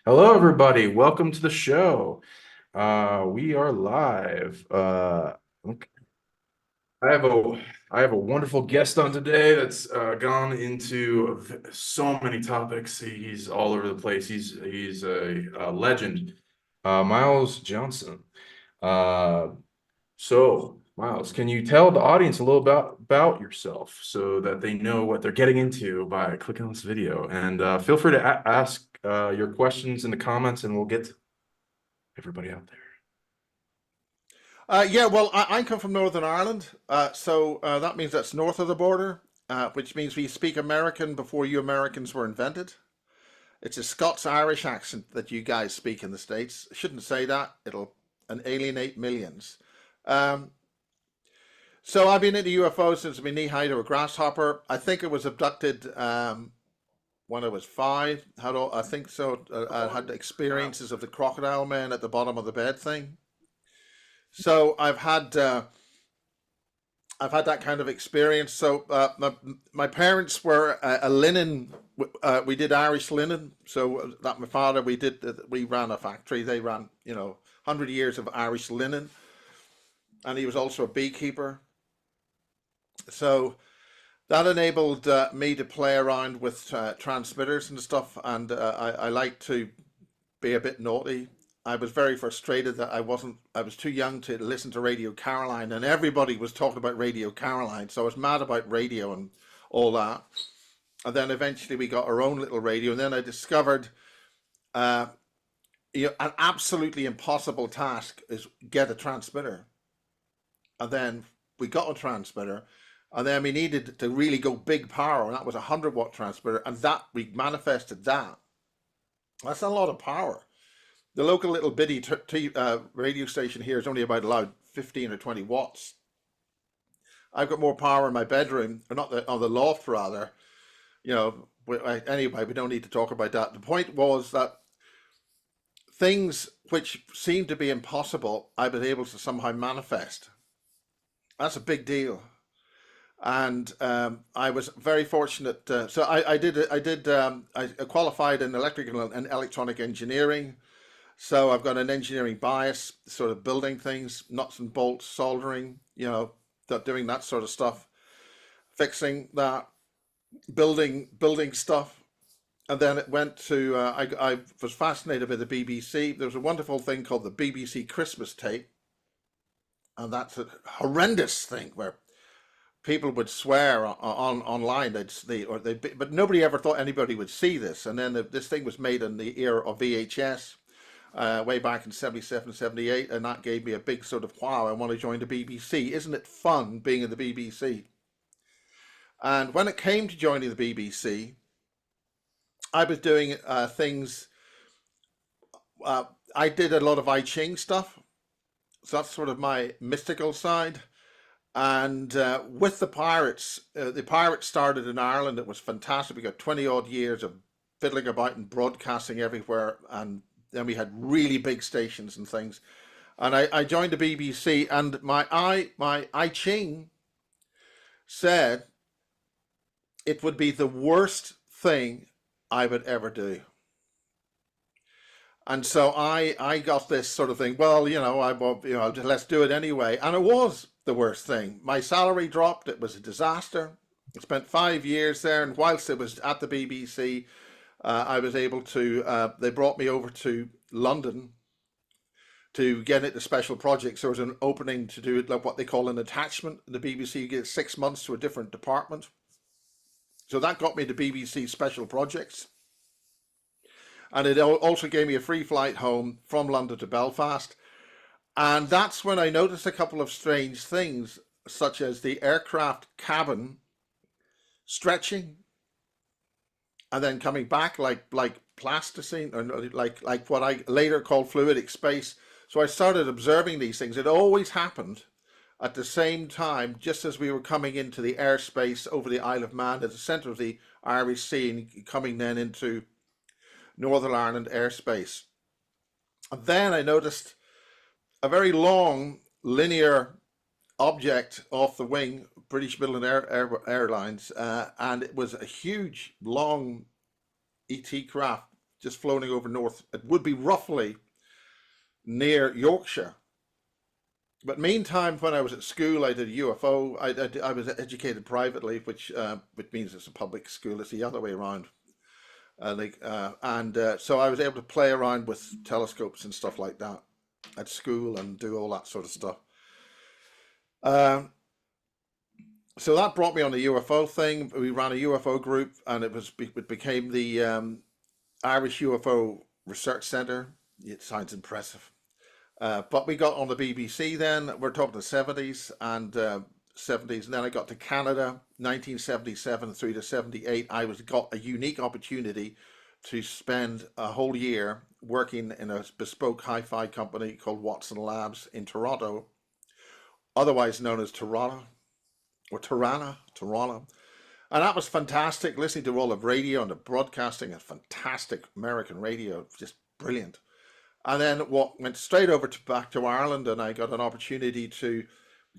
Hello, everybody. Welcome to the show. We are live. Okay. I have a I have a wonderful guest on today that's gone into so many topics. He's all over the place. He's a legend. Miles Johnston. Uh, Miles, can you tell the audience a little about yourself so that they know what they're getting into by clicking on this video? And feel free to ask your questions in the comments, and we'll get to everybody out there. Yeah, well, I come from Northern Ireland, so that means that's north of the border, which means we speak American before you Americans were invented. It's a Scots-Irish accent that you guys speak in the States. I shouldn't say that; it'll alienate millions. Um, so I've been into UFOs since my knee high to a grasshopper. I think I was abducted when I was five. I think so. I Oh, had wow. experiences of the crocodile man at the bottom of the bed thing. So I've had that kind of experience. So my parents were a linen. We did Irish linen. So that my father, we ran a factory. They ran 100 years of Irish linen, and he was also a beekeeper. So that enabled me to play around with transmitters and stuff. And I like to be a bit naughty. I was very frustrated that I was too young to listen to Radio Caroline, and everybody was talking about Radio Caroline. So I was mad about radio and all that. And then eventually we got our own little radio. And then I discovered uh, an absolutely impossible task is get a transmitter. And then we got a transmitter. And then we needed to really go big power, and that was a 100-watt transmitter. And that we manifested that. That's a lot of power. The local little bitty radio station here is only about allowed 15 or 20 watts. I've got more power in my bedroom, or not on the loft rather. Anyway, we don't need to talk about that. The point was that things which seemed to be impossible, I've been able to somehow manifest. That's a big deal. And I was very fortunate. So I qualified in electrical and electronic engineering. So I've got an engineering bias, sort of building things, nuts and bolts, soldering, doing that sort of stuff, fixing that, building stuff. And then it went to, I was fascinated by the BBC. There was a wonderful thing called the BBC Christmas tape. And that's a horrendous thing where people would swear online. But nobody ever thought anybody would see this. And then this thing was made in the era of VHS way back in 77, 78, and that gave me a big sort of wow, I want to join the BBC. Isn't it fun being in the BBC? And when it came to joining the BBC, I was doing things. I did a lot of I Ching stuff, so that's sort of my mystical side. And with the pirates started in Ireland. It was fantastic. We got 20 odd years of fiddling about and broadcasting everywhere, and then we had really big stations and things. And I joined the BBC, and my I Ching said it would be the worst thing I would ever do. And so I got this sort of thing. Well, let's do it anyway. And it was the worst thing. My salary dropped. It was a disaster. I spent 5 years there, and whilst it was at the BBC, I was able to. They brought me over to London to get into special projects. There was an opening to do like what they call an attachment in the BBC. You get 6 months to a different department. So that got me to BBC special projects. And it also gave me a free flight home from London to Belfast. And that's when I noticed a couple of strange things, such as the aircraft cabin stretching and then coming back like plasticine, or like what I later called fluidic space. So I started observing these things. It always happened at the same time, just as we were coming into the airspace over the Isle of Man at the centre of the Irish Sea, and coming then into Northern Ireland airspace. And then I noticed a very long linear object off the wing, British Midland Airlines, and it was a huge, long ET craft, just floating over north. It would be roughly near Yorkshire. But meantime, when I was at school, I did UFO. I was educated privately, which means it's a public school. It's the other way around. So I was able to play around with telescopes and stuff like that at school and do all that sort of stuff. So that brought me on the UFO thing. We ran a UFO group, and it became the Irish UFO Research Centre. It sounds impressive. But we got on the BBC then. We're talking the 70s and 70s. And then I got to Canada, 1977 through to 78. Got a unique opportunity to spend a whole year working in a bespoke hi-fi company called Watson Labs in Toronto, otherwise known as Toronto. And that was fantastic, listening to all the radio and the broadcasting, and fantastic American radio, just brilliant. And then went straight over back to Ireland, and I got an opportunity to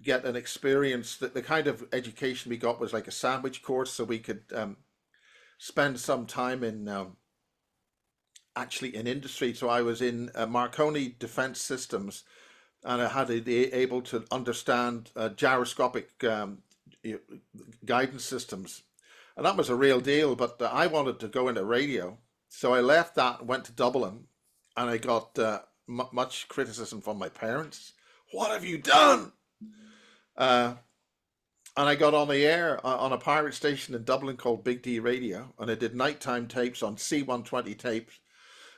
get an experience. That the kind of education we got was like a sandwich course, so we could spend some time in actually in industry. So I was in Marconi Defense Systems, and I had to be able to understand gyroscopic guidance systems, and that was a real deal. But I wanted to go into radio, so I left that and went to Dublin. And I got much criticism from my parents. What have you done? And I got on the air on a pirate station in Dublin called Big D Radio, and I did nighttime tapes on C120 tapes.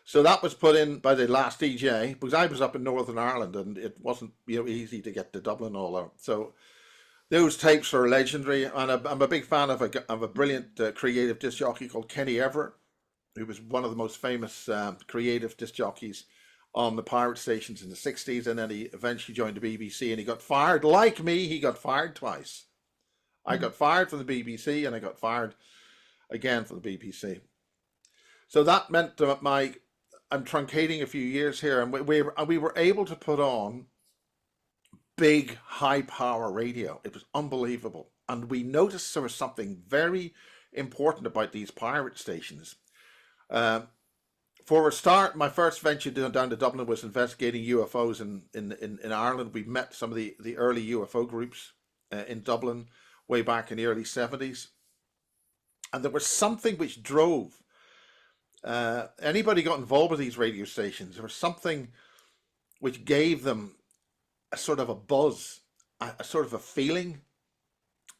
So that was put in by the last DJ, because I was up in Northern Ireland, and it wasn't easy to get to Dublin all out. So those tapes are legendary, and I'm a big fan of a brilliant creative disc jockey called Kenny Everett, who was one of the most famous creative disc jockeys on the pirate stations in the 60s. And then he eventually joined the BBC, and he got fired. Like me, he got fired twice. I got fired from the BBC, and I got fired again from the BBC. So that meant that I'm truncating a few years here, and we were able to put on big, high-power radio. It was unbelievable. And we noticed there was something very important about these pirate stations. For a start, my first venture down to Dublin was investigating UFOs in Ireland. We met some of the early UFO groups in Dublin way back in the early 70s. And there was something which drove anybody got involved with these radio stations. There was something which gave them a sort of a buzz, a sort of a feeling.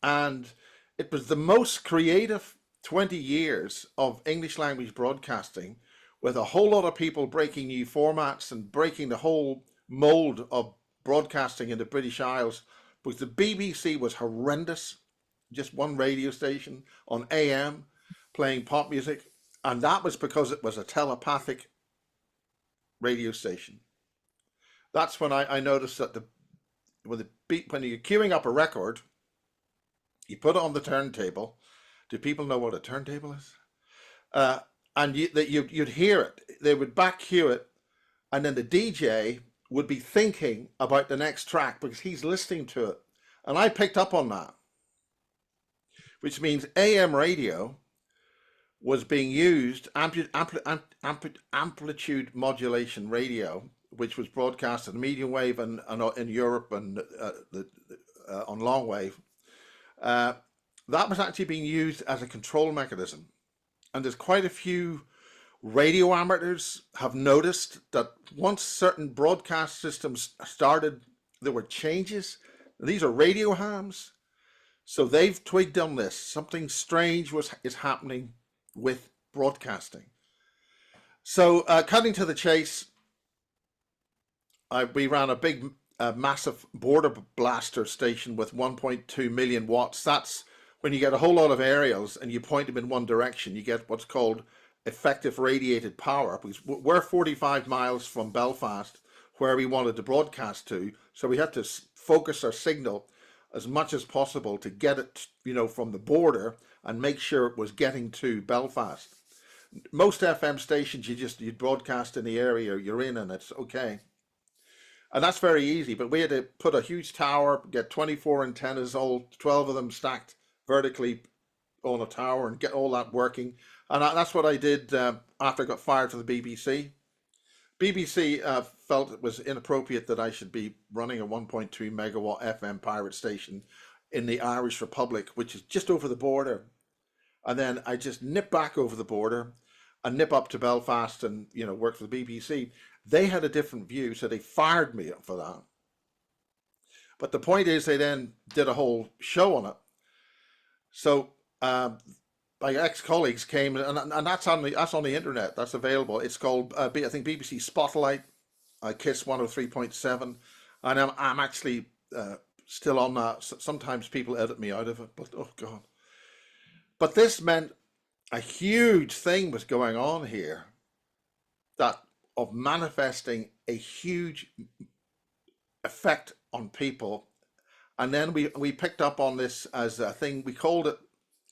And it was the most creative 20 years of English language broadcasting, with a whole lot of people breaking new formats and breaking the whole mold of broadcasting in the British Isles, because the BBC was horrendous. Just one radio station on AM playing pop music, and that was because it was a telepathic radio station. That's when I noticed that when you're queuing up a record, you put it on the turntable. Do people know what a turntable is? And you'd hear it. They would back cue it, and then the DJ would be thinking about the next track because he's listening to it. And I picked up on that, which means AM radio was being used, amplitude modulation radio, which was broadcast on medium wave and in Europe and on long wave. That was actually being used as a control mechanism. And there's quite a few radio amateurs have noticed that once certain broadcast systems started, there were changes. These are radio hams. So they've twigged on this. Something strange is happening with broadcasting. So cutting to the chase, we ran a big, massive border blaster station with 1.2 million watts. That's when you get a whole lot of aerials and you point them in one direction, you get what's called effective radiated power. Because we're 45 miles from Belfast, where we wanted to broadcast to, so we had to focus our signal as much as possible to get it, from the border and make sure it was getting to Belfast. Most FM stations, you broadcast in the area you're in, and it's okay. And that's very easy, but we had to put a huge tower, get 24 antennas, all 12 of them stacked vertically on a tower, and get all that working. And that's what I did after I got fired from the BBC. BBC felt it was inappropriate that I should be running a 1.2 megawatt FM pirate station in the Irish Republic, which is just over the border. And then I just nip back over the border and nip up to Belfast and, you know, work for the BBC. They had a different view, so they fired me for that. But the point is, they then did a whole show on it. So my ex-colleagues came, and that's on the internet. That's available. It's called I think BBC Spotlight, KISS 103.7, and I'm actually still on that. Sometimes people edit me out of it, but oh god. But this meant a huge thing was going on here, that of manifesting a huge effect on people. And then we picked up on this as a thing, we called it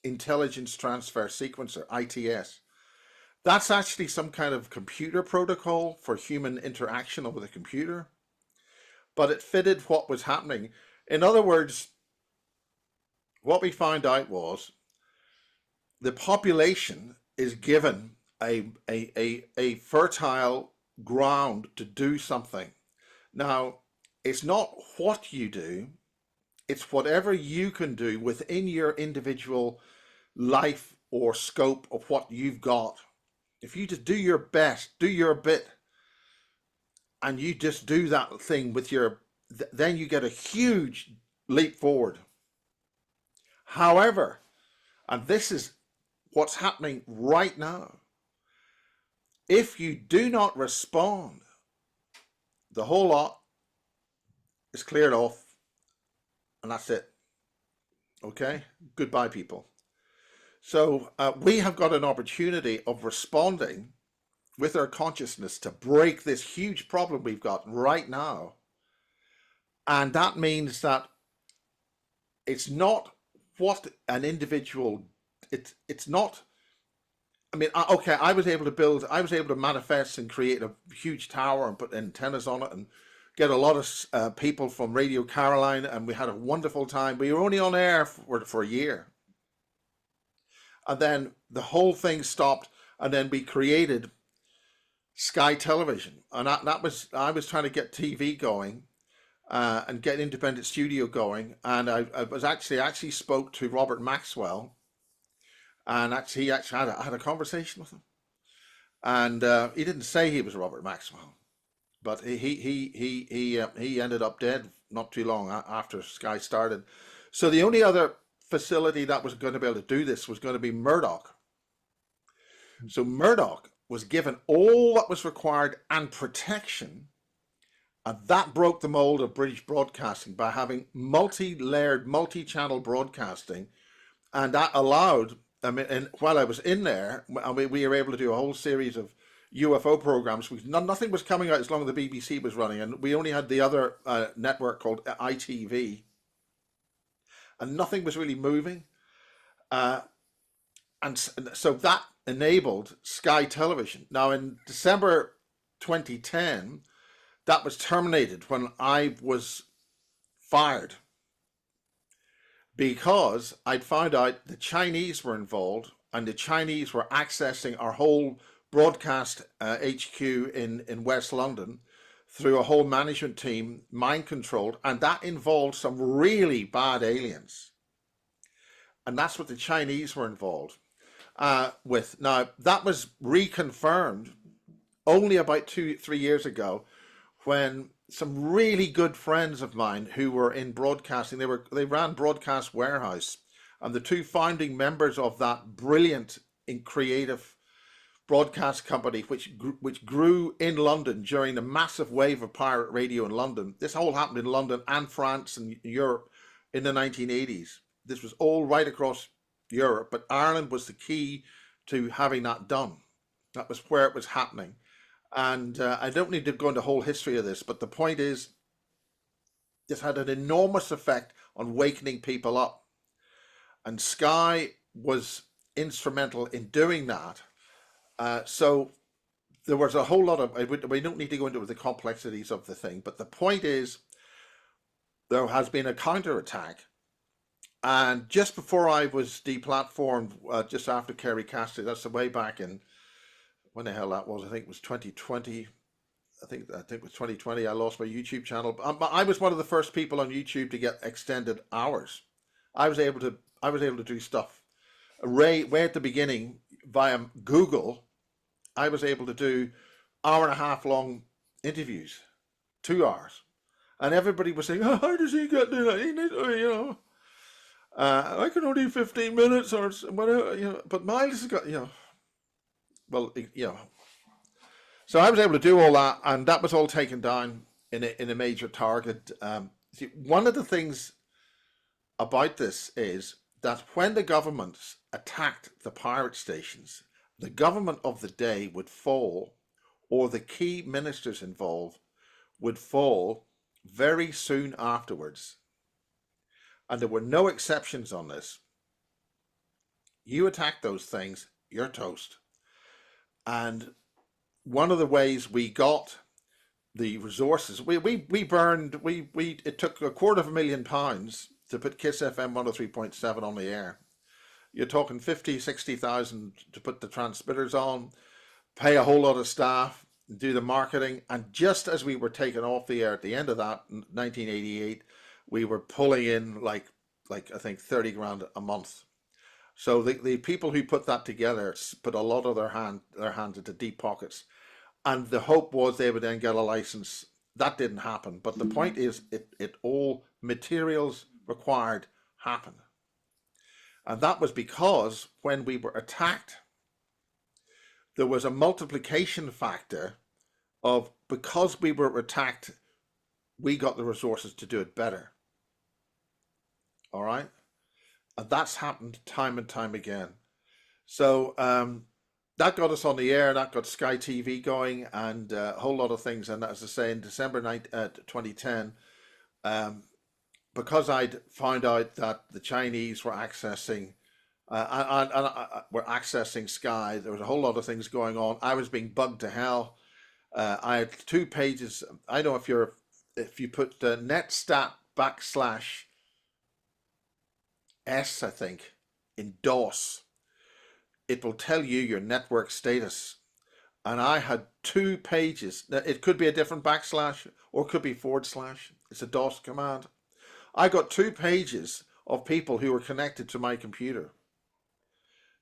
Intelligence Transfer Sequencer, ITS. That's actually some kind of computer protocol for human interaction over the computer, but it fitted what was happening. In other words, what we found out was the population is given a fertile ground to do something. Now, it's not what you do, it's whatever you can do within your individual life or scope of what you've got. If you just do your best, do your bit, and you just do that thing with your, then you get a huge leap forward. However, and this is what's happening right now, if you do not respond, the whole lot is cleared off, and that's it. Okay, goodbye, people. So we have got an opportunity of responding with our consciousness to break this huge problem we've got right now. And that means that it's not what an individual, it's not, I mean, okay, I was able to manifest and create a huge tower and put antennas on it and get a lot of people from Radio Caroline, and we had a wonderful time. We were only on air for a year. And then the whole thing stopped, and then we created Sky Television. And I was trying to get TV going and get independent studio going. And I actually spoke to Robert Maxwell, and actually had a conversation with him. And he didn't say he was Robert Maxwell, but he ended up dead not too long after Sky started. So the only other facility that was going to be able to do this was going to be Murdoch. So Murdoch was given all that was required and protection, and that broke the mold of British broadcasting by having multi-layered, multi-channel broadcasting, and that allowed, I mean, and while I was in there, we were able to do a whole series of UFO programs. Nothing was coming out as long as the BBC was running, and we only had the other network called ITV, and nothing was really moving. And so that enabled Sky Television. Now, in December 2010, that was terminated when I was fired, because I'd found out the Chinese were involved, and the Chinese were accessing our whole broadcast HQ in West London through a whole management team, mind controlled, and that involved some really bad aliens. And that's what the Chinese were involved with. Now, that was reconfirmed only about 2-3 years ago, when some really good friends of mine who were in broadcasting, they ran Broadcast Warehouse, and the two founding members of that brilliant and creative broadcast company, which grew in London during the massive wave of pirate radio in London. This all happened in London and France and Europe in the 1980s. This was all right across Europe, but Ireland was the key to having that done. That was where it was happening. And I don't need to go into the whole history of this, but the point is, this had an enormous effect on wakening people up. And Sky was instrumental in doing that. So there was a whole lot of, we don't need to go into the complexities of the thing, but the point is, there has been a counterattack And just before I was deplatformed, just after Kerry Cassidy, that's the way back in, when the hell that was, I think it was 2020. I think it was 2020. I lost my YouTube channel. I was one of the first people on YouTube to get extended hours. I was able to do stuff way at the beginning via Google. I was able to do hour and a half long interviews, 2 hours, and everybody was saying, "Oh, how does he get to that? You know, I can only do 15 minutes or whatever, you know." But Miles has got, you know, well, you know. So I was able to do all that, and that was all taken down in a major target. See, one of the things about this is that when the governments attacked the pirate stations, the government of the day would fall, or the key ministers involved would fall very soon afterwards. And there were no exceptions on this. You attack those things, you're toast. And one of the ways we got the resources, it took £250,000 to put Kiss FM 103.7 on the air. You're talking 50, 60,000 to put the transmitters on, pay a whole lot of staff, do the marketing. And just as we were taken off the air at the end of that, in 1988, we were pulling in like I think 30 grand a month. So the people who put that together put a lot of their hands into deep pockets. And the hope was they would then get a license. That didn't happen. But the point is, it all materials required happened. And that was because when we were attacked, there was a multiplication factor of, because we were attacked, we got the resources to do it better. All right? And that's happened time and time again. So that got us on the air, that got Sky TV going, and a whole lot of things. And as I say, in December 2010, because I'd found out that the Chinese were accessing Sky, there was a whole lot of things going on. I was being bugged to hell. I had 2 pages. I don't know if you put netstat /S, I think, in DOS, it will tell you your network status. And I had 2 pages. Now, it could be a different backslash or it could be /. It's a DOS command. I got 2 pages of people who were connected to my computer.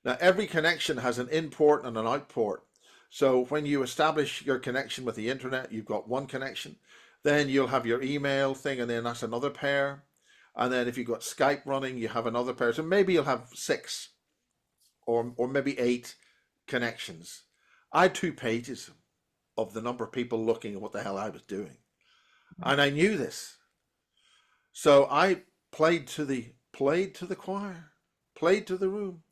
Now, every connection has an in port and an out port. So when you establish your connection with the internet, you've got 1 connection. Then you'll have your email thing, and then that's another pair. And then if you've got Skype running, you have another pair. So maybe you'll have 6 or maybe 8 connections. I had 2 pages of the number of people looking at what the hell I was doing. And I knew this. So I played to the choir, played to the room.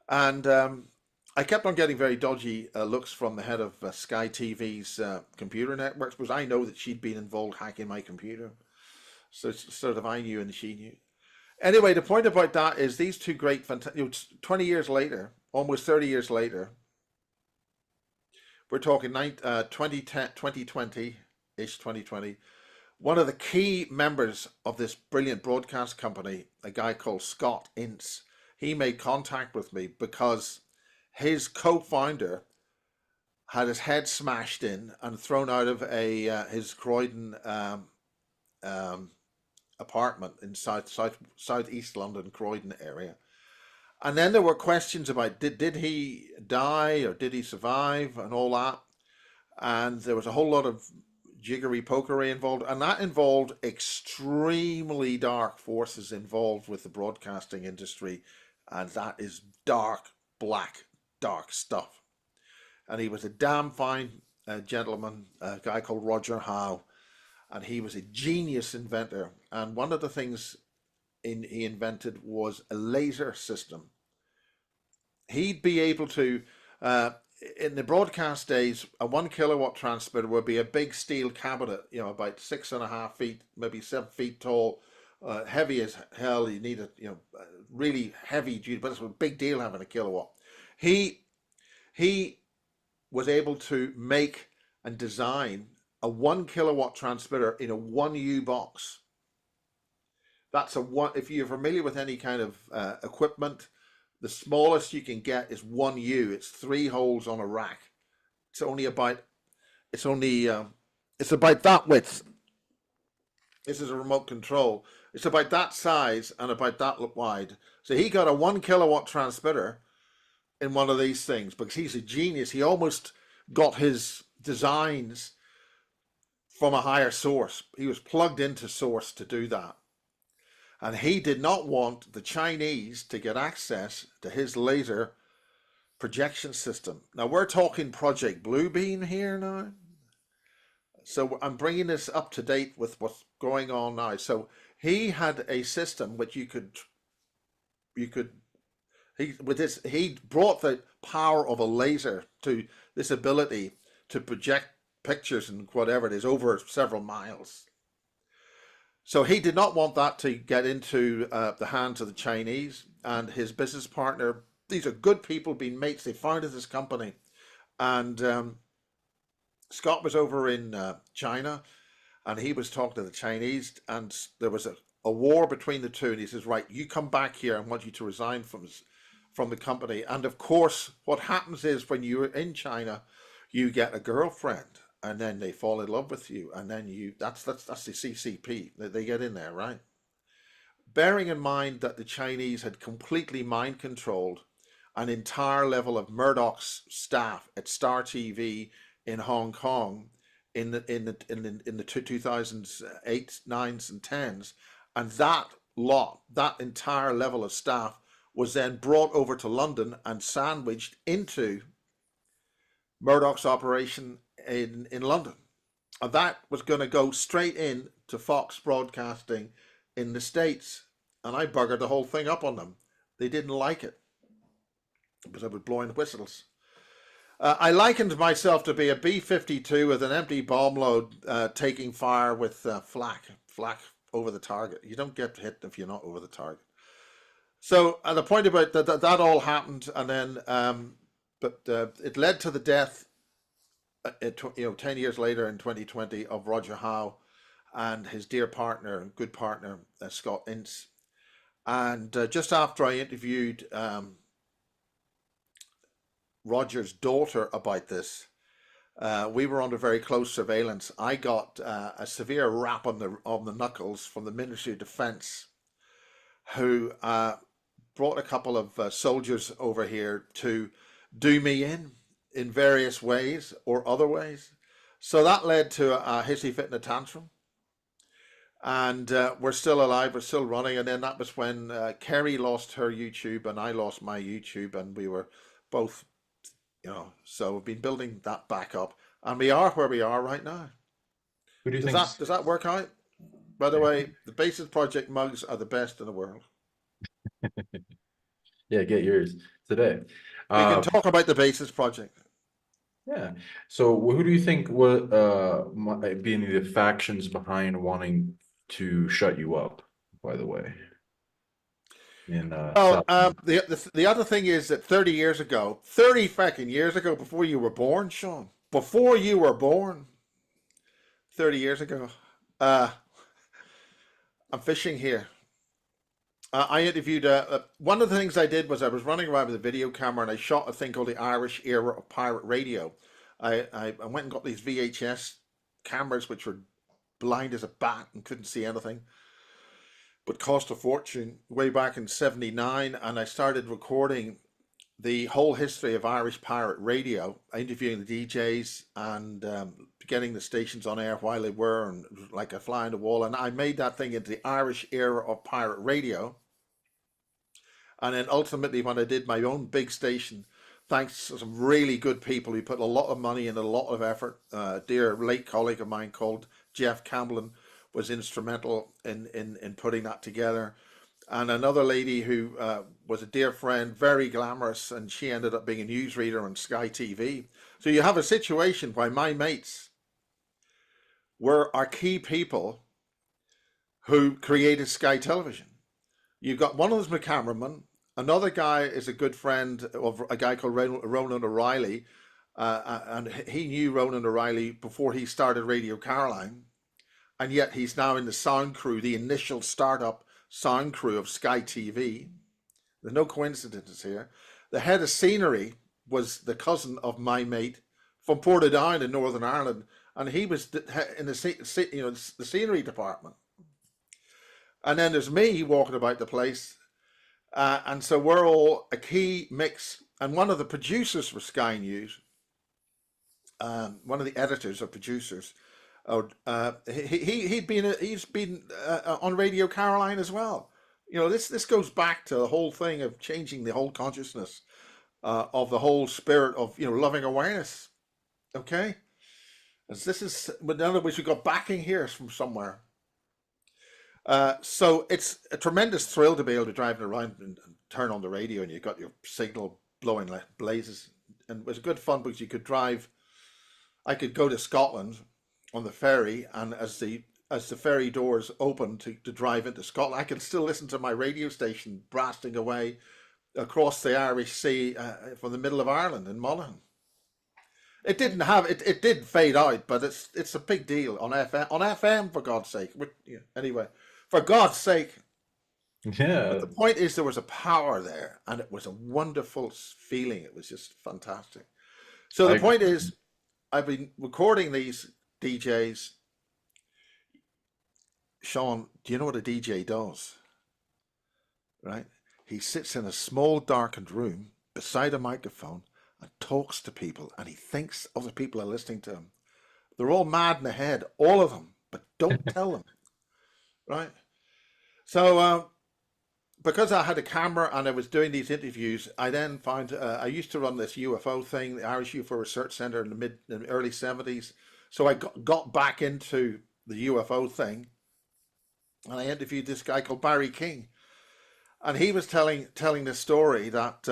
And I kept on getting very dodgy looks from the head of Sky TV's computer networks, because I know that she'd been involved hacking my computer. So it's sort of I knew and she knew. Anyway, the point about that is these 2 great, 20 years later, almost 30 years later, we're talking 2020-ish, 2020, one of the key members of this brilliant broadcast company, a guy called Scott Ince, he made contact with me because his co-founder had his head smashed in and thrown out of his Croydon apartment in southeast London, Croydon area. And then there were questions about did he die or did he survive and all that. And there was a whole lot of jiggery pokery involved, and that involved extremely dark forces involved with the broadcasting industry, and that is dark, black, dark stuff. And he was a damn fine gentleman, a guy called Roger Howe, and he was a genius inventor. And one of the things he invented was a laser system. He'd be able to, in the broadcast days, a 1 kilowatt transmitter would be a big steel cabinet, about 6.5 feet, maybe 7 feet tall, heavy as hell. You need a, really heavy duty, but it's a big deal having a kilowatt. He was able to make and design a 1 kilowatt transmitter in a 1U box. That's a one. If you're familiar with any kind of equipment, the smallest you can get is 1U. It's 3 holes on a rack. It's only about. It's only. It's about that width. This is a remote control. It's about that size and about that wide. So he got a 1 kilowatt transmitter in one of these things because he's a genius. He almost got his designs from a higher source. He was plugged into source to do that. And he did not want the Chinese to get access to his laser projection system. Now we're talking Project Bluebeam here now. So I'm bringing this up to date with what's going on now. So he had a system which he brought the power of a laser to this ability to project pictures and whatever it is over several miles. So he did not want that to get into the hands of the Chinese, and his business partner, these are good people, been mates, they founded this company, and Scott was over in China, and he was talking to the Chinese, and there was a war between the two, and he says, right, you come back here, I want you to resign from the company. And of course, what happens is when you're in China, you get a girlfriend, and then they fall in love with you, and then that's the CCP, they get in there, right? Bearing in mind that the Chinese had completely mind controlled an entire level of Murdoch's staff at Star TV in Hong Kong in the 2008, 9s and 10s, and that entire level of staff was then brought over to London and sandwiched into Murdoch's operation in London. And that was going to go straight in to Fox Broadcasting in the States. And I buggered the whole thing up on them. They didn't like it because I was blowing whistles. I likened myself to be a B-52 with an empty bomb load taking fire with flak over the target. You don't get hit if you're not over the target. So the point about that all happened, and then but it led to the death 10 years later in 2020 of Roger Howe and his dear partner, good partner, Scott Ince. And just after I interviewed Roger's daughter about this, we were under very close surveillance. I got a severe rap on the knuckles from the Ministry of Defense, who brought a couple of soldiers over here to do me in various ways or other ways. So that led to a hissy fit and a tantrum. And we're still alive, we're still running. And then that was when Kerry lost her YouTube and I lost my YouTube, and we were both, so we've been building that back up. And we are where we are right now. Who do you does that work out? By the way, the Basis Project mugs are the best in the world. Yeah, get yours today. We can talk about the Basis Project. Yeah. So who do you think might be any of the factions behind wanting to shut you up, by the way? The other thing is that 30 fucking years ago, before you were born, Sean, 30 years ago, I'm fishing here. I interviewed, one of the things I did was I was running around with a video camera and I shot a thing called the Irish Era of Pirate Radio. I went and got these VHS cameras which were blind as a bat and couldn't see anything, but cost a fortune, way back in '79, and I started recording the whole history of Irish pirate radio, interviewing the DJs and getting the stations on air while they were, and like a fly on the wall. And I made that thing into the Irish Era of Pirate Radio. And then ultimately, when I did my own big station, thanks to some really good people who put a lot of money and a lot of effort, dear late colleague of mine called Jeff Campbell was instrumental in putting that together. And another lady who was a dear friend, very glamorous, and she ended up being a newsreader on Sky TV. So you have a situation where my mates are key people who created Sky Television. You've got one of them's my cameraman, another guy is a good friend of a guy called Ronan O'Reilly, and he knew Ronan O'Reilly before he started Radio Caroline, and yet he's now in the sound crew, the initial startup sound crew of Sky TV. There's no coincidences here. The head of scenery was the cousin of my mate from Portadown in Northern Ireland, and he was in the scenery department. And then there's me walking about the place, and so we're all a key mix. And one of the producers for Sky News, one of the editors or producers, he's been on Radio Caroline as well. You know, this goes back to the whole thing of changing the whole consciousness of the whole spirit of, you know, loving awareness. Okay, as this is, but in other words, we got backing here from somewhere. So it's a tremendous thrill to be able to drive around and turn on the radio, and you got your signal blowing like blazes, and it was good fun because you could drive. I could go to Scotland on the ferry, and as the ferry doors opened to drive into Scotland, I could still listen to my radio station blasting away across the Irish Sea from the middle of Ireland in Monaghan. It didn't have it did fade out, but it's a big deal on FM for God's sake. Anyway, for God's sake. Yeah. But the point is, there was a power there, and it was a wonderful feeling. It was just fantastic. So the point is, I've been recording these DJs. Sean, do you know what a DJ does? Right? He sits in a small darkened room beside a microphone and talks to people, and he thinks other people are listening to him. They're all mad in the head, all of them, but don't tell them. Right? So because I had a camera and I was doing these interviews, I then found I used to run this UFO thing, the Irish UFO Research Centre in the early 70s. So I got back into the UFO thing, and I interviewed this guy called Barry King, and he was telling this story that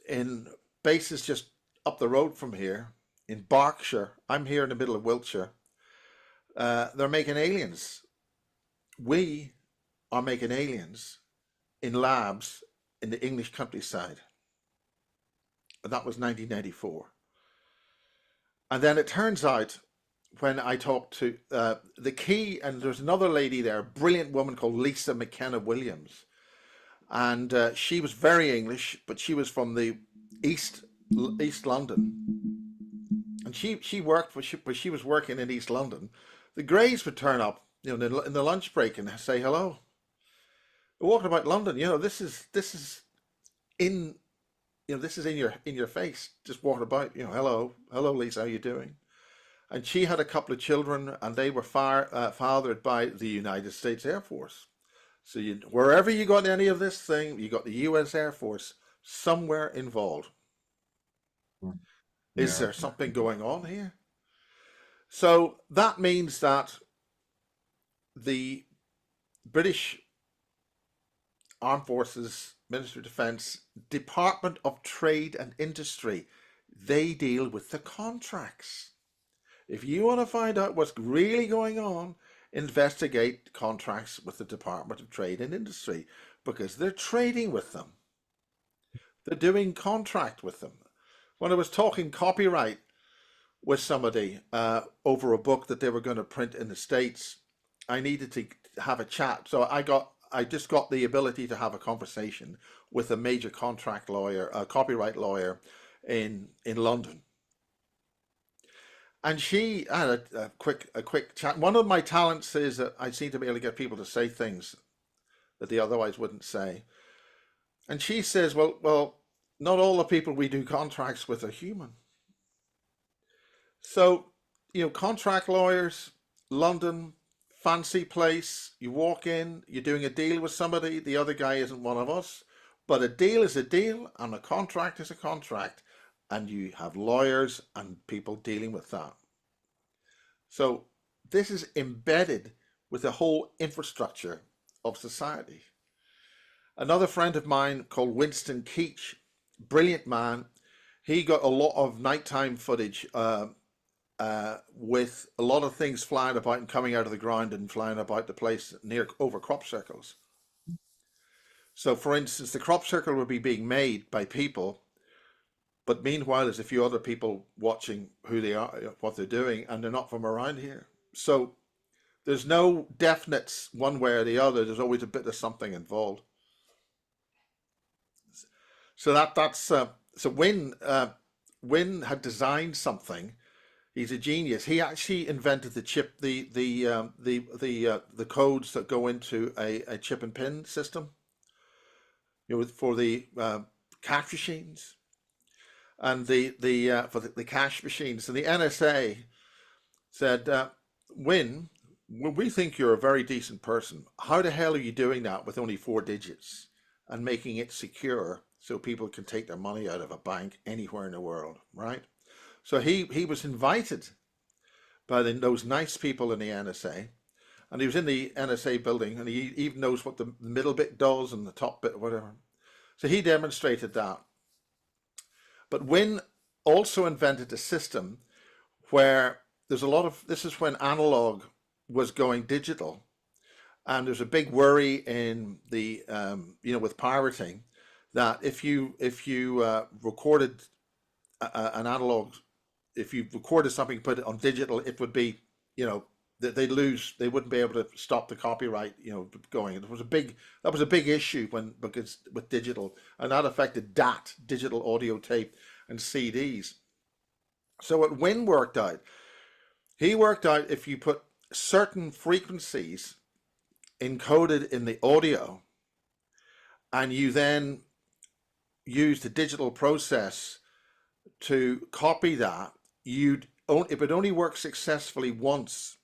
in bases just up the road from here in Berkshire, I'm here in the middle of Wiltshire, they're making aliens. We are making aliens in labs in the English countryside. And that was 1994. And then it turns out, when I talked to the key, and there's another lady there, a brilliant woman called Lisa McKenna Williams, and she was very English, but she was from the East London, and she worked for, she was working in East London. The Greys would turn up, you know, in the lunch break and say hello. We're walking about London, you know, this is in, you know, this is in your face, just walking about, you know, hello Lisa, how you doing? And she had a couple of children, and they were fathered by the United States Air Force. So wherever you got any of this thing, you got the U.S. Air Force somewhere involved. Yeah. Is there something going on here? So that means that the British Armed Forces, Ministry of Defence, Department of Trade and Industry, they deal with the contracts. If you want to find out what's really going on, investigate contracts with the Department of Trade and Industry, because they're trading with them. They're doing contract with them. When I was talking copyright with somebody over a book that they were going to print in the States, I needed to have a chat. So I just got the ability to have a conversation with a major contract lawyer, a copyright lawyer in London. And she had a quick chat. One of my talents is that I seem to be able to get people to say things that they otherwise wouldn't say. And she says, well, not all the people we do contracts with are human. So, you know, contract lawyers, London, fancy place, you walk in, you're doing a deal with somebody, the other guy isn't one of us, but a deal is a deal and a contract is a contract. And you have lawyers and people dealing with that. So this is embedded with the whole infrastructure of society. Another friend of mine called Winston Keach, brilliant man, he got a lot of nighttime footage with a lot of things flying about and coming out of the ground and flying about the place over crop circles. So for instance, the crop circle would be being made by people, but meanwhile, there's a few other people watching who they are, what they're doing, and they're not from around here. So There's no definites one way or the other. There's always a bit of something involved. So that's so Wynne had designed something. He's a genius. He actually invented the chip, the codes that go into a chip and pin system, for the cash machines, and for the cash machines. And the NSA said, Wynne, we think you're a very decent person. How the hell are you doing that with only 4 digits and making it secure so people can take their money out of a bank anywhere in the world, right? So he was invited by those nice people in the NSA, and he was in the NSA building, and he even knows what the middle bit does and the top bit, whatever. So he demonstrated that. But Wynne also invented a system where there's a lot of, this is when analog was going digital, and there's a big worry in the, with pirating, that if you recorded an analog, if you recorded something, put it on digital, it would be, they wouldn't be able to stop the copyright, going. That was a big issue because with digital, and that affected DAT, digital audio tape, and CDs. So what Wynne worked out, he worked out if you put certain frequencies encoded in the audio, and you then use the digital process to copy that, it would only work successfully once.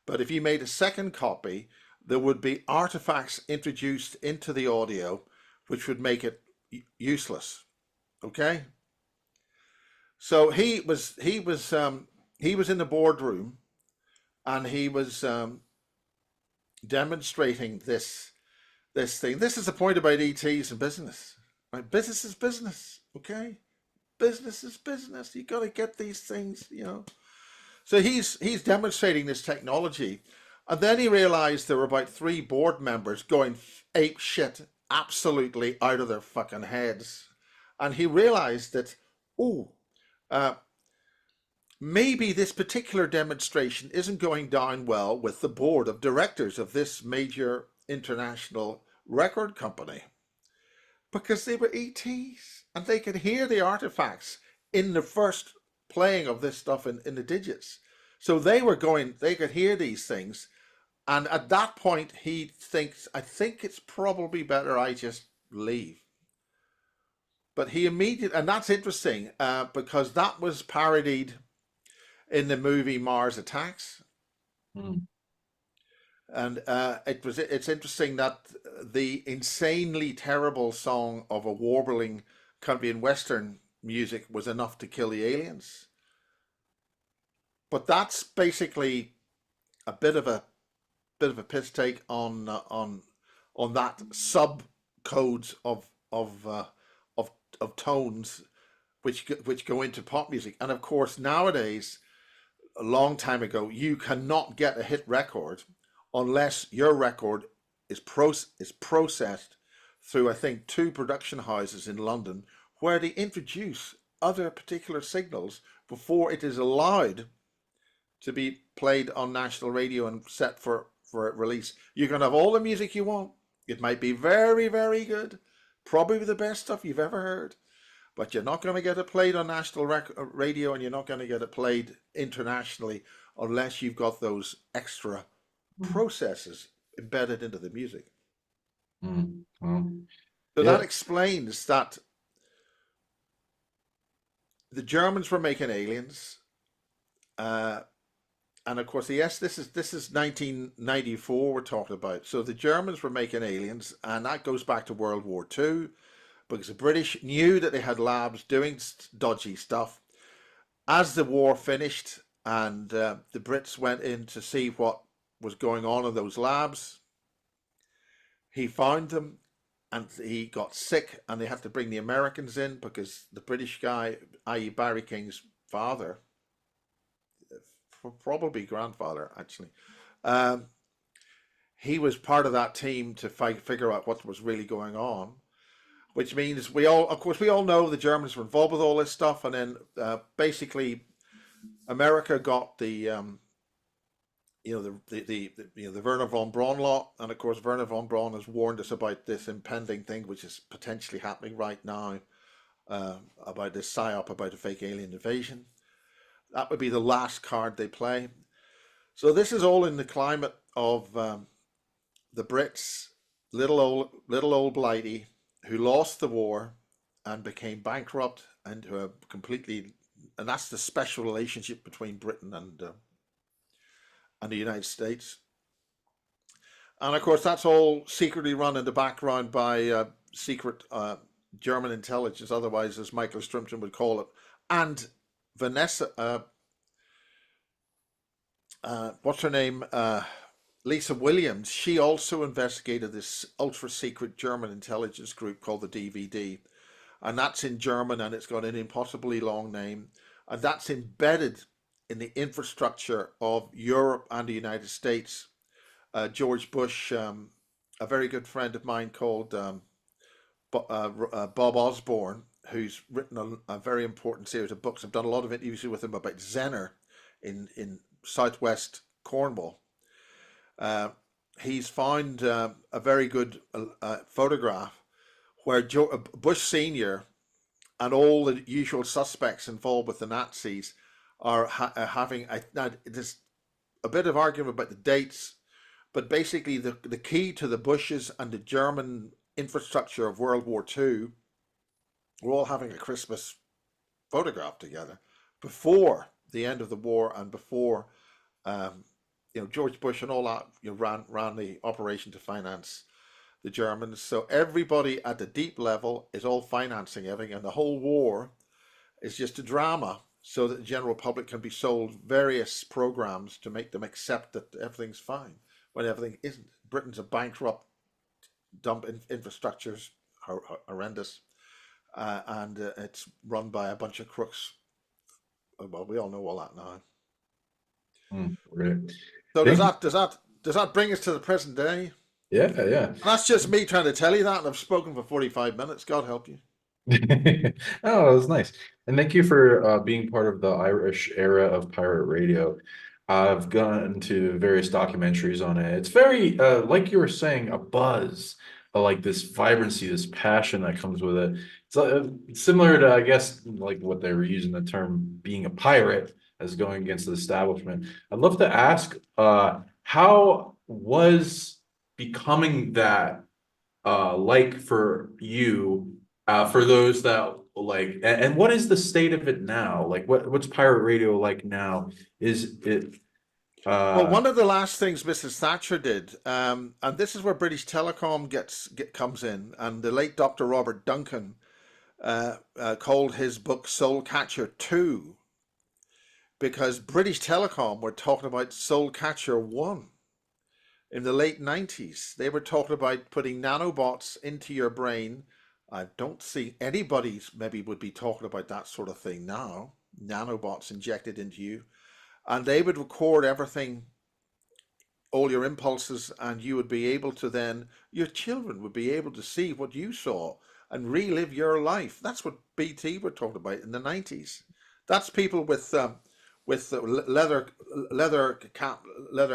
But if you made a second copy, there would be artifacts introduced into the audio which would make it useless. Okay? So he was in the boardroom, and he was demonstrating this thing. This is the point about ETs and business. Right? Business is business. Okay? Business is business. You got to get these things, So he's demonstrating this technology, and then he realized there were about 3 board members going ape shit, absolutely out of their fucking heads, and he realized that, maybe this particular demonstration isn't going down well with the board of directors of this major international record company, because they were ETs and they could hear the artifacts in the first playing of this stuff in the digits. So they could hear these things. And at that point, he thinks, I think it's probably better I just leave. But he and that's interesting, because that was parodied in the movie Mars Attacks. Mm. And it's interesting that the insanely terrible song of a warbling country and western music was enough to kill the aliens. But that's basically a bit of a piss take on that sub codes of tones which go into pop music. And of course nowadays, a long time ago, you cannot get a hit record unless your record is processed through, I think, 2 production houses in London, where they introduce other particular signals before it is allowed to be played on national radio and set for release. You can have all the music you want. It might be very, very good, probably the best stuff you've ever heard, but you're not going to get it played on national radio, and you're not going to get it played internationally unless you've got those extra processes embedded into the music. So that explains that the Germans were making aliens, and of course, yes, this is 1994 we're talking about. So the Germans were making aliens, and that goes back to World War II, because the British knew that they had labs doing dodgy stuff. As the war finished and the Brits went in to see what was going on in those labs, he found them, and he got sick, and they had to bring the Americans in because the British guy, i.e. Barry King's father, probably grandfather actually, he was part of that team to figure out what was really going on, which means we all know the Germans were involved with all this stuff. And then basically America got the the Werner von Braun law, and of course Werner von Braun has warned us about this impending thing which is potentially happening right now, about this psyop about a fake alien invasion. That would be the last card they play. So this is all in the climate of the Brits, little old Blighty, who lost the war and became bankrupt and and that's the special relationship between Britain and the United States. And of course, that's all secretly run in the background by secret German intelligence, otherwise, as Michael Strimton would call it. And Vanessa, what's her name? Lisa Williams, she also investigated this ultra secret German intelligence group called the DVD. And that's in German, and it's got an impossibly long name. And that's embedded in the infrastructure of Europe and the United States. George Bush, a very good friend of mine called Bob Osborne, who's written a very important series of books. I've done a lot of interviews with him about Zenner in southwest Cornwall. He's found a very good photograph where Bush Sr. and all the usual suspects involved with the Nazis are having there's a bit of argument about the dates, but basically the key to the Bushes and the German infrastructure of World War II were all having a Christmas photograph together before the end of the war and before George Bush and all that ran the operation to finance the Germans. So everybody at the deep level is all financing everything, and the whole war is just a drama so that the general public can be sold various programs to make them accept that everything's fine when everything isn't. Britain's a bankrupt dump, infrastructure's horrendous, and it's run by a bunch of crooks. Well, we all know all that now. Right. So does that bring us to the present day? Yeah. And that's just me trying to tell you that, and I've spoken for 45 minutes. God help you. Oh, that was nice. And thank you for being part of the Irish era of pirate radio. I've gone to various documentaries on it. It's very, like you were saying, a buzz, like this vibrancy, this passion that comes with it. It's similar to, I guess, like what they were using the term being a pirate as going against the establishment. I'd love to ask, how was becoming that like for you, for those that like, and what is the state of it now? Like, what's pirate radio like now? Is it Well, one of the last things Mrs. Thatcher did, and this is where British Telecom comes in, and the late Dr. Robert Duncan called his book Soul Catcher 2, because British Telecom were talking about Soul Catcher 1 in the late 90s. They were talking about putting nanobots into your brain. I don't see anybody maybe would be talking about that sort of thing now. Nanobots injected into you. And they would record everything, all your impulses, and you would be able to then, your children would be able to see what you saw and relive your life. That's what BT were talking about in the 90s. That's people with leather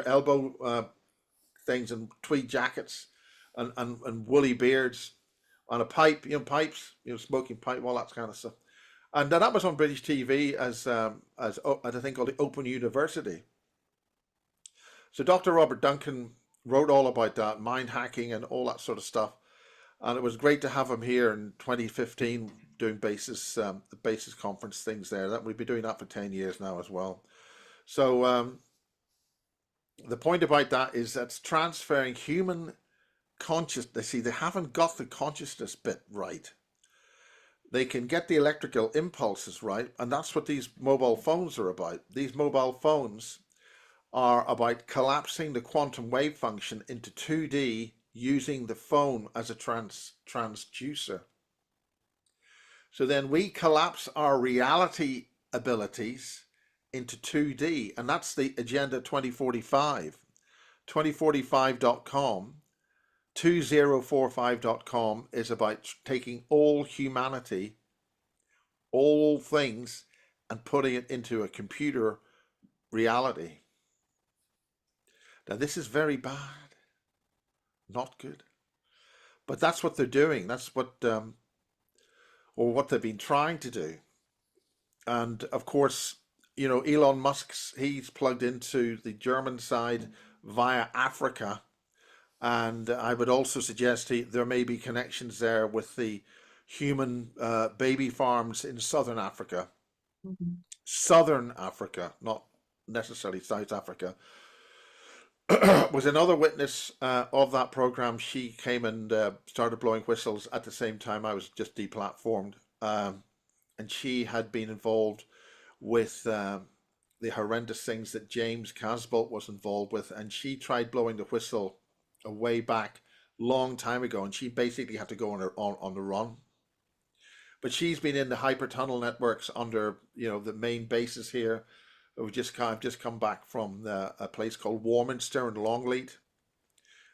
elbow things and tweed jackets and woolly beards on a pipe, pipes, smoking pipe, all that kind of stuff. And that was on British TV as a thing called the Open University. So Dr. Robert Duncan wrote all about that, mind hacking and all that sort of stuff. And it was great to have him here in 2015 doing the basis conference things there. That we've been doing that for 10 years now as well. So the point about that is that's transferring human consciousness. See, they haven't got the consciousness bit right. They can get the electrical impulses right, and that's what these mobile phones are about. These mobile phones are about collapsing the quantum wave function into 2D using the phone as a transducer. So then we collapse our reality abilities into 2D, and that's the Agenda 2045. 2045.com, 2045.com is about taking all humanity, all things, and putting it into a computer reality. Now, this is very bad, not good. But that's what they're doing. That's what, or what they've been trying to do. And of course, you know, Elon Musk's, he's plugged into the German side via Africa. And I would also suggest there may be connections there with the human baby farms in southern Africa. Southern Africa, not necessarily South Africa. Was another witness of that program. She came and started blowing whistles at the same time I was just deplatformed. And she had been involved with the horrendous things that James Casbolt was involved with. And she tried blowing the whistle a way back, long time ago. And she basically had to go on the run. But she's been in the hypertunnel networks under, you know, the main bases here. I've just come back from a place called Warminster in Longleat.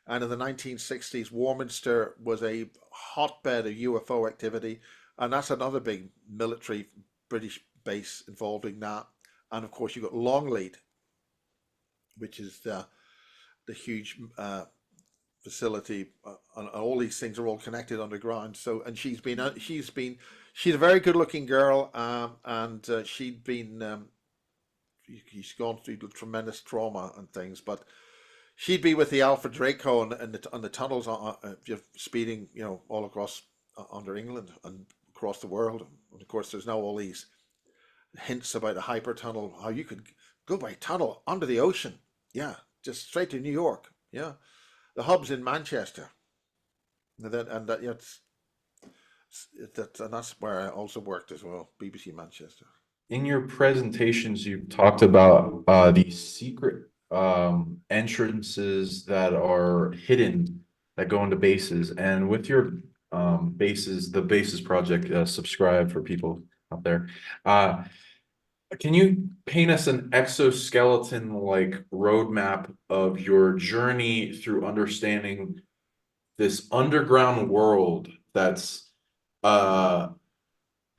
And in the 1960s, Warminster was a hotbed of UFO activity. And that's another big military British base involving that. And of course, you've got Longleat, which is the huge facility. And all these things are all connected underground. So, and she's a very good looking girl. And she'd been, she's gone through tremendous trauma and things, but she'd be with the Alpha Draco on the tunnels, just speeding, you know, all across under England and across the world. And of course, there's now all these hints about a hyper tunnel, how you could go by tunnel under the ocean. Yeah, just straight to New York. Yeah, the hub's in Manchester, and that's where I also worked as well, BBC Manchester. In your presentations, you've talked about these secret entrances that are hidden that go into bases. And with your bases, the Bases Project, subscribe for people out there. Can you paint us an exoskeleton-like roadmap of your journey through understanding this underground world that's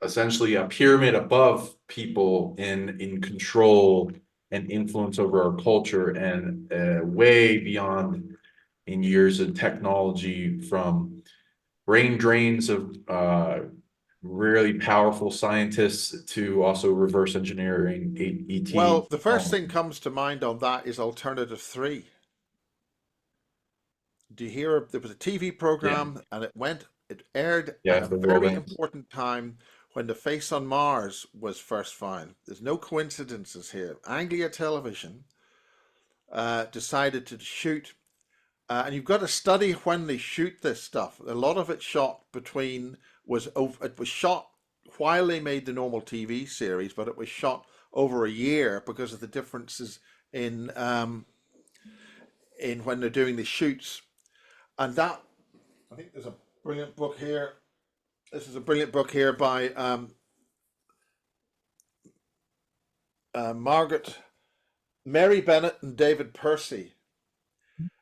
essentially a pyramid above people in control and influence over our culture, and way beyond in years of technology, from brain drains of really powerful scientists to also reverse engineering ET. Well, the first thing comes to mind on that is Alternative 3. Do you hear? There was a TV program, and it aired at a very important time when the face on Mars was first found. There's no coincidences here. Anglia Television decided to shoot, and you've got to study when they shoot this stuff. A lot of it was shot while they made the normal TV series, but it was shot over a year because of the differences in when they're doing the shoots. And that, I think there's a brilliant book here. This is a brilliant book here by Mary Bennett and David Percy.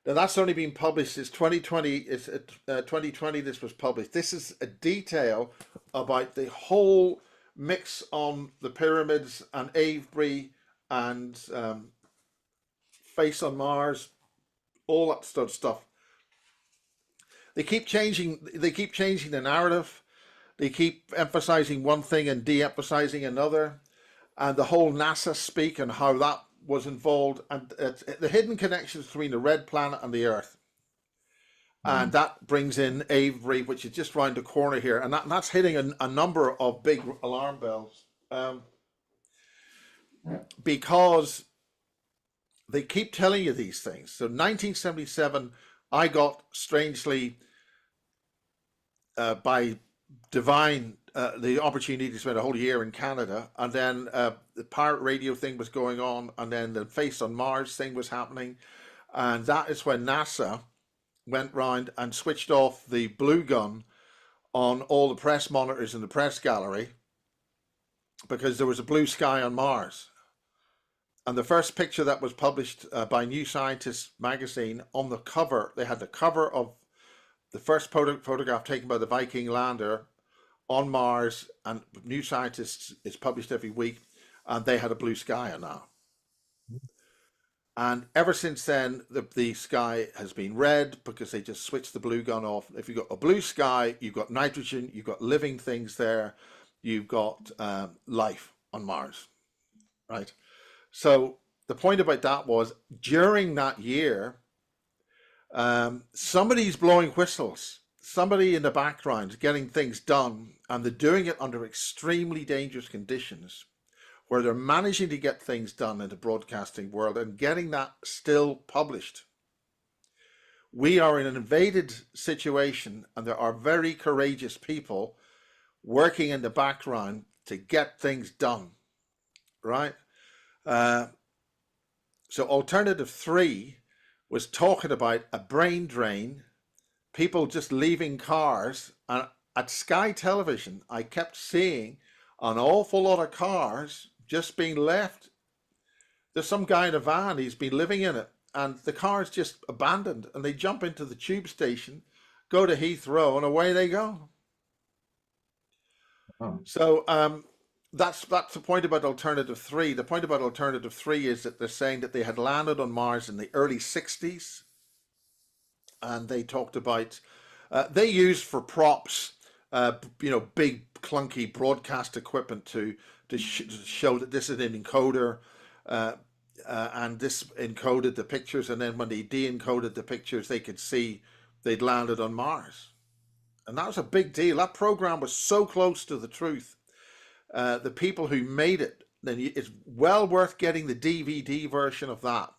Now that's only been published. It's 2020. It's 2020. This was published. This is a detail about the whole mix on the pyramids and Avebury and Face on Mars, all that sort of stuff. They keep changing the narrative. They keep emphasizing one thing and de-emphasizing another, and the whole NASA speak and how that was involved, and the hidden connections between the red planet and the Earth. And that brings in Avebury, which is just round the corner here, and that's hitting a number of big alarm bells, because they keep telling you these things. So 1977, I got, strangely, by divine, the opportunity to spend a whole year in Canada, and then the pirate radio thing was going on, and then the Face on Mars thing was happening, and that is when NASA went round and switched off the blue gun on all the press monitors in the press gallery because there was a blue sky on Mars. And the first picture that was published by New Scientist magazine, on the cover, they had the cover of the first photograph taken by the Viking lander on Mars, and New Scientist is published every week, and they had a blue sky on that. And ever since then, the sky has been red because they just switched the blue gun off. If you've got a blue sky, you've got nitrogen, you've got living things there, you've got life on Mars, right? So the point about that was during that year, somebody's blowing whistles, somebody in the background getting things done, and they're doing it under extremely dangerous conditions, where they're managing to get things done in the broadcasting world and getting that still published. We are in an invaded situation, and there are very courageous people working in the background to get things done, right? So alternative 3 was talking about a brain drain, people just leaving cars. And at Sky Television, I kept seeing an awful lot of cars just being left. There's some guy in a van, he's been living in it, and the car's just abandoned, and they jump into the tube station, go to Heathrow, and away they go. Oh. So that's the point about alternative 3. The point about alternative 3 is that they're saying that they had landed on Mars in the early 60s, and they talked about they used for props, big clunky broadcast equipment to show that this is an encoder, and this encoded the pictures, and then when they de-encoded the pictures, they could see they'd landed on Mars. And that was a big deal. That program was so close to the truth. The people who made it, then it's well worth getting the DVD version of that.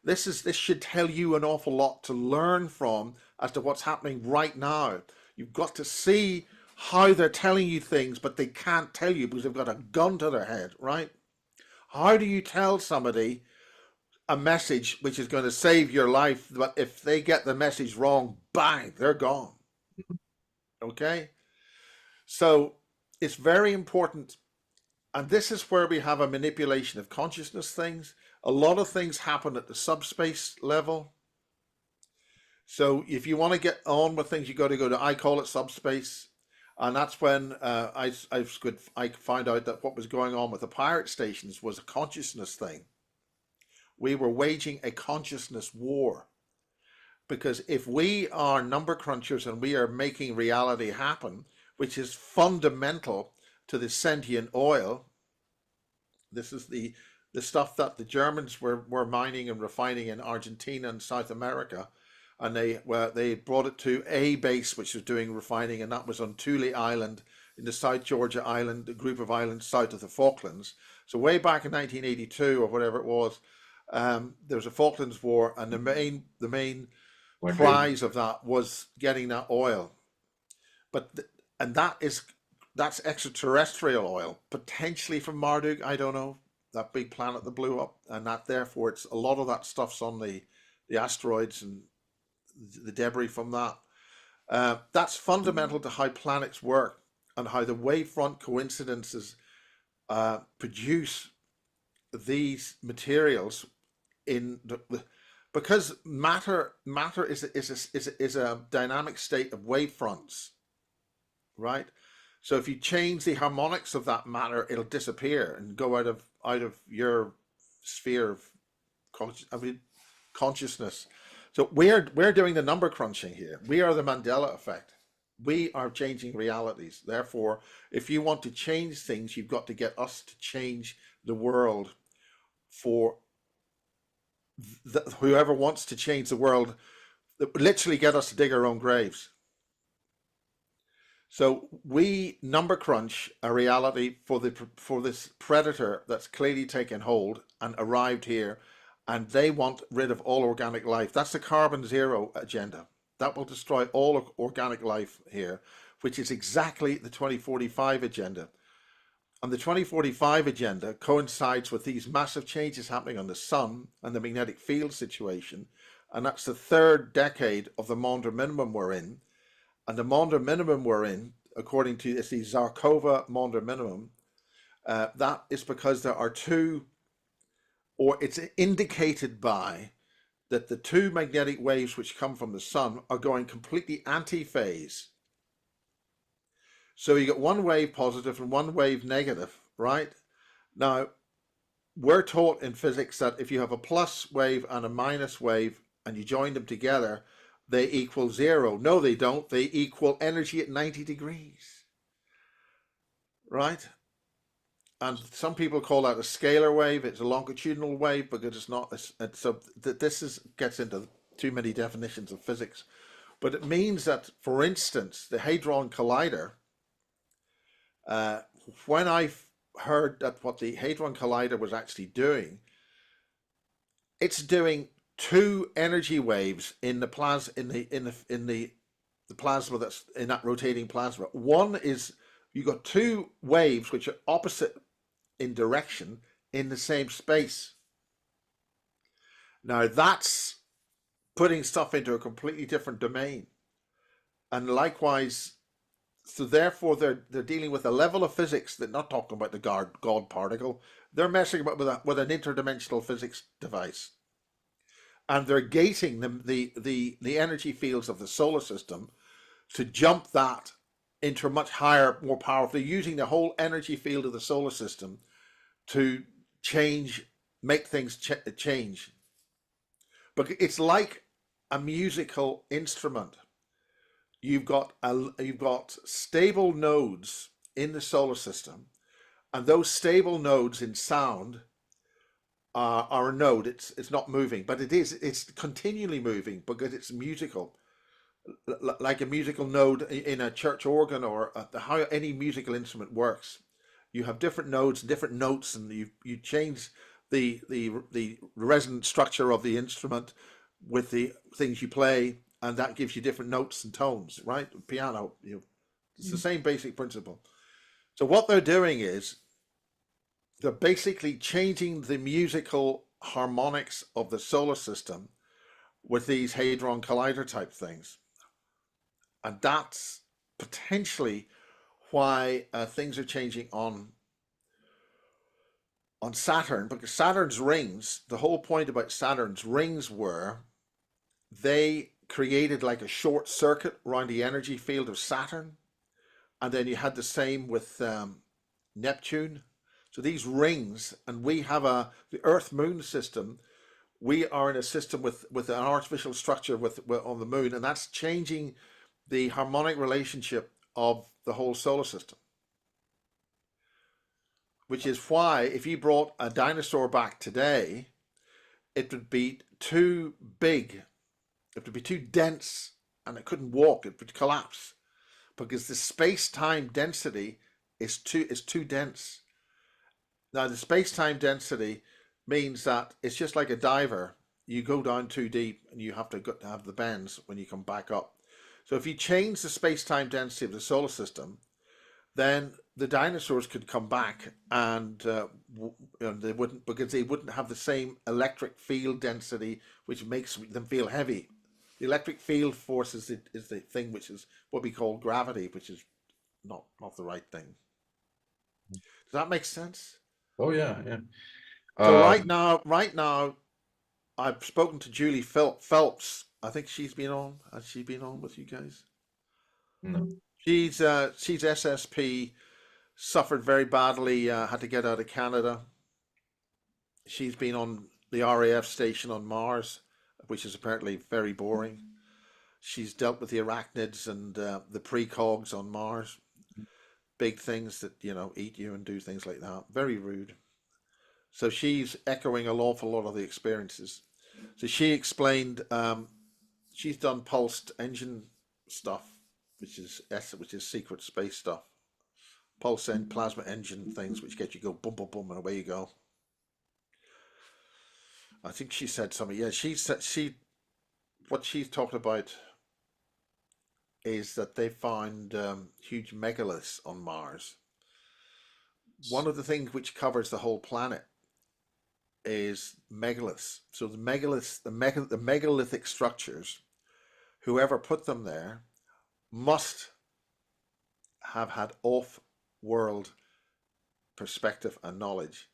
This should tell you an awful lot to learn from as to what's happening right now. You've got to see how they're telling you things, but they can't tell you because they've got a gun to their head, right? How do you tell somebody a message which is going to save your life, but if they get the message wrong, bang, they're gone. Okay? So it's very important, and this is where we have a manipulation of consciousness things. A lot of things happen at the subspace level. So if you want to get on with things, you got to go to, I call it subspace. And that's when I found out that what was going on with the pirate stations was a consciousness thing. We were waging a consciousness war. Because if we are number crunchers and we are making reality happen, which is fundamental to the sentient oil, this is the stuff that the Germans were mining and refining in Argentina and South America. And they brought it to a base which was doing refining, and that was on Thule Island in the South Georgia Island, a group of islands south of the Falklands. So way back in 1982 or whatever it was, there was a Falklands War, and the main prize of that was getting that oil. That's extraterrestrial oil, potentially from Marduk, I don't know, that big planet that blew up, and that therefore it's a lot of that stuff's on the asteroids and the debris from that. That's fundamental to how planets work and how the wavefront coincidences produce these materials in because matter is a dynamic state of wavefronts, right? So if you change the harmonics of that matter, it'll disappear and go out of your sphere of consciousness. So we're doing the number crunching here. We are the Mandela effect. We are changing realities. Therefore, if you want to change things, you've got to get us to change the world for whoever wants to change the world, literally get us to dig our own graves. So we number crunch a reality for this predator that's clearly taken hold and arrived here, and they want rid of all organic life. That's the carbon zero agenda. That will destroy all organic life here, which is exactly the 2045 agenda. And the 2045 agenda coincides with these massive changes happening on the sun and the magnetic field situation. And that's the third decade of the Maunder minimum we're in. And the Maunder minimum we're in, according to the Zarkova Maunder minimum, that is because there are two, or it's indicated by, that the two magnetic waves which come from the sun are going completely anti-phase. So you get one wave positive and one wave negative, right? Now, we're taught in physics that if you have a plus wave and a minus wave and you join them together, they equal zero. No, they don't. They equal energy at 90 degrees, right? And some people call that a scalar wave. It's a longitudinal wave because it's not. So this gets into too many definitions of physics, but it means that, for instance, the Hadron Collider. When I heard that what the Hadron Collider was actually doing, it's doing two energy waves in the plasma the plasma that's in that rotating plasma. One is you got two waves which are opposite in direction in the same space. Now that's putting stuff into a completely different domain, and likewise, so therefore they're dealing with a level of physics. They're not talking about the God particle. They're messing about with an interdimensional physics device, and they're gating the energy fields of the solar system to jump that into a much higher, more powerful. They're using the whole energy field of the solar system to make things change. But it's like a musical instrument. You've got stable nodes in the solar system, and those stable nodes in sound are a node. It's not moving, but it's continually moving because it's musical, like a musical node in a church organ or how any musical instrument works. You have different nodes and different notes, and you change the resonant structure of the instrument with the things you play, and that gives you different notes and tones, right? Piano, it's the same basic principle. So what they're doing is they're basically changing the musical harmonics of the solar system with these Hadron Collider type things. And that's potentially why things are changing on Saturn, because Saturn's rings, the whole point about Saturn's rings were they created like a short circuit around the energy field of Saturn. And then you had the same with Neptune. So these rings, and we have the Earth-Moon system. We are in a system with an artificial structure on the moon, and that's changing the harmonic relationship of the whole solar system. Which is why if you brought a dinosaur back today, it would be too big, it would be too dense, and it couldn't walk, it would collapse. Because the space-time density is too dense. Now the space-time density means that it's just like a diver. You go down too deep and you have to have the bends when you come back up. So if you change the space-time density of the solar system, then the dinosaurs could come back, and they wouldn't, because they wouldn't have the same electric field density, which makes them feel heavy. The electric field force is the thing which is what we call gravity, which is not the right thing. Does that make sense? Oh yeah, yeah. So right now, I've spoken to Julie Phelps. I think she's been on. Has she been on with you guys? No. She's SSP, suffered very badly, had to get out of Canada. She's been on the RAF station on Mars, which is apparently very boring. She's dealt with the arachnids and the precogs on Mars. Big things that, eat you and do things like that. Very rude. So she's echoing an awful lot of the experiences. So she explained she's done pulsed engine stuff, which is secret space stuff. Pulse and plasma engine things, which get you go boom, boom, boom, and away you go. I think she said something. Yeah, what she's talked about is that they found huge megaliths on Mars. One of the things which covers the whole planet is megaliths. So the megaliths, the megalithic structures, whoever put them there must have had off-world perspective and knowledge.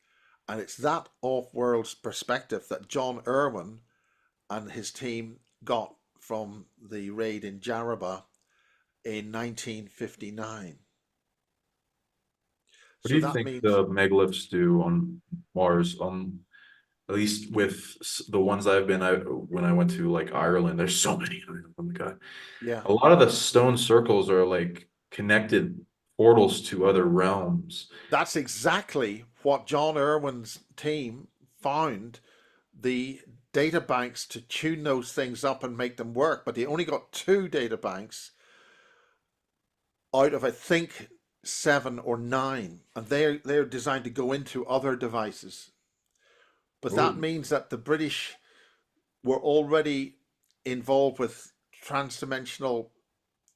And it's that off-world perspective that John Irwin and his team got from the raid in Jarraba in 1959. What do So you that think means the megaliths do on Mars? At least with the ones I've been, when I went to like Ireland, there's so many of them. Oh my God. yeah, A lot of the stone circles are like connected portals to other realms. that's exactly what John Irwin's team found, the data banks to tune those things up and make them work. But they only got 2 data banks out of, I think, 7 or 9, and they're designed to go into other devices. But that Oh, means that the British were already involved with transdimensional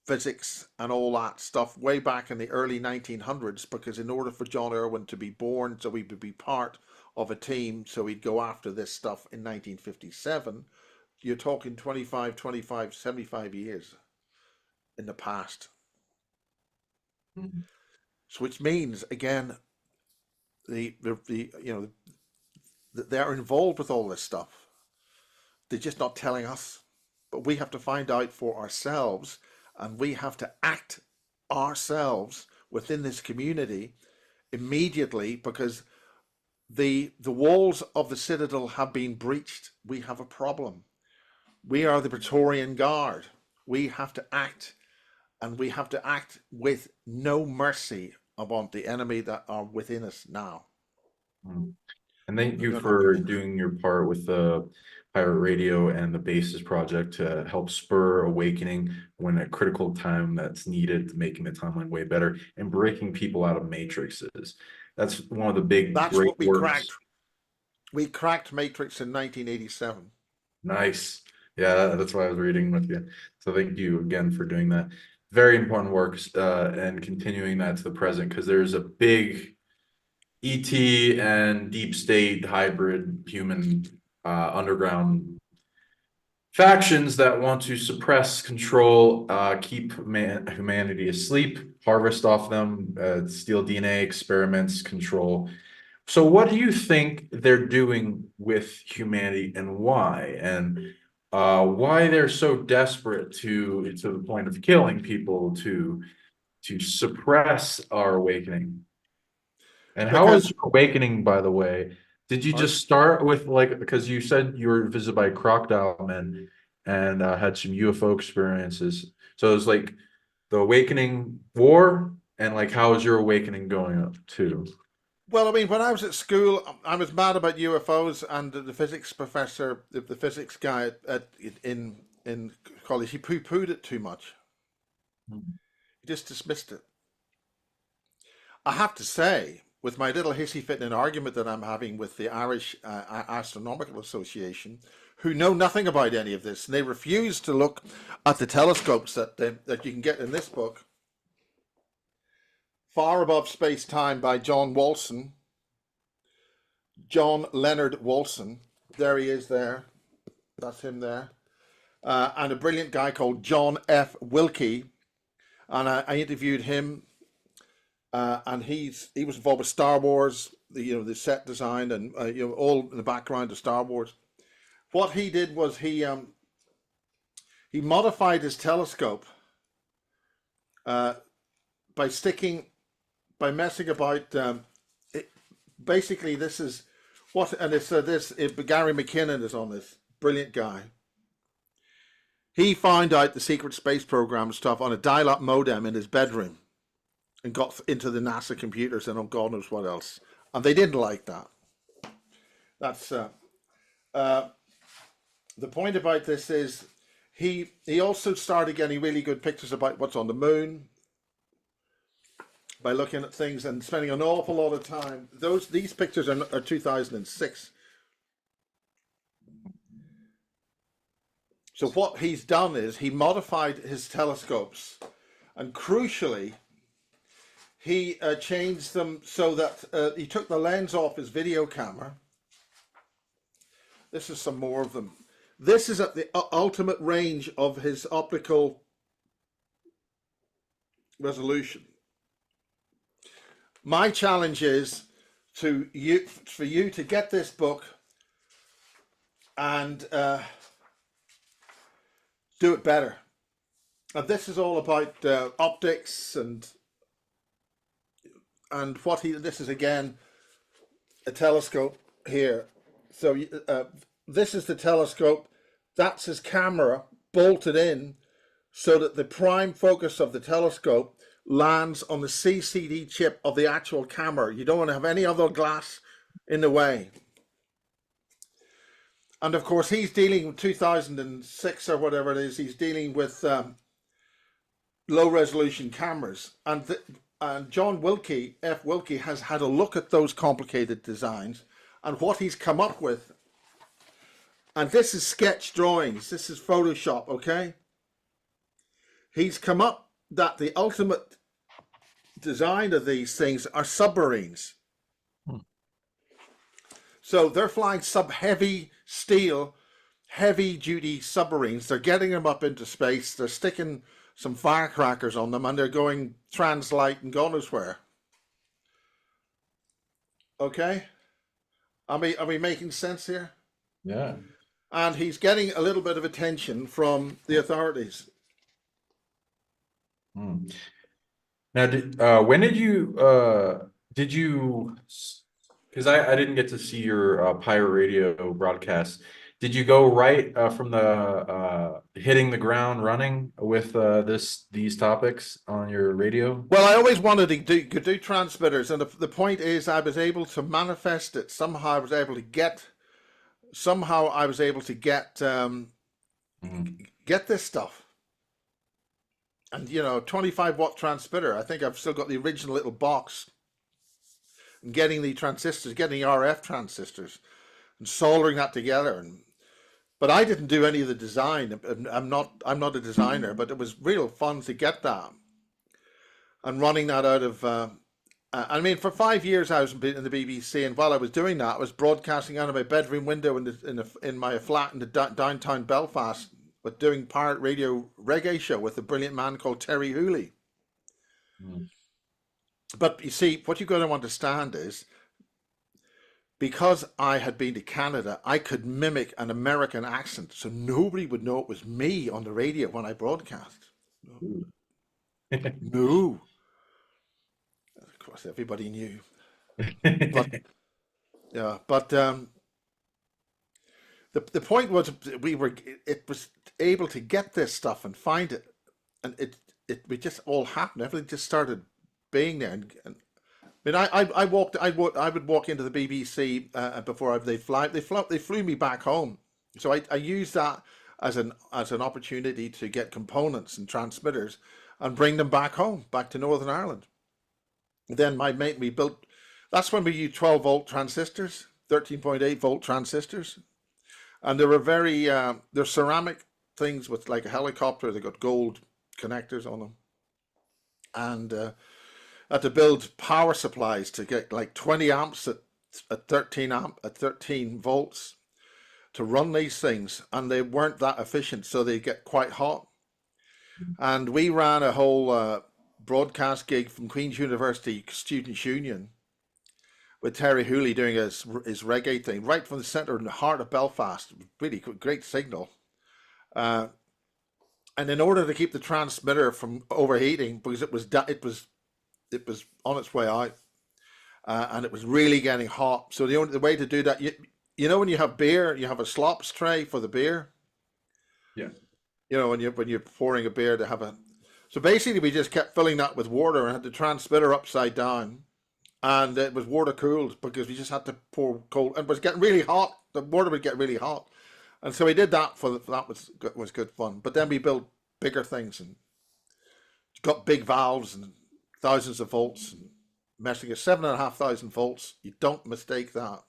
physics and all that stuff way back in the early 1900s, because in order for John Irwin to be born, so he would be part of a team, so he'd go after this stuff in 1957, you're talking 75 years in the past. mhm. So which means, again, the they're involved with all this stuff. They're just not telling us, but we have to find out for ourselves, and we have to act ourselves within this community immediately, because the walls of the citadel have been breached. We have a problem. We are the Praetorian Guard. We have to act, and we have to act with no mercy upon the enemy that are within us now. Mhm. And thank you They're not for convinced. doing your part with the Pirate Radio and the Basis Project to help spur awakening when a critical time that's needed, making the timeline way better and breaking people out of matrices. That's one of the big, That's great what we works. cracked. We cracked Matrix in 1987. Nice. Yeah, that's why I was reading with you. So thank you again for doing that. Very important work, and continuing that to the present, because there's a big ET and deep state hybrid human underground factions that want to suppress, control, keep humanity asleep, harvest off them, steal DNA, experiments, control. So what do you think they're doing with humanity and why? And why they're so desperate to the point of killing people to suppress our awakening? And how was Because your awakening, by the way? Did you pardon? just start with like, because you said you were visited by crocodile men and had some UFO experiences. So it was like the awakening war, and like how is your awakening going up too? Well, I mean, when I was at school, I was mad about UFOs, and the physics professor, the physics guy in college, he poo-pooed it too much. He just dismissed it. I have to say, with my little hissy fit in an argument that I'm having with the Irish Astronomical Association, who know nothing about any of this, and they refuse to look at the telescopes that you can get in this book, Far Above Space Time by John Leonard Wolfson. There he is there. That's him there. And a brilliant guy called John F. Wilkie. And I interviewed him, and he was involved with Star Wars, the set design, and all in the background of Star Wars. What he did was he modified his telescope uh, by messing about. Basically, this is what, and it's Gary McKinnon is on this, brilliant guy. He found out the secret space program stuff on a dial-up modem in his bedroom, and got into the NASA computers and on God knows what else, and they didn't like that. That's the point about this is he also started getting really good pictures about what's on the moon by looking at things and spending an awful lot of time. These pictures are 2006. So what he's done is he modified his telescopes, and crucially, he changed them so that he took the lens off his video camera. This is some more of them. This is at the ultimate range of his optical resolution. My challenge is for you to get this book and do it better. And this is all about optics and And this is again a telescope here. So this is the telescope. That's his camera bolted in so that the prime focus of the telescope lands on the CCD chip of the actual camera. You don't want to have any other glass in the way. And of course, he's dealing with 2006 or whatever it is. He's dealing with low resolution cameras. And John Wilkie, F. Wilkie, has had a look at those complicated designs and what he's come up with. And this is sketch drawings. This is Photoshop, okay? He's come up that the ultimate design of these things are submarines. So they're flying sub-heavy steel, heavy-duty submarines. They're getting them up into space. They're sticking some firecrackers on them, and they're going translight and God knows where. Okay? Are we making sense here? Yeah. And he's getting a little bit of attention from the authorities. Now, when did you, because I didn't get to see your pirate radio broadcast. Did you go right from the hitting the ground running with these topics on your radio? Well, I always wanted to do transmitters, and the point is I was able to manifest it. Somehow I was able to get get this stuff. And 25-watt transmitter. I think I've still got the original little box. And getting the transistors, getting the RF transistors, and soldering that together. But I didn't do any of the design. I'm not a designer, but it was real fun to get that. And running that out of, for 5 years I was in the BBC, and while I was doing that, I was broadcasting out of my bedroom window in my flat in the downtown Belfast, but doing pirate radio reggae show with a brilliant man called Terry Hooley. But you see, what you've got to understand is, because I had been to Canada, I could mimic an American accent, so nobody would know it was me on the radio when I broadcast. No. Of course, everybody knew. But the point was it was able to get this stuff and find it, and it just all happened. Everything just started being there. I would walk into the BBC before they flew me back home. So I used that as an opportunity to get components and transmitters and bring them back home, back to Northern Ireland. And then my mate, that's when we used 12-volt transistors, 13.8-volt transistors. And they were they're ceramic things with like a helicopter. They got gold connectors on them. And had to build power supplies to get like 20 amps at 13 volts to run these things. And they weren't that efficient, so they get quite hot. And we ran a whole broadcast gig from Queen's University Students' Union with Terry Hooley doing his reggae thing right from the centre in the heart of Belfast. Really great signal. And in order to keep the transmitter from overheating, because it was on its way out, and it was really getting hot. So the way to do that, when you have beer, you have a slops tray for the beer. Yeah. When you're pouring a beer to have a. So basically, we just kept filling that with water and had the transmitter upside down. And it was water cooled because we just had to pour cold, and it was getting really hot. The water would get really hot, and so we did that that was good fun. But then we built bigger things and got big valves and thousands of volts, and meshing at 7,500 volts. You don't mistake that.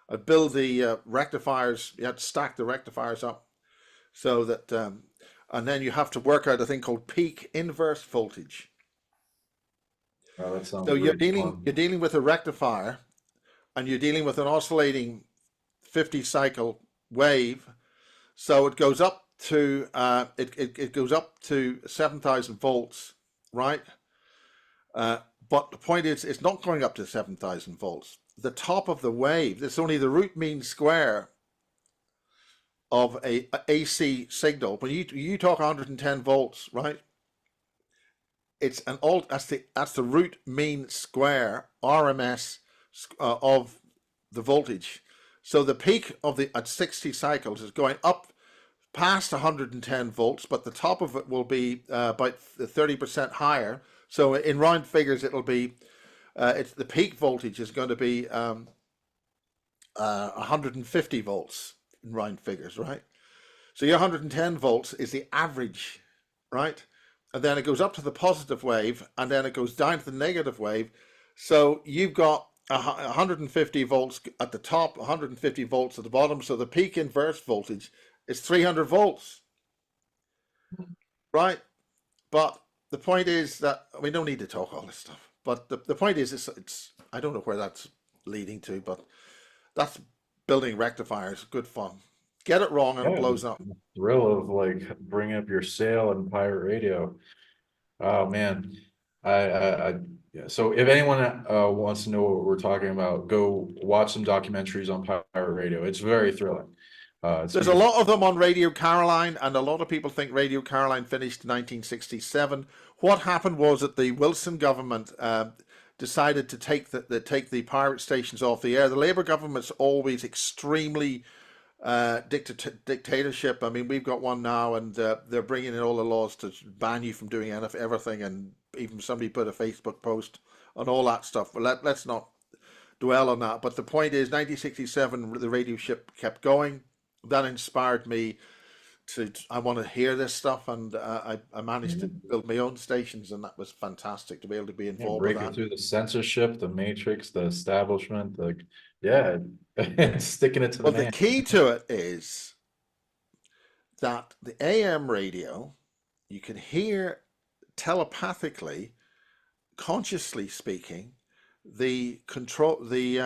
I'd build the rectifiers. You had to stack the rectifiers up so that, and then you have to work out a thing called peak inverse voltage. Oh, that sounds So you're fun. dealing with a rectifier, and you're dealing with an oscillating 50 cycle wave. So it goes up to it goes up to 7,000 volts, right? But the point is, it's not going up to 7,000 volts. The top of the wave, it's only the root mean square of a AC signal. When you talk 110 volts, right? it's an alt. That's the root mean square RMS of the voltage. So the peak of the at 60 cycles is going up past 110 volts, but the top of it will be about 30% higher. So in round figures, it'll be it's the peak voltage is going to be 150 volts in round figures, right? So your 110 volts is the average, right? And then it goes up to the positive wave, and then it goes down to the negative wave. So you've got 150 volts at the top, 150 volts at the bottom. So the peak inverse voltage is 300 volts, right? But the point is that we don't need to talk all this stuff. But the point is, it's I don't know where that's leading to, but that's building rectifiers. Good fun. Get it wrong and it Yeah, blows up. the thrill of like bringing up your sail and pirate radio. Oh man, yeah. So if anyone wants to know what we're talking about, go watch some documentaries on pirate radio. It's very thrilling. It's There's a beautiful. lot of them on Radio Caroline, and a lot of people think Radio Caroline finished in 1967. What happened was that the Wilson government decided to take the pirate stations off the air. The Labour government's always extremely dictatorship. I mean, we've got one now, and they're bringing in all the laws to ban you from doing everything, and even somebody put a Facebook post on all that stuff. But let's not dwell on that. But the point is, 1967, the radio ship kept going. That inspired me I want to hear this stuff, and I managed to build my own stations, and that was fantastic to be able to be Yeah, involved with breaking that. through the censorship, the matrix, the establishment, like yeah, sticking it to the Well, the man. key to it is that the AM radio, you can hear telepathically, consciously speaking, the control, the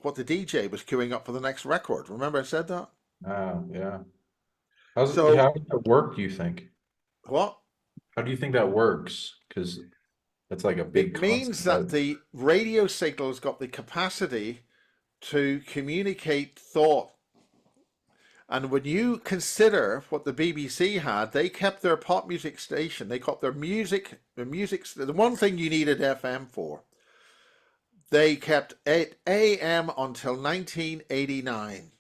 what the DJ was queuing up for the next record. Remember I said that? Yeah. So How does that work, do you think? what? How do you think that works? Because that's like a big It means concept. that the radio signal's got the capacity to communicate thought. And when you consider what the BBC had, they kept their pop music station. They kept the one thing you needed FM for. They kept it AM until 1989.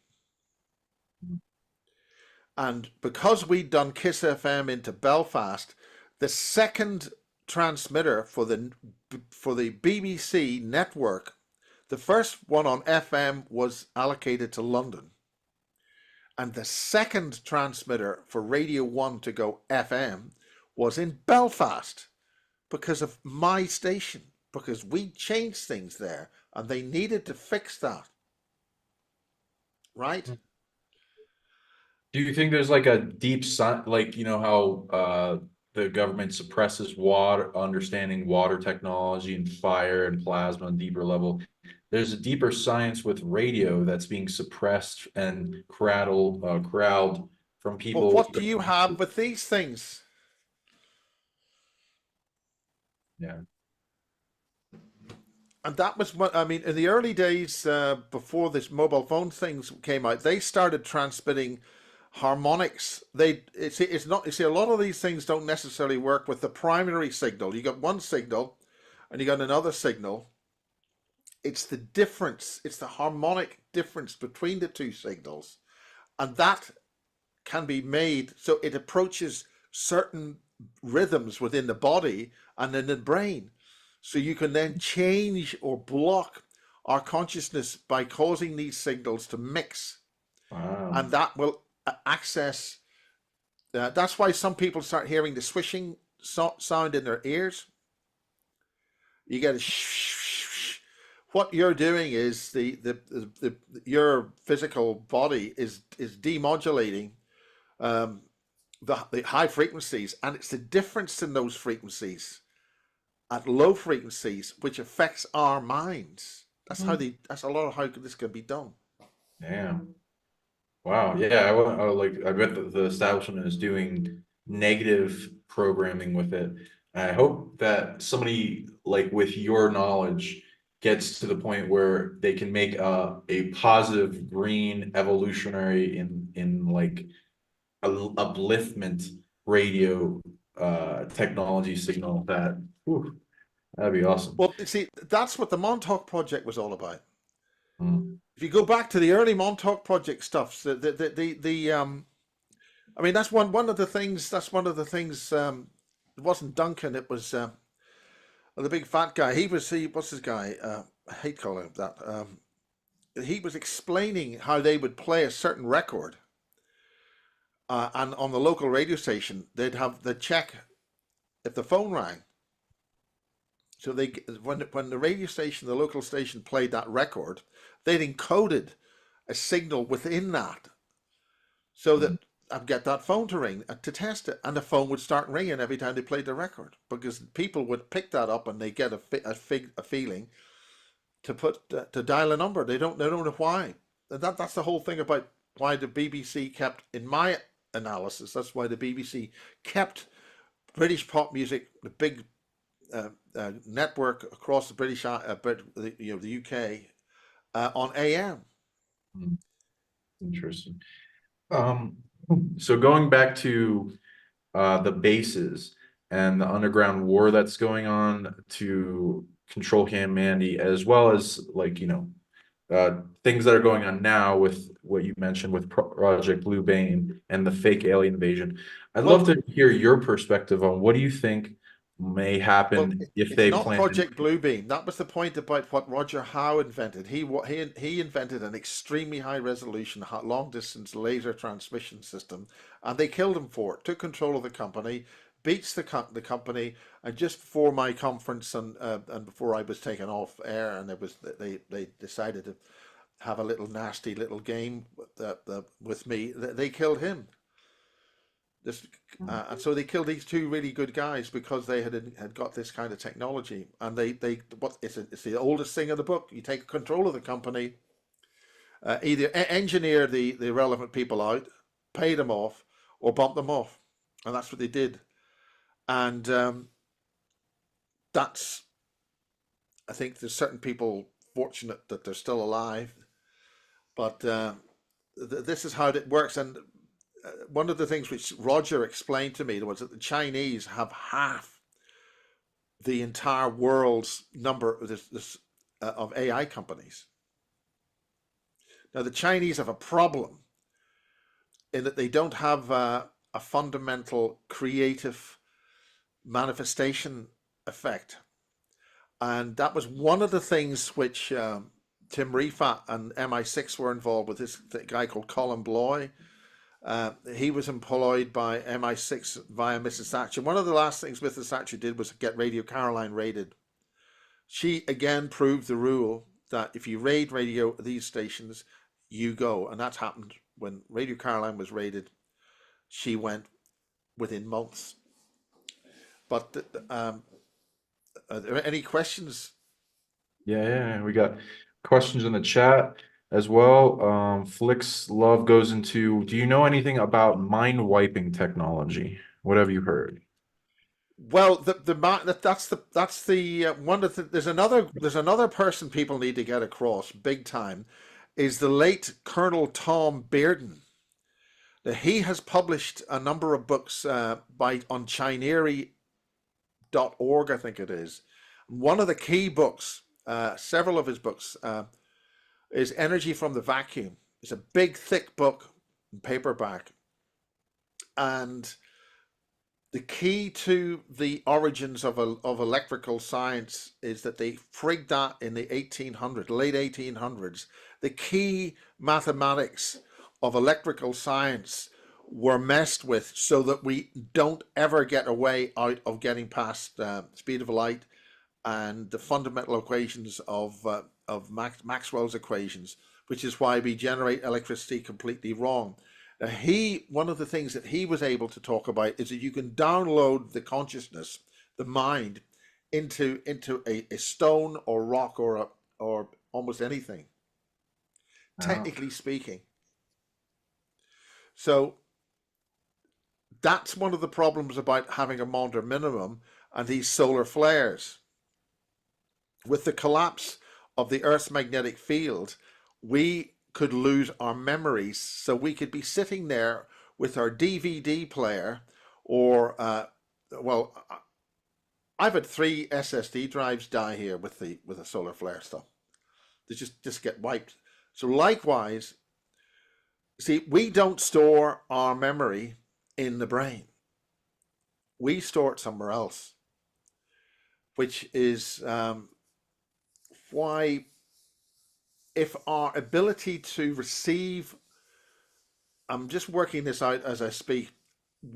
And because we'd done Kiss FM into Belfast, the second transmitter for the BBC network, the first one on FM was allocated to London. And the second transmitter for Radio 1 to go FM was in Belfast because of my station, because we changed things there and they needed to fix that. Right? Do you think there's like a deep like you know how the government suppresses water, understanding water technology and fire and plasma on deeper level? There's a deeper science with radio that's being suppressed and corralled from But people. what do you have with these things? Yeah. And that was what I mean in the early days before this mobile phone things came out. They started transmitting harmonics. It's not, you see, a lot of these things don't necessarily work with the primary signal. You got one signal and you got another signal. It's the difference, it's the harmonic difference between the two signals, and that can be made so it approaches certain rhythms within the body and in the brain. So you can then change or block our consciousness by causing these signals to mix. Wow. And that will access. That's why some people start hearing the swishing sound in their ears. You get a what you're doing is your physical body is demodulating the high frequencies, and it's the difference in those frequencies at low frequencies which affects our minds. That's that's a lot of how this can be done. Damn. Wow. Yeah, I bet the establishment is doing negative programming with it. I hope that somebody like with your knowledge gets to the point where they can make a positive green evolutionary in like a upliftment radio technology signal that, whew, that'd be awesome. Well, you see, that's what the Montauk Project was all about. Mm. If you go back to the early Montauk Project stuff, I mean, that's one of the things. That's one of the things. It wasn't Duncan. It was the big fat guy. What's his guy? I hate calling him that. He was explaining how they would play a certain record, and on the local radio station, they'd check if the phone rang. So when the radio station, the local station played that record, they'd encoded a signal within that, so that I'd get that phone to ring to test it, and the phone would start ringing every time they played the record, because people would pick that up and they get a feeling to dial a number. They don't know why. That's the whole thing about why the BBC kept, in my analysis, that's why the BBC kept British pop music, the big network across the British, the UK, on AM. Interesting. So going back to the bases and the underground war that's going on to control humanity, as well as, like, things that are going on now with what you mentioned with Project Blue Bane and the fake alien invasion. I'd love to hear your perspective on what do you think may happen if they not plan. Project Bluebeam. That was the point about what Roger Howe invented. He invented an extremely high resolution, long distance laser transmission system, and they killed him for it. Took control of the company, beats the company, and just before my conference and before I was taken off air, and they decided to have a little nasty little game with me. They killed him. And so they killed these two really good guys because they had got this kind of technology, and it's the oldest thing in the book. You take control of the company, either engineer the relevant people out, pay them off, or bump them off, and that's what they did. And I think there's certain people fortunate that they're still alive, but this is how it works. And one of the things which Roger explained to me was that the Chinese have half the entire world's number of AI companies. Now, the Chinese have a problem in that they don't have a fundamental creative manifestation effect. And that was one of the things which Tim Rifat and MI6 were involved with, this guy called Colin Bloy. He was employed by MI6 via Mrs. Thatcher. One of the last things Mrs. Thatcher did was get Radio Caroline raided. She again proved the rule that if you raid these stations, you go. And that's happened when Radio Caroline was raided. She went within months. But are there any questions? Yeah, we got questions in the chat as well. Flicks Love goes into, do you know anything about mind wiping technology? What have you heard? Well, that's the one of the, there's another person people need to get across big time, is the late Colonel Tom Bearden. Now, he has published a number of books on Chinery.org, I think it is. One of the key books, several of his books, is Energy from the Vacuum. It's a big, thick book in paperback. And the key to the origins of electrical science is that they frigged that in the late 1800s. The key mathematics of electrical science were messed with so that we don't ever get away out of getting past speed of light and the fundamental equations of Maxwell's equations, which is why we generate electricity completely wrong. Now, one of the things that he was able to talk about is that you can download the consciousness, the mind, into a stone or rock or almost anything, technically speaking. So that's one of the problems about having a Maunder minimum and these solar flares. With the collapse of the Earth's magnetic field, we could lose our memories. So we could be sitting there with our DVD player or well, I've had 3 SSD drives die here with the solar flare stuff. They just get wiped. So likewise, see, we don't store our memory in the brain. We store it somewhere else, which is why, if our ability to receive, I'm just working this out as I speak,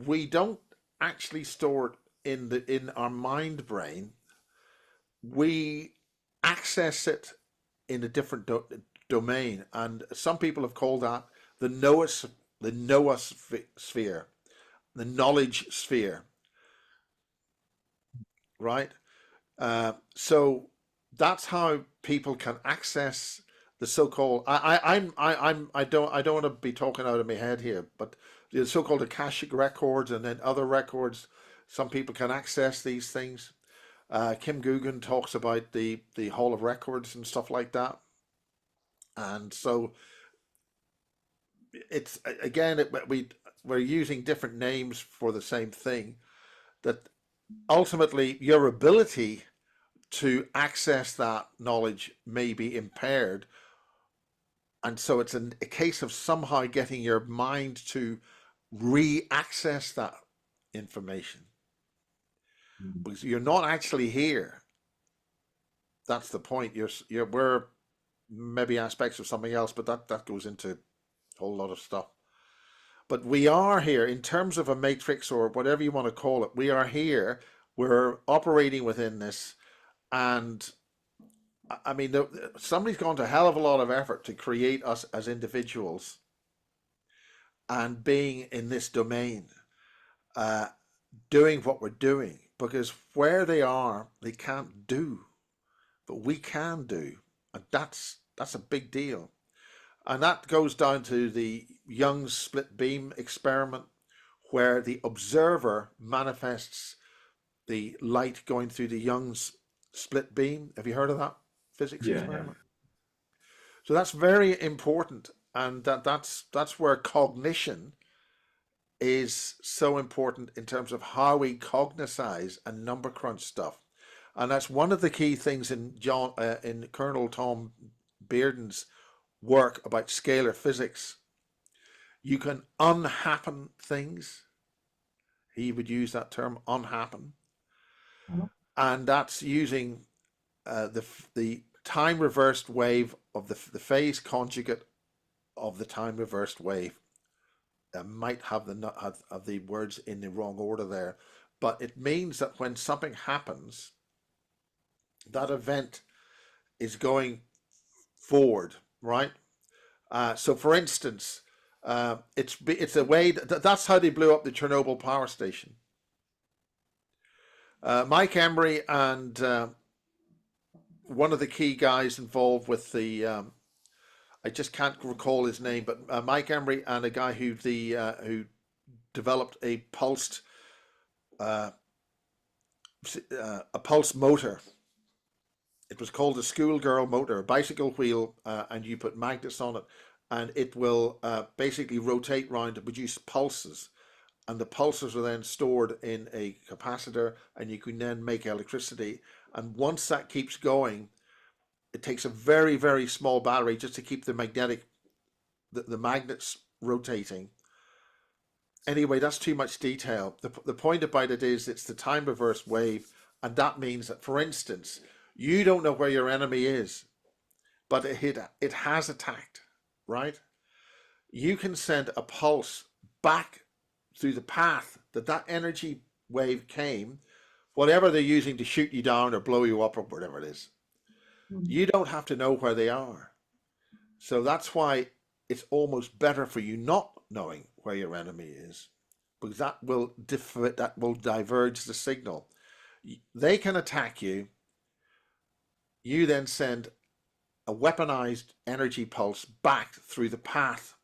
we don't actually store it in our mind brain. We access it in a different domain, and some people have called that the noosphere, the knowledge sphere, right? So that's how people can access the so-called. I don't want to be talking out of my head here, but the so-called Akashic records and then other records. Some people can access these things. Kim Guggen talks about the Hall of Records and stuff like that, and so it's again we're using different names for the same thing. That ultimately your ability to access that knowledge may be impaired, and so it's a case of somehow getting your mind to re-access that information, because you're not actually here. That's the point. We're maybe aspects of something else, but that goes into a whole lot of stuff. But we are here in terms of a matrix, or whatever you want to call it. We are here. We're operating within this. And I mean, somebody's gone to a hell of a lot of effort to create us as individuals and being in this domain, doing what we're doing, because where they are, they can't do, but we can do. And that's a big deal. And that goes down to the Young's split beam experiment, where the observer manifests the light going through the Young's split beam. Have you heard of that physics experiment? So that's very important, and that's where cognition is so important in terms of how we cognitize and number crunch stuff. And that's one of the key things in Colonel Tom Bearden's work about scalar physics. You can unhappen things. He would use that term, unhappen. And that's using the time reversed wave of the phase conjugate of the time reversed wave. I might have the words in the wrong order there, but it means that when something happens, that event is going forward, right? So, for instance, it's a way that's how they blew up the Chernobyl power station. Mike Embry and one of the key guys involved with the I just can't recall his name, but Mike Embry and a guy who developed a pulsed motor. It was called a schoolgirl motor, a bicycle wheel, and you put magnets on it, and it will basically rotate round to produce pulses. And the pulses are then stored in a capacitor, and you can then make electricity. And once that keeps going, it takes a very, very small battery just to keep the magnets rotating. Anyway, that's too much detail. The point about it is it's the time reversed wave, and that means that, for instance, you don't know where your enemy is, but it has attacked, right? You can send a pulse back through the path that energy wave came, whatever they're using to shoot you down or blow you up or whatever it is. You don't have to know where they are. So that's why it's almost better for you not knowing where your enemy is, because that will diverge the signal. They can attack you. You then send a weaponized energy pulse back through the path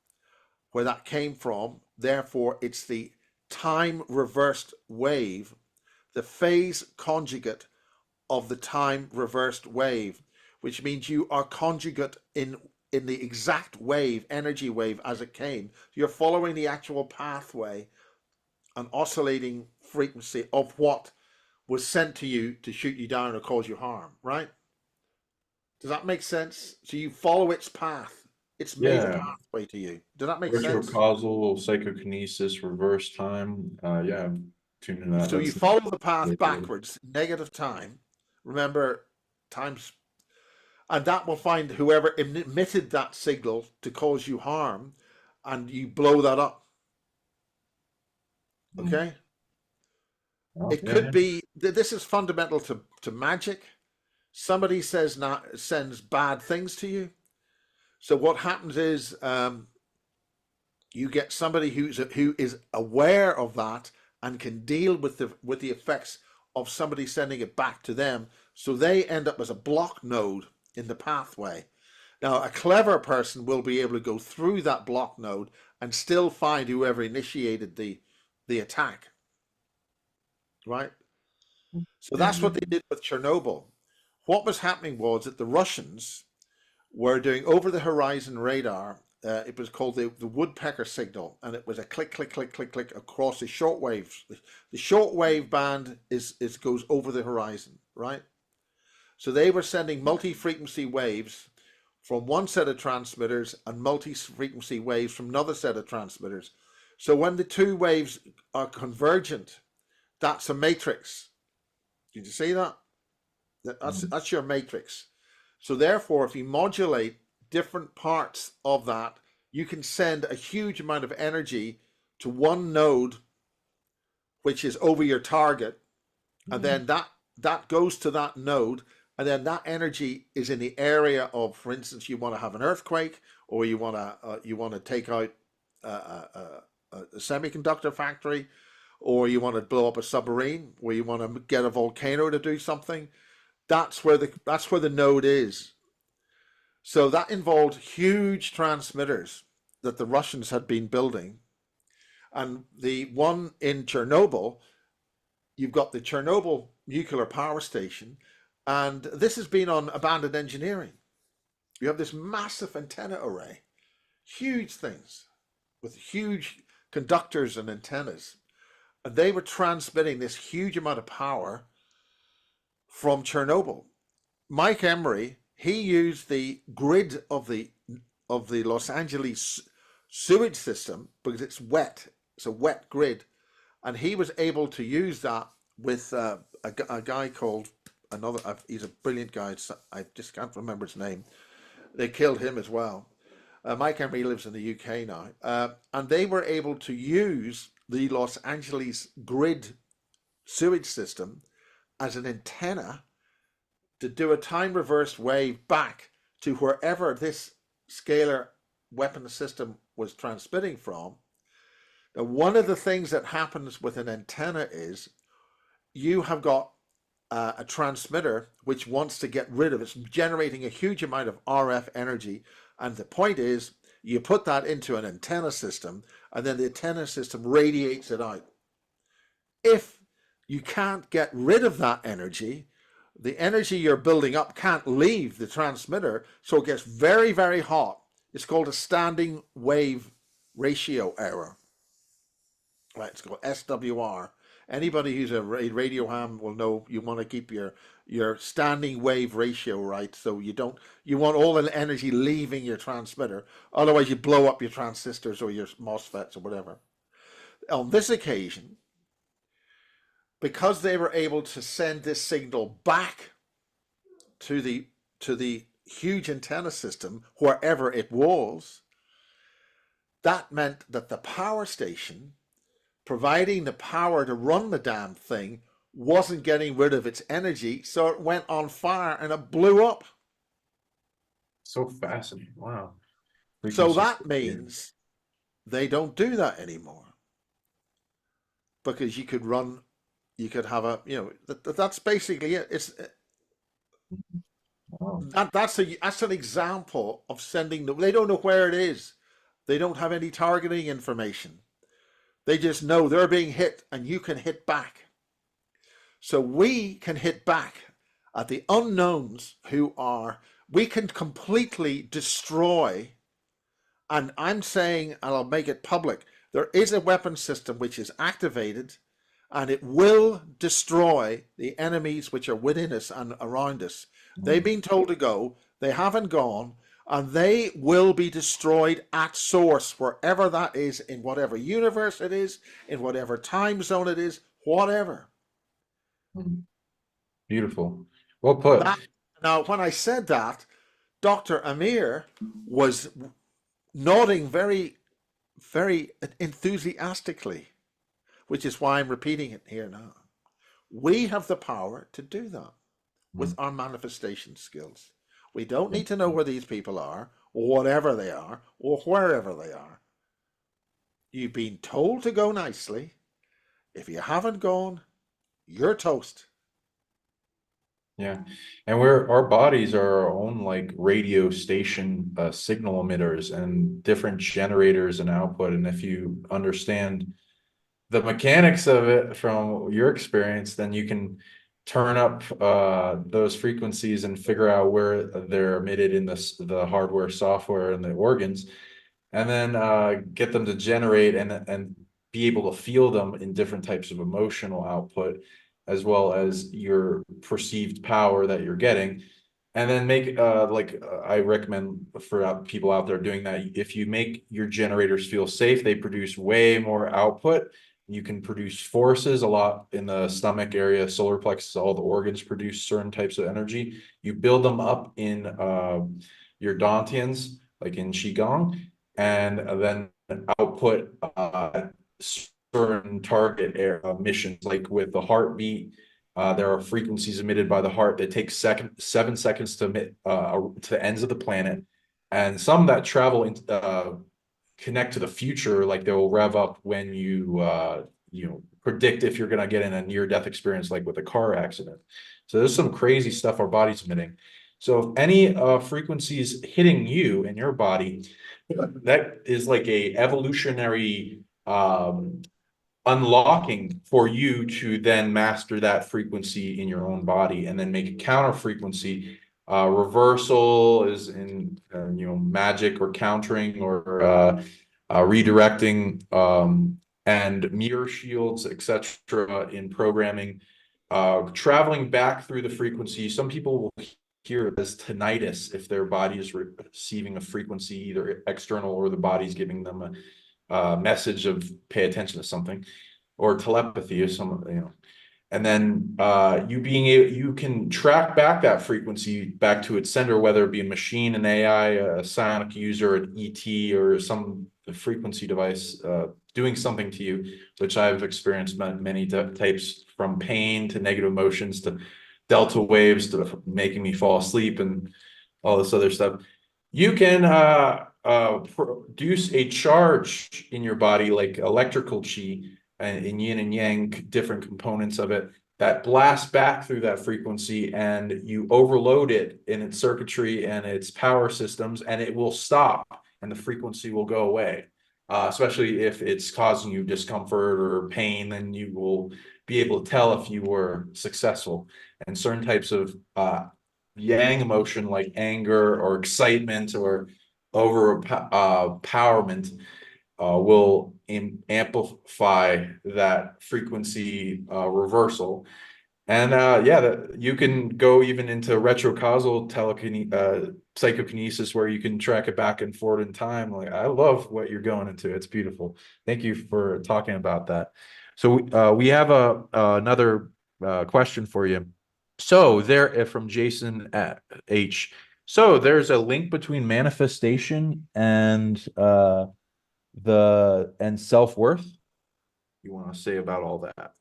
where that came from. Therefore, it's the time reversed wave, the phase conjugate of the time reversed wave, which means you are conjugate in the exact wave, energy wave, as it came. You're following the actual pathway and oscillating frequency of what was sent to you to shoot you down or cause you harm, right? Does that make sense? So you follow its path. It's made a Yeah. pathway to you. Does that make sense? Retrocausal, psychokinesis, reverse time. Yeah, I'm tuned into that. So you That's follow the path backwards, negative time. Remember, times, and that will find whoever emitted that signal to cause you harm, and you blow that up. Okay? Oh, It could be, this is fundamental to magic. Somebody sends bad things to you. So what happens is you get somebody who is aware of that and can deal with the effects of somebody sending it back to them. So they end up as a block node in the pathway. Now, a clever person will be able to go through that block node and still find whoever initiated the attack. Right? So that's what they did with Chernobyl. What was happening was that the Russians were doing over the horizon radar. It was called the woodpecker signal, and it was a click, click, click, click, click across the shortwave. The shortwave band goes over the horizon, right? So they were sending multi-frequency waves from one set of transmitters and multi-frequency waves from another set of transmitters. So when the two waves are convergent, that's a matrix. Did you see that? That's your matrix. So therefore, if you modulate different parts of that, you can send a huge amount of energy to one node, which is over your target, and then that goes to that node, and then that energy is in the area of, for instance, you want to have an earthquake, or you want to take out a semiconductor factory, or you want to blow up a submarine, or you want to get a volcano to do something. That's where the node is. So that involved huge transmitters that the Russians had been building. And the one in Chernobyl, you've got the Chernobyl nuclear power station, and this has been on abandoned engineering. You have this massive antenna array, huge things with huge conductors and antennas. And they were transmitting this huge amount of power from Chernobyl. Mike Emery, he used the grid of the Los Angeles sewage system because it's wet. It's a wet grid, and he was able to use that with a guy called he's a brilliant guy. I just can't remember his name. They killed him as well. Mike Emery lives in the UK now, and they were able to use the Los Angeles grid sewage system as an antenna to do a time reversed wave back to wherever this scalar weapon system was transmitting from. Now, one of the things that happens with an antenna is you have got a transmitter which wants to get rid of it's generating a huge amount of RF energy, and the point is you put that into an antenna system, and then the antenna system radiates it out. If you can't get rid of that energy, the energy you're building up can't leave the transmitter, so it gets very, very hot. It's called a standing wave ratio error. Right, it's called SWR. Anybody who's a radio ham will know you want to keep your standing wave ratio right, so you want all the energy leaving your transmitter, otherwise you blow up your transistors or your MOSFETs or whatever. On this occasion, because they were able to send this signal back to the huge antenna system, wherever it was, that meant that the power station providing the power to run the damn thing wasn't getting rid of its energy, so it went on fire and it blew up. So fascinating. Wow. So that means they don't do that anymore, because you could have that's basically it. It's that's an example of sending they don't know where it is. They don't have any targeting information. They just know they're being hit and you can hit back. So we can hit back at the unknowns we can completely destroy. And I'm saying, and I'll make it public, there is a weapon system which is activated, and it will destroy the enemies which are within us and around us. They've been told to go, they haven't gone, and they will be destroyed at source, wherever that is, in whatever universe it is, in whatever time zone it is, whatever. Beautiful. Well put. That, now, when I said that, Dr. Amir was nodding very, very enthusiastically, which is why I'm repeating it here now. We have the power to do that with our manifestation skills. We don't need to know where these people are, or whatever they are, or wherever they are. You've been told to go nicely. If you haven't gone, you're toast. Yeah. And our bodies are our own like radio station signal emitters and different generators and output. And if you understand the mechanics of it from your experience, then you can turn up those frequencies and figure out where they're emitted in the hardware, software, and the organs, and then get them to generate and be able to feel them in different types of emotional output, as well as your perceived power that you're getting. And then make I recommend for people out there doing that, if you make your generators feel safe, they produce way more output. You can produce forces a lot in the stomach area, solar plexus, all the organs produce certain types of energy. You build them up in your dantians, like in Qigong, and then output certain target missions, like with the heartbeat. There are frequencies emitted by the heart that take 7 seconds to emit to the ends of the planet, and some that travel into connect to the future, like they will rev up when you predict if you're going to get in a near-death experience, like with a car accident. So there's some crazy stuff our body's emitting. So if any frequencies hitting you in your body, that is like a evolutionary unlocking for you to then master that frequency in your own body and then make a counter frequency. Reversal is in magic or countering or redirecting, and mirror shields, etc. in programming, traveling back through the frequency. Some people will hear it as tinnitus if their body is receiving a frequency, either external or the body's giving them a message of pay attention to something, or telepathy or some, and then you can track back that frequency back to its sender, whether it be a machine, an AI, a psionic user, an ET, or some frequency device doing something to you, which I've experienced many types, from pain to negative emotions to delta waves to making me fall asleep and all this other stuff. You can produce a charge in your body, like electrical chi, and in yin and yang, different components of it, that blast back through that frequency, and you overload it in its circuitry and its power systems, and it will stop and the frequency will go away. Especially if it's causing you discomfort or pain, then you will be able to tell if you were successful. And certain types of yang emotion, like anger or excitement or empowerment, will amplify that frequency reversal. And that you can go even into retrocausal psychokinesis, where you can track it back and forward in time. Like, I love what you're going into. It's beautiful. Thank you for talking about that. So we have another question for you. So there, from Jason H. So there's a link between manifestation and self-worth. You want to say about all that?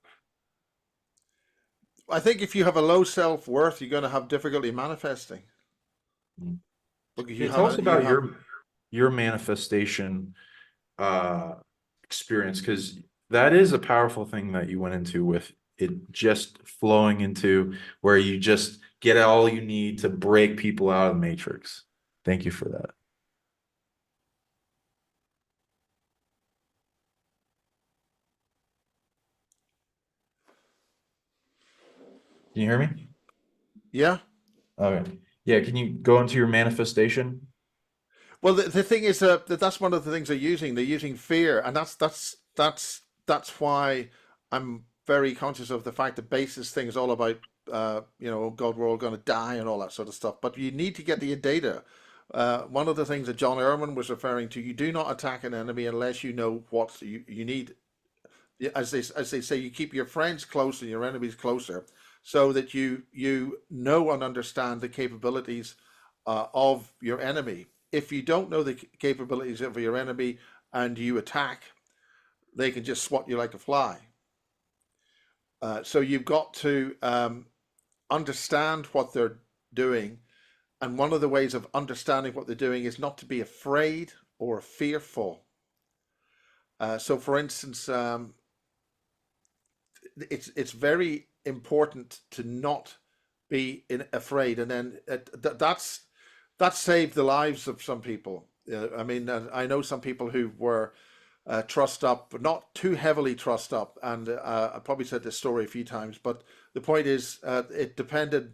I think if you have a low self-worth, you're going to have difficulty manifesting. Look, tell us about your manifestation experience, because that is a powerful thing that you went into, with it just flowing into where you just get all you need to break people out of the matrix. Thank you for that. Can you hear me? Yeah. Okay. Yeah. Can you go into your manifestation? Well, the thing is that's one of the things they're using. They're using fear, and that's why I'm very conscious of the fact that basis thing is all about, God, we're all going to die and all that sort of stuff. But you need to get the data. One of the things that John Ehrman was referring to, you do not attack an enemy unless you know what you need. As they say, you keep your friends close and your enemies closer, so that you know and understand the capabilities of your enemy. If you don't know the capabilities of your enemy and you attack, they can just swat you like a fly. So you've got to understand what they're doing. And one of the ways of understanding what they're doing is not to be afraid or fearful. So, for instance, it's very important to not be afraid, and then that saved the lives of some people. I mean, I know some people who were trussed up, but not too heavily trussed up. And I probably said this story a few times, but the point is, it depended.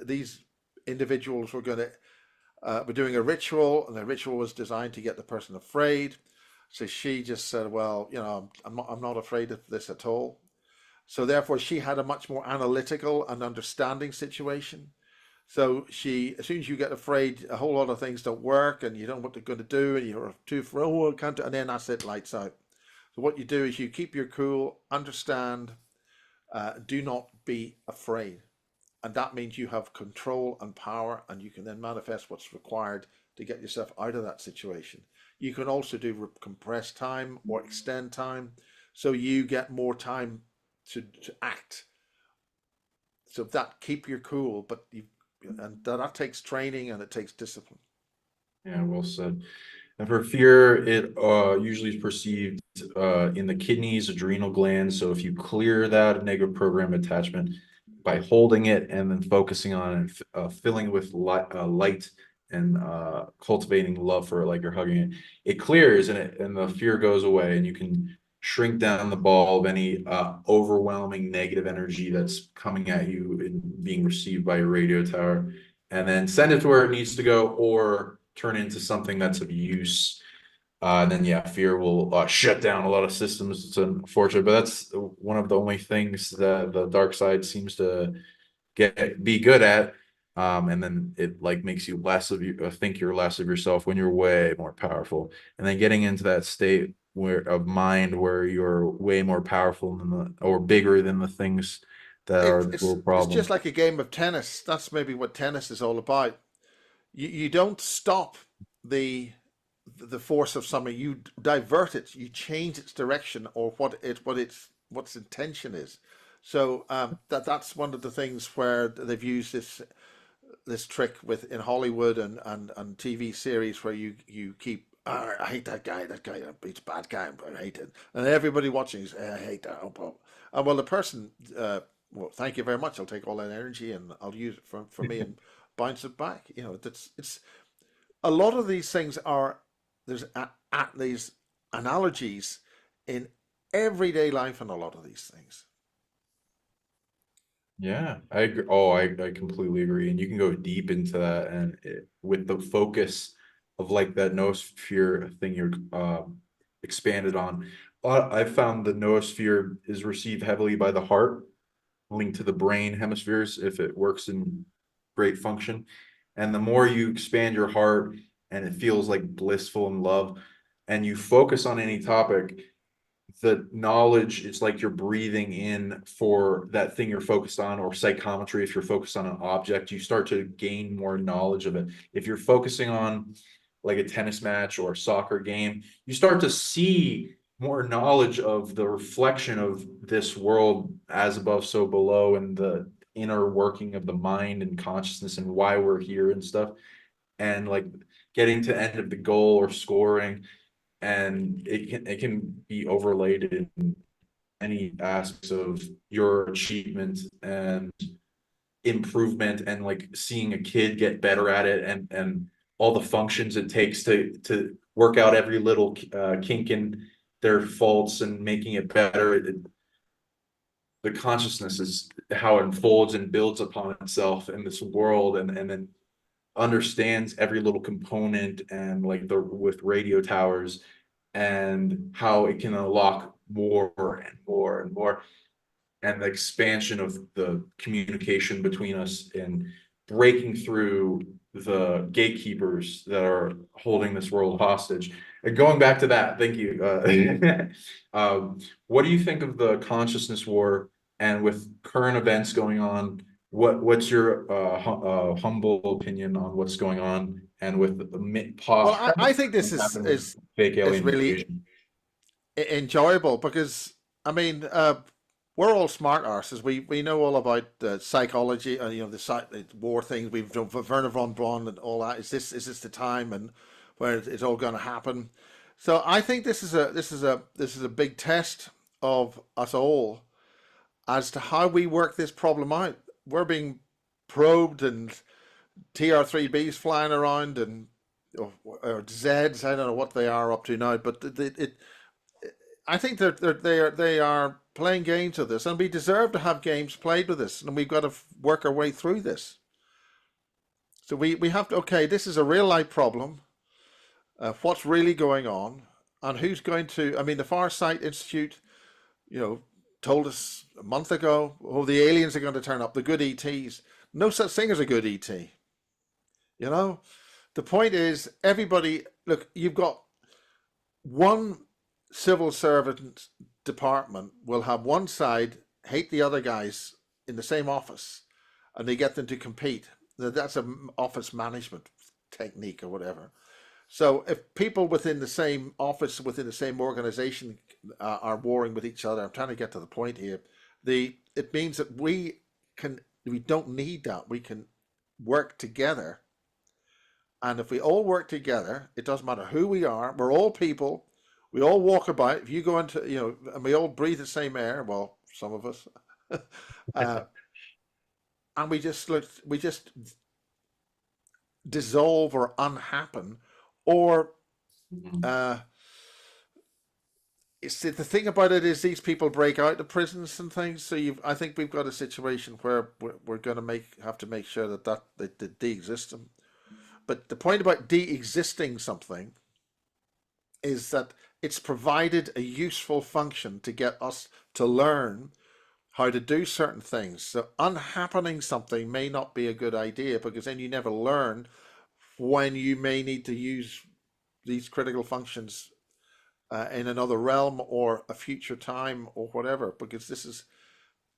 These individuals were going to were doing a ritual, and the ritual was designed to get the person afraid. So she just said, "Well, I'm not afraid of this at all." So therefore, she had a much more analytical and understanding situation. So as soon as you get afraid, a whole lot of things don't work, and you don't know what they're going to do, and you're too afraid, oh, I can't, and then that's it, lights out. So what you do is you keep your cool, understand, do not be afraid. And that means you have control and power, and you can then manifest what's required to get yourself out of that situation. You can also do compress time or extend time, so you get more time to act. So that keep your cool, but and that takes training and it takes discipline. Yeah, well said. And for fear, it usually is perceived in the kidneys, adrenal glands. So if you clear that negative program attachment by holding it and then focusing on it, filling it with light and cultivating love for it, like you're hugging it, it clears and the fear goes away, and you can shrink down the ball of any overwhelming negative energy that's coming at you and being received by your radio tower, and then send it to where it needs to go, or turn into something that's of use. And then, yeah, fear will shut down a lot of systems. It's unfortunate, but that's one of the only things that the dark side seems to be good at. And then it like makes you less of you, think you're less of yourself when you're way more powerful. And then getting into that state of mind where you're way more powerful than or bigger than the things that are the little It's problem. just like a game of tennis. That's maybe what tennis is all about. You don't stop the force of something. You divert it. You change its direction or what's intention is. So that's one of the things where they've used this trick in Hollywood and TV series where you keep, "Oh, I hate that guy, he's a bad guy, but I hate it," and everybody watching is, "I hate that." And well, the person, well, thank you very much. I'll take all that energy and I'll use it for me and bounce it back. It's a lot of these things are there's at these analogies in everyday life and a lot of these things. Yeah, I agree. Oh, I completely agree. And you can go deep into that, and with the focus of like that noosphere thing you're expanded on. I've found the noosphere is received heavily by the heart, linked to the brain hemispheres if it works in great function. And the more you expand your heart and it feels like blissful and love, and you focus on any topic, the knowledge, it's like you're breathing in for that thing you're focused on, or psychometry. If you're focused on an object, you start to gain more knowledge of it. If you're focusing on like a tennis match or a soccer game, you start to see more knowledge of the reflection of this world as above, so below, and the inner working of the mind and consciousness and why we're here and stuff. And like getting to end of the goal or scoring, and it can be overlaid in any aspects of your achievement and improvement, and like seeing a kid get better at it, and all the functions it takes to work out every little kink in their faults and making it better. The consciousness is how it unfolds and builds upon itself in this world, and then understands every little component, and like with radio towers, and how it can unlock more and more and more. and the expansion of the communication between us and breaking through the gatekeepers that are holding this world hostage. And going back to that, thank you. What do you think of the consciousness war, and with current events going on? What's your humble opinion on what's going on, and with the Well, I think this fake is alien really invasion? enjoyable because I mean we're all smart arses. We know all about psychology and the war things. We've done Werner von Braun and all that. Is this the time and where it's all going to happen? So I think this is a big test of us all as to how we work this problem out. We're being probed and TR3Bs flying around and or Zeds. I don't know what they are up to now, but I think they are playing games with this, and we deserve to have games played with this, and we've got to work our way through this. So we have to, okay, this is a real life problem. What's really going on, and who's going to? I mean, the Far Sight Institute, told us a month ago, oh, the aliens are going to turn up, the good ETs. No such thing as a good ET. The point is, everybody, look, you've got one civil servant department will have one side hate the other guys in the same office, and they get them to compete. That's an office management technique or whatever. So if people within the same office, within the same organization are warring with each other, I'm trying to get to the point here. It means that we don't need that. We can work together. And if we all work together, it doesn't matter who we are. We're all people. We all walk about. If you go into, and we all breathe the same air. Well, some of us, and we just dissolve or unhappen, or it's the thing about it is these people break out of prisons and things. So I think we've got a situation where we're going to have to make sure that they de-exist them. But the point about de-existing something is that it's provided a useful function to get us to learn how to do certain things. So unhappening something may not be a good idea, because then you never learn when you may need to use these critical functions in another realm or a future time or whatever. Because this is,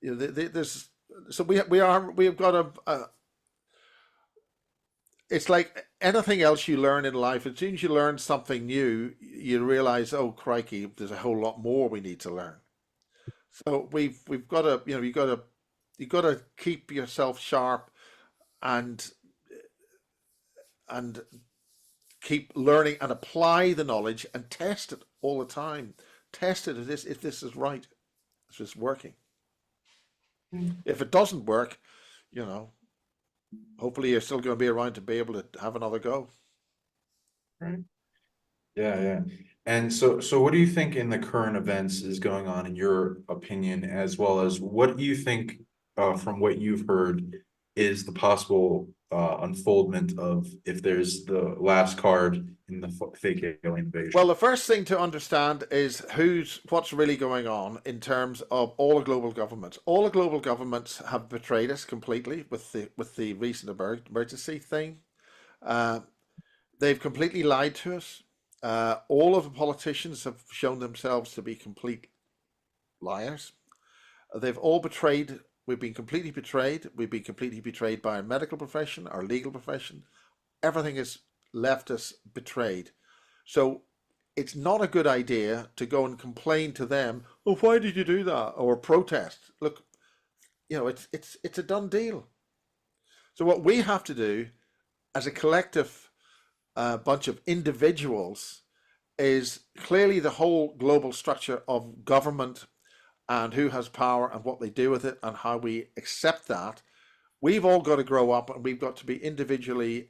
there's so we've got a it's like anything else you learn in life. As soon as you learn something new, you realize, oh crikey, there's a whole lot more we need to learn. So we've got to, you got to keep yourself sharp and keep learning and apply the knowledge and test it all the time. Test it if this is right, if it's working. If it doesn't work, hopefully you're still going to be around to be able to have another go. Right. Yeah. And so what do you think in the current events is going on, in your opinion, as well as what do you think, from what you've heard, is the possible unfoldment of if there's the last card in the fake alien invasion? Well, the first thing to understand is what's really going on in terms of all the global governments. All the global governments have betrayed us completely with the recent emergency thing. They've completely lied to us. All of the politicians have shown themselves to be complete liars. They've all betrayed. We've been completely betrayed. We've been completely betrayed by our medical profession, our legal profession. Everything has left us betrayed. So it's not a good idea to go and complain to them. Oh, why did you do that? Or protest. Look, it's a done deal. So what we have to do as a collective bunch of individuals is clearly the whole global structure of government and who has power and what they do with it and how we accept that. We've all got to grow up, and we've got to be individually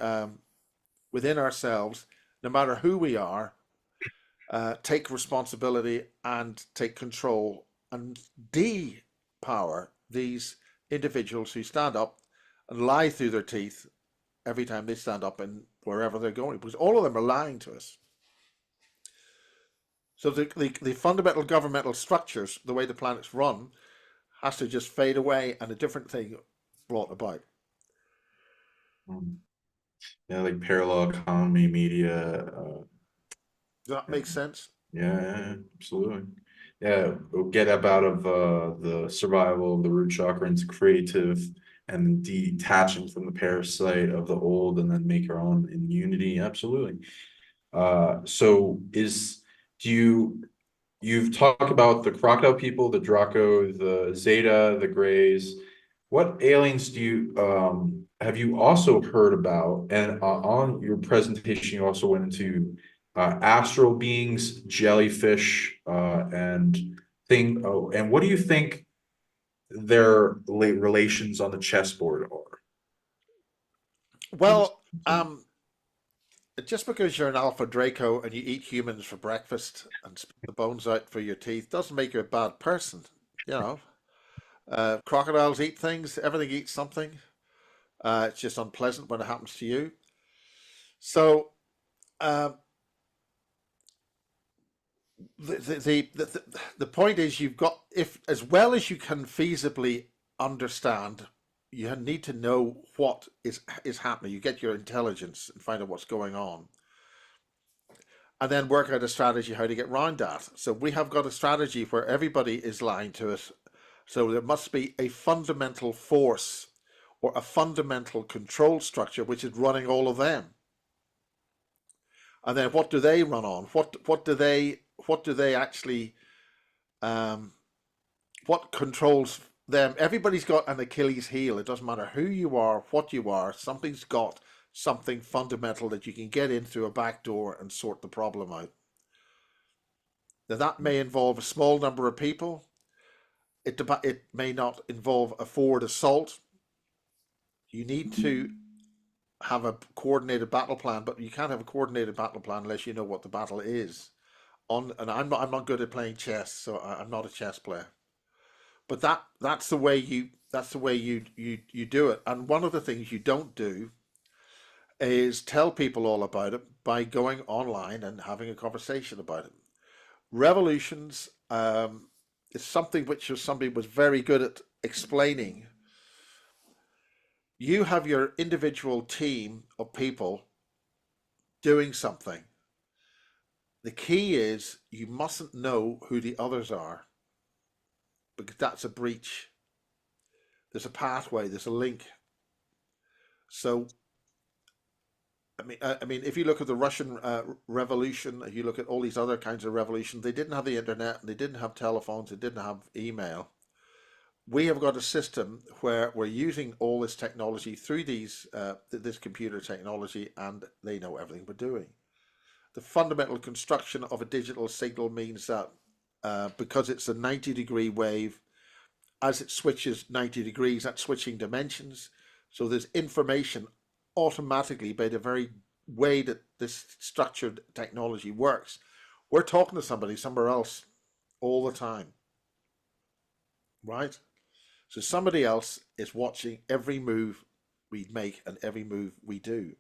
within ourselves, no matter who we are, take responsibility and take control and de-power these individuals who stand up and lie through their teeth every time they stand up and wherever they're going, because all of them are lying to us. So the fundamental governmental structures, the way the planet's run, has to just fade away and a different thing brought about. Yeah, like parallel economy media. Does that make sense? Yeah, absolutely. Yeah, we'll get up out of the survival of the root chakra into creative and detaching from the parasite of the old and then make our own in unity. Absolutely. So you've talked about the crocodile people, the Draco, the Zeta, the Greys. What aliens have you also heard about? And on your presentation, you also went into astral beings, jellyfish, and what do you think their relations on the chessboard are? Well, just because you're an Alpha Draco and you eat humans for breakfast and spit the bones out for your teeth doesn't make you a bad person. You know, crocodiles eat things, everything eats something. It's just unpleasant when it happens to you. So, um, the point is you've got, if as well as you can feasibly understand, you need to know what is happening. You get your intelligence and find out what's going on, and then work out a strategy how to get around that. So we have got a strategy where everybody is lying to us. So there must be a fundamental force or a fundamental control structure which is running all of them. And then what do they run on? What do they actually what controls them? Everybody's got an Achilles heel. It doesn't matter who you are, what you are, something's got something fundamental that you can get in through a back door and sort the problem out. Now that may involve a small number of people. It may not involve a forward assault. You need to have a coordinated battle plan, but you can't have a coordinated battle plan unless you know what the battle is. And I'm not good at playing chess, so I'm not a chess player. But that's the way you do it. And one of the things you don't do is tell people all about it by going online and having a conversation about it. Revolutions is something which somebody was very good at explaining. You have your individual team of people doing something. The key is you mustn't know who the others are because that's a breach. There's a pathway, there's a link. So, I mean, if you look at the Russian Revolution, you look at all these other kinds of revolutions, they didn't have the internet, they didn't have telephones, they didn't have email. We have got a system where we're using all this technology through this computer technology, and they know everything we're doing. The fundamental construction of a digital signal means that because it's a 90-degree wave, as it switches 90 degrees, that's switching dimensions. So there's information automatically by the very way that this structured technology works. We're talking to somebody somewhere else all the time, right? So somebody else is watching every move we make and every move we do.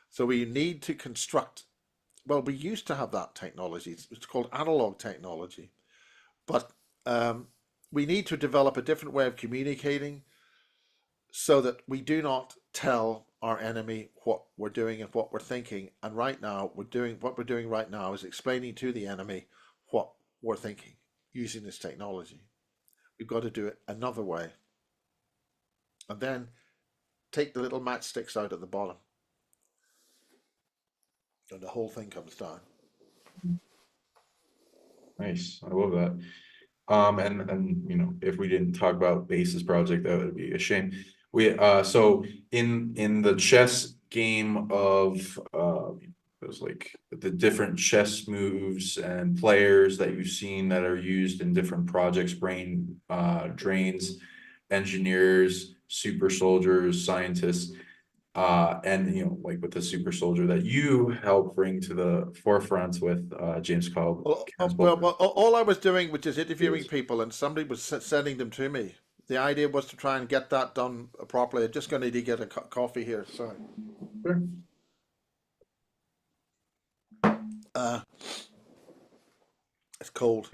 So we need to construct, well, we used to have that technology. It's called analog technology. But we need to develop a different way of communicating so that we do not tell our enemy what we're doing and what we're thinking. And right now, what we're doing right now is explaining to the enemy what we're thinking using this technology. We've got to do it another way. And then take the little matchsticks out at the bottom. And the whole thing comes down. Nice. I love that. And if we didn't talk about Basis Project, that would be a shame. So in the chess game of there's like the different chess moves and players that you've seen that are used in different projects, brain drains, engineers, super soldiers, scientists. And like with the super soldier that you helped bring to the forefront with James Cobb. Well, all I was doing was just interviewing people, and somebody was sending them to me. The idea was to try and get that done properly. I'm just going to need to get a coffee here. Sorry. Sure. It's cold.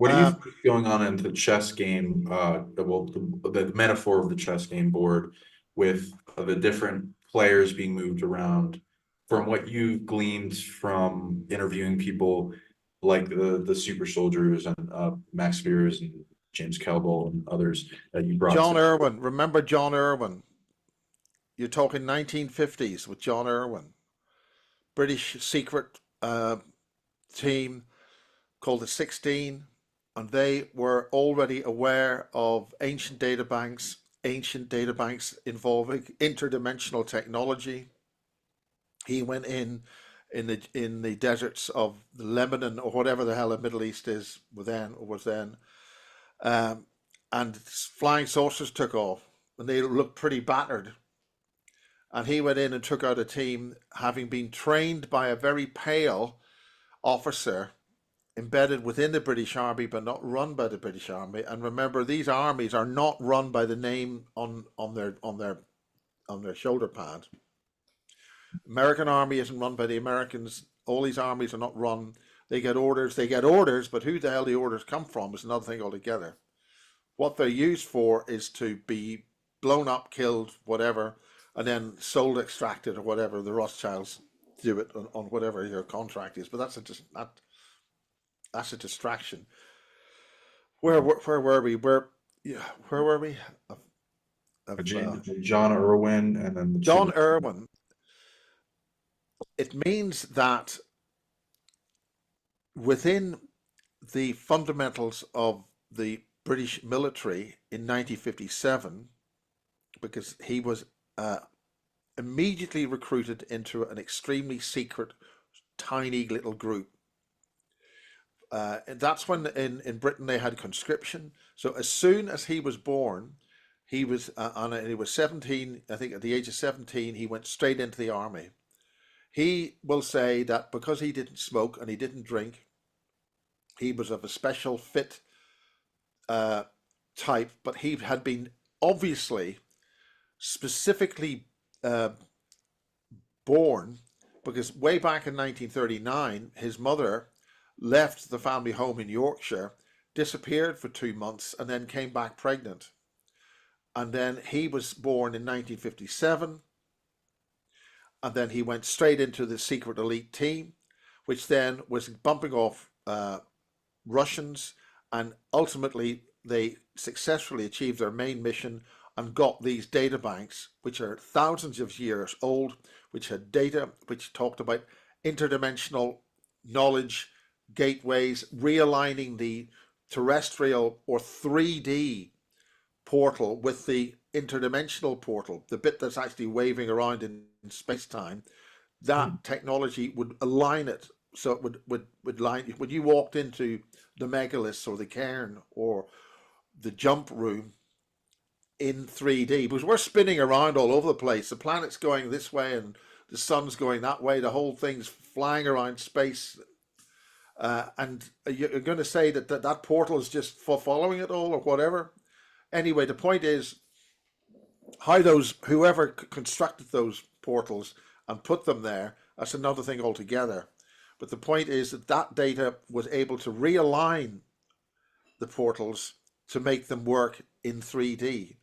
What do you think is going on in the chess game? Well, the metaphor of the chess game board with the different players being moved around. From what you've gleaned from interviewing people like the super soldiers and Max Spears and James Kelbel and others that you brought John to. Irwin, remember John Irwin? You're talking 1950s with John Irwin. British secret team called the 16, and they were already aware of ancient databanks involving interdimensional technology. He went in the deserts of Lebanon or whatever the hell the Middle East is was then, and flying saucers took off, and they looked pretty battered. And he went in and took out a team, having been trained by a very pale officer embedded within the British Army, but not run by the British Army. And remember, these armies are not run by the name on their shoulder pad. American Army isn't run by the Americans. All these armies are not run. They get orders, but who the hell the orders come from is another thing altogether. What they're used for is to be blown up, killed, whatever, and then sold, extracted, or whatever. The Rothschilds do it on whatever your contract is, but that's a distraction. Where were we? Where were we? John Irwin and then John Irwin. It means that within the fundamentals of the British military in 1957, because he was immediately recruited into an extremely secret, tiny little group. And that's when in Britain they had conscription. So as soon as he was born, he was he was 17. I think at the age of 17, he went straight into the army. He will say that because he didn't smoke and he didn't drink, he was of a special fit type, but he had been obviously specifically born because way back in 1939, his mother left the family home in Yorkshire, disappeared for 2 months, and then came back pregnant. And then he was born in 1957, and then he went straight into the secret elite team, which then was bumping off Russians, and ultimately they successfully achieved their main mission and got these data banks, which are thousands of years old, which had data which talked about interdimensional knowledge gateways, realigning the terrestrial or 3D portal with the interdimensional portal, the bit that's actually waving around in space-time. That technology would align it so it would line. When you walked into the megaliths or the cairn or the jump room in 3D, because we're spinning around all over the place. The planet's going this way and the sun's going that way. The whole thing's flying around space. And you're going to say that portal is just for following it all or whatever. Anyway, the point is how whoever constructed those portals and put them there, that's another thing altogether. But the point is that data was able to realign the portals to make them work in 3D.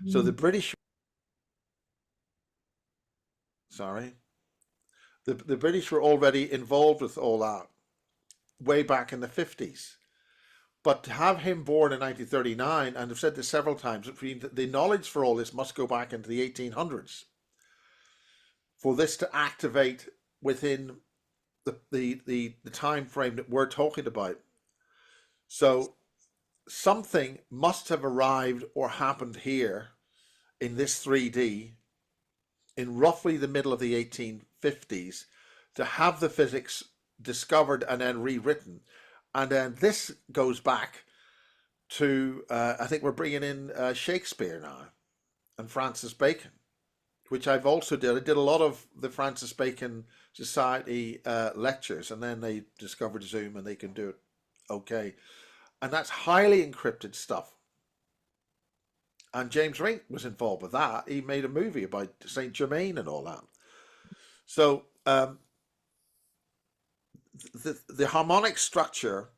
So the British, the British were already involved with all that way back in the 50s. But to have him born in 1939, and I've said this several times, the knowledge for all this must go back into the 1800s for this to activate within the time frame that we're talking about. So something must have arrived or happened here in this 3D in roughly the middle of the 1850s to have the physics discovered and then rewritten. And then this goes back to, I think we're bringing in Shakespeare now and Francis Bacon, which I've also did. I did a lot of the Francis Bacon Society lectures, and then they discovered Zoom and they can do it okay. And that's highly encrypted stuff. And James Rink was involved with that. He made a movie about Saint Germain and all that. So the harmonic structure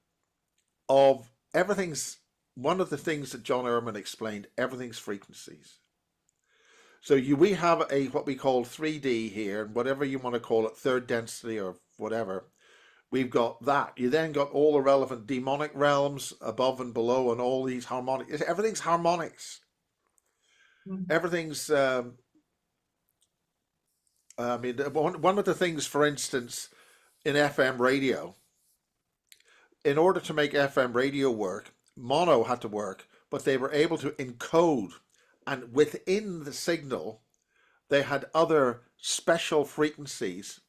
of everything's, one of the things that John Ehrman explained, everything's frequencies. So we have a what we call 3D here, and whatever you want to call it, third density or whatever. We've got that. You then got all the relevant demonic realms above and below, and all these harmonics. Everything's harmonics. Everything's. I mean, one of the things, for instance, in FM radio, in order to make FM radio work, mono had to work, but they were able to encode, and within the signal, they had other special frequencies,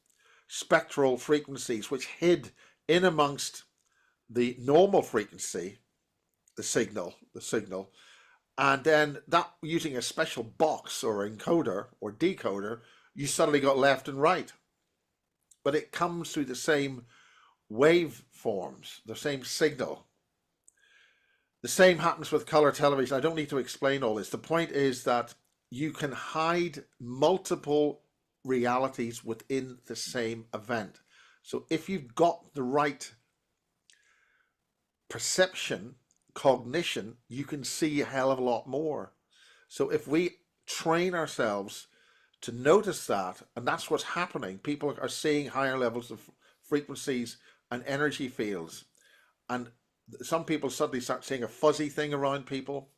spectral frequencies, which hid in amongst the normal frequency, the signal, and then that, using a special box or encoder or decoder, you suddenly got left and right. But it comes through the same waveforms, the same signal. The same happens with color television. I don't need to explain all this. The point is that you can hide multiple realities within the same event. So if you've got the right perception, cognition, you can see a hell of a lot more. So if we train ourselves to notice that, and that's what's happening, people are seeing higher levels of frequencies and energy fields, and some people suddenly start seeing a fuzzy thing around people.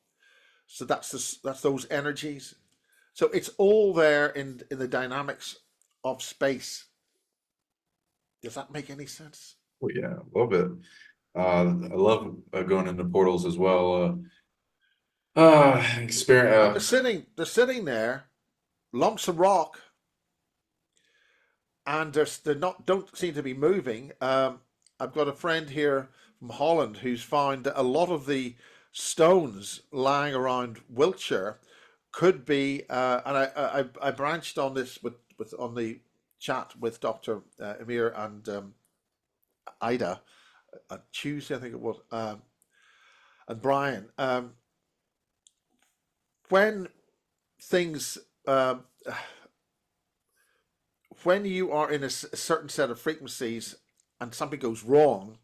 So that's those energies. So it's all there in the dynamics of space. Does that make any sense? Oh yeah, love it. I love going into portals as well. Experience. They're sitting there, lumps of rock, and don't seem to be moving. I've got a friend here from Holland who's found that a lot of the stones lying around Wiltshire could be, and I branched on this with on the chat with Dr. Amir and Ida on Tuesday, I think it was, and Brian. When things, when you are in a certain set of frequencies and something goes wrong,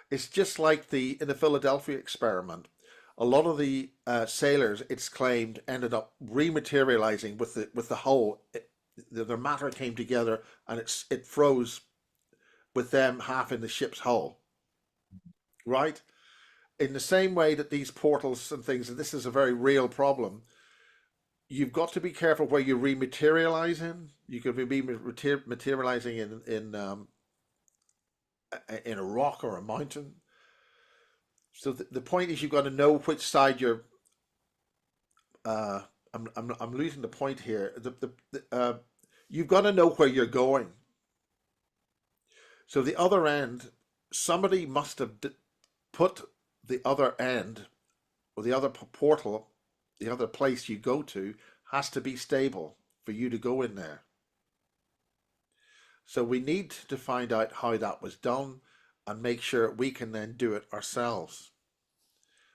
it's just like in the Philadelphia experiment. A lot of the sailors, it's claimed, ended up rematerializing with the hull. Their matter came together and it froze with them half in the ship's hull. Right? In the same way that these portals and things, and this is a very real problem, you've got to be careful where you rematerialize in. You could be materializing in a rock or a mountain. So the point is, you've got to know which side you're. I'm losing the point here. You've got to know where you're going. So the other end, somebody must have put the other end, or the other portal, the other place you go to, has to be stable for you to go in there. So we need to find out how that was done and make sure we can then do it ourselves.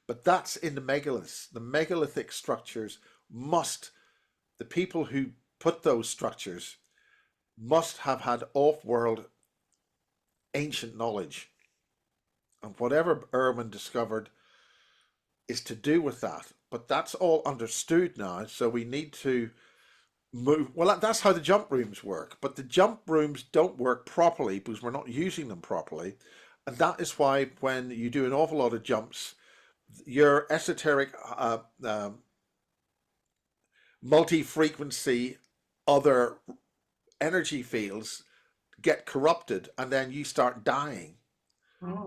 But that's in the megaliths. The megalithic structures the people who put those structures must have had off-world ancient knowledge. And whatever Ehrman discovered is to do with that. But that's all understood now, so we need to move. Well, that's how the jump rooms work, but the jump rooms don't work properly because we're not using them properly. And that is why when you do an awful lot of jumps, your esoteric multi-frequency other energy fields get corrupted, and then you start dying.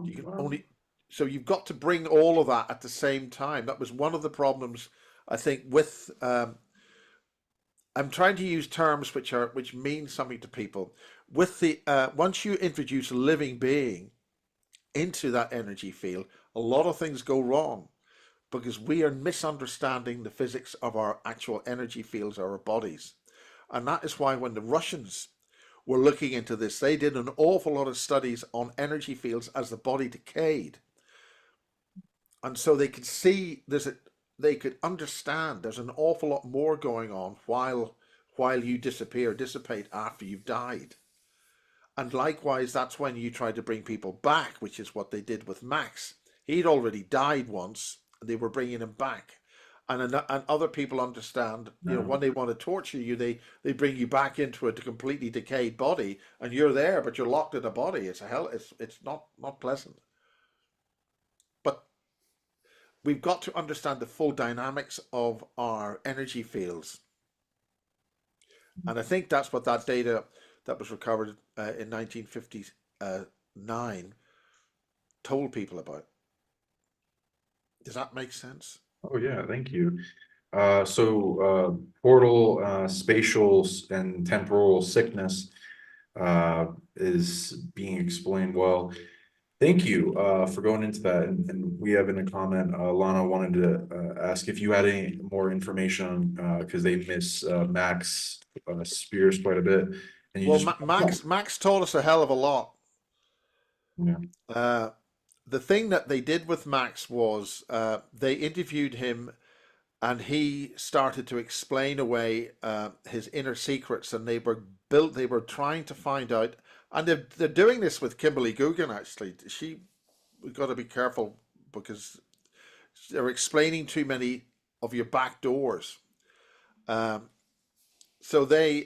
You can so you've got to bring all of that at the same time. That was one of the problems, I think, with I'm trying to use terms which mean something to people. With the once you introduce a living being into that energy field, a lot of things go wrong because we are misunderstanding the physics of our actual energy fields, our bodies. And that is why when the Russians were looking into this, they did an awful lot of studies on energy fields as the body decayed. And so they could see they could understand there's an awful lot more going on while you dissipate after you've died. And likewise, that's when you try to bring people back, which is what they did with Max. He'd already died once, and they were bringing him back. And other people understand, No. when they want to torture you, they bring you back into a completely decayed body, and you're there, but you're locked in a body. It's a hell. It's not pleasant. But we've got to understand the full dynamics of our energy fields, and I think that's what that data that was recovered in 1959 told people about. Does that make sense? Oh yeah, thank you. Portal, spatial and temporal sickness is being explained well. Thank you for going into that. And we have in a comment, Lana wanted to ask if you had any more information because they miss Max Spears quite a bit. And you Well, just Max told us a hell of a lot. yeah. The thing that they did with Max was they interviewed him, and he started to explain away his inner secrets, and they were trying to find out, and they're doing this with Kimberly Gugan. Actually, we've got to be careful because they're explaining too many of your back doors. So they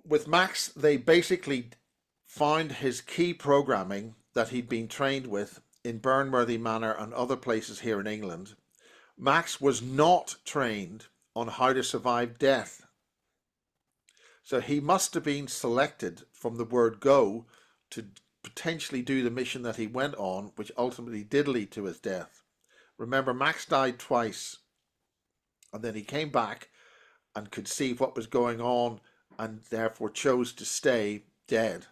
with Max, they basically found his key programming that he'd been trained with in Burnworthy Manor and other places here in England. Max was not trained on how to survive death. So he must have been selected from the word go to potentially do the mission that he went on, which ultimately did lead to his death. Remember, Max died twice, and then he came back and could see what was going on, and therefore chose to stay dead.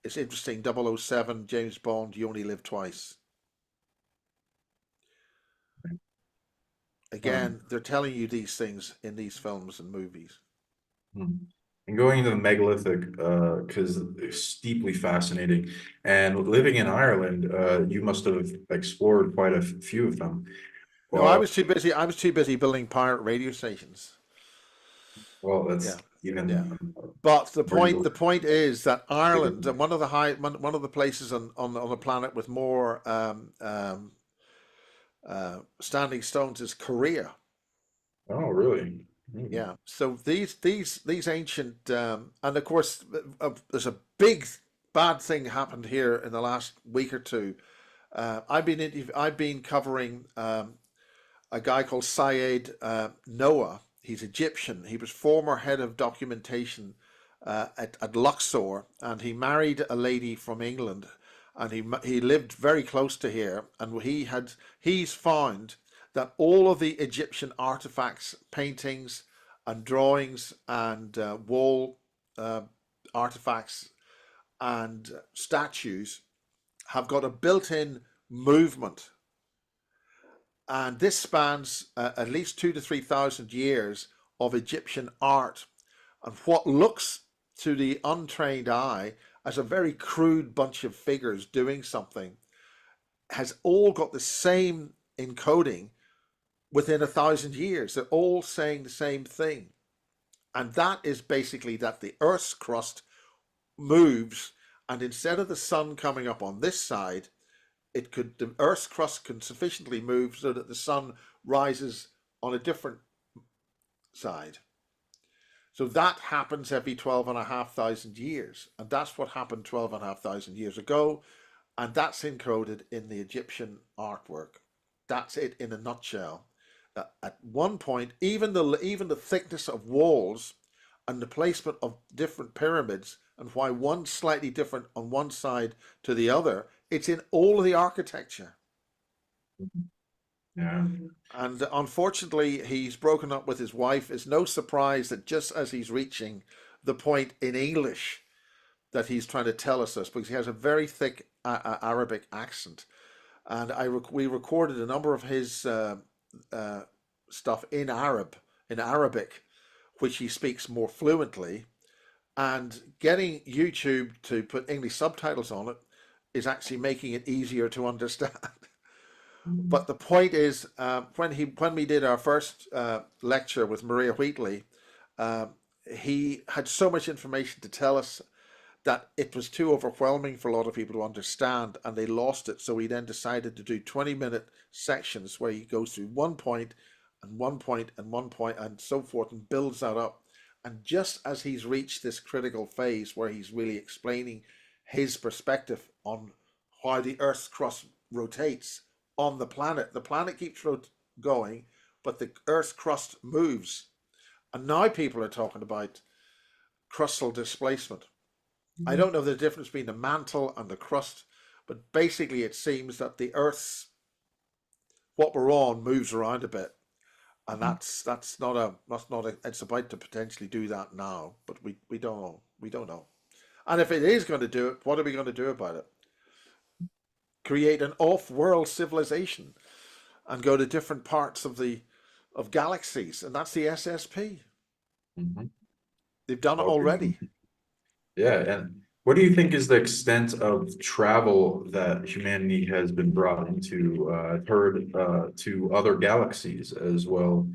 It's interesting, 007, James Bond, you only live twice. Again, they're telling you these things in these films and movies. And going into the megalithic, because it's deeply fascinating. And living in Ireland, you must have explored quite a few of them. No, I was too busy. I was too busy building pirate radio stations. Well, that's Yeah, even. yeah. But the Where point is that Ireland, one of the places on the planet with more standing stones is Korea. Oh, really? Yeah. So these ancient and of course there's a big bad thing happened here in the last week or two. I've been covering a guy called Syed Noah. He's Egyptian. He was former head of documentation at Luxor, and he married a lady from England, and he lived very close to here, and he's found that all of the Egyptian artifacts, paintings, and drawings, and wall artifacts and statues have got a built-in movement, and this spans at least 2,000 to 3,000 years of Egyptian art, and what looks to the untrained eye as a very crude bunch of figures doing something has all got the same encoding within 1,000 years. They're all saying the same thing, and that is basically that the Earth's crust moves, and instead of the sun coming up on this side, the Earth's crust can sufficiently move so that the sun rises on a different side. So that happens every 12,500 years. And that's what happened 12,500 years ago. And that's encoded in the Egyptian artwork. That's it in a nutshell. At one point, even the thickness of walls and the placement of different pyramids, and why one's slightly different on one side to the other, it's in all of the architecture. Yeah. And unfortunately, he's broken up with his wife. It's no surprise that just as he's reaching the point in English that he's trying to tell us this, because he has a very thick Arabic accent. And we recorded a number of his stuff in Arabic, which he speaks more fluently. And getting YouTube to put English subtitles on it is actually making it easier to understand. But the point is, when we did our first lecture with Maria Wheatley, he had so much information to tell us that it was too overwhelming for a lot of people to understand, and they lost it. So he then decided to do 20-minute sections where he goes through one point and one point and one point and so forth, and builds that up. And just as he's reached this critical phase where he's really explaining his perspective on how the Earth's crust rotates on the planet keeps going, but the Earth's crust moves. And now people are talking about crustal displacement. I don't know the difference between the mantle and the crust, but basically it seems that the Earth's, what we're on, moves around a bit. And that's not a it's about to potentially do that now, but we don't know. We don't know. And if it is going to do it, what are we going to do about it? Create an off-world civilization and go to different parts of galaxies, and that's the SSP. They've done it already. Yeah, and what do you think is the extent of travel that humanity has been brought into? I've heard to other galaxies as well.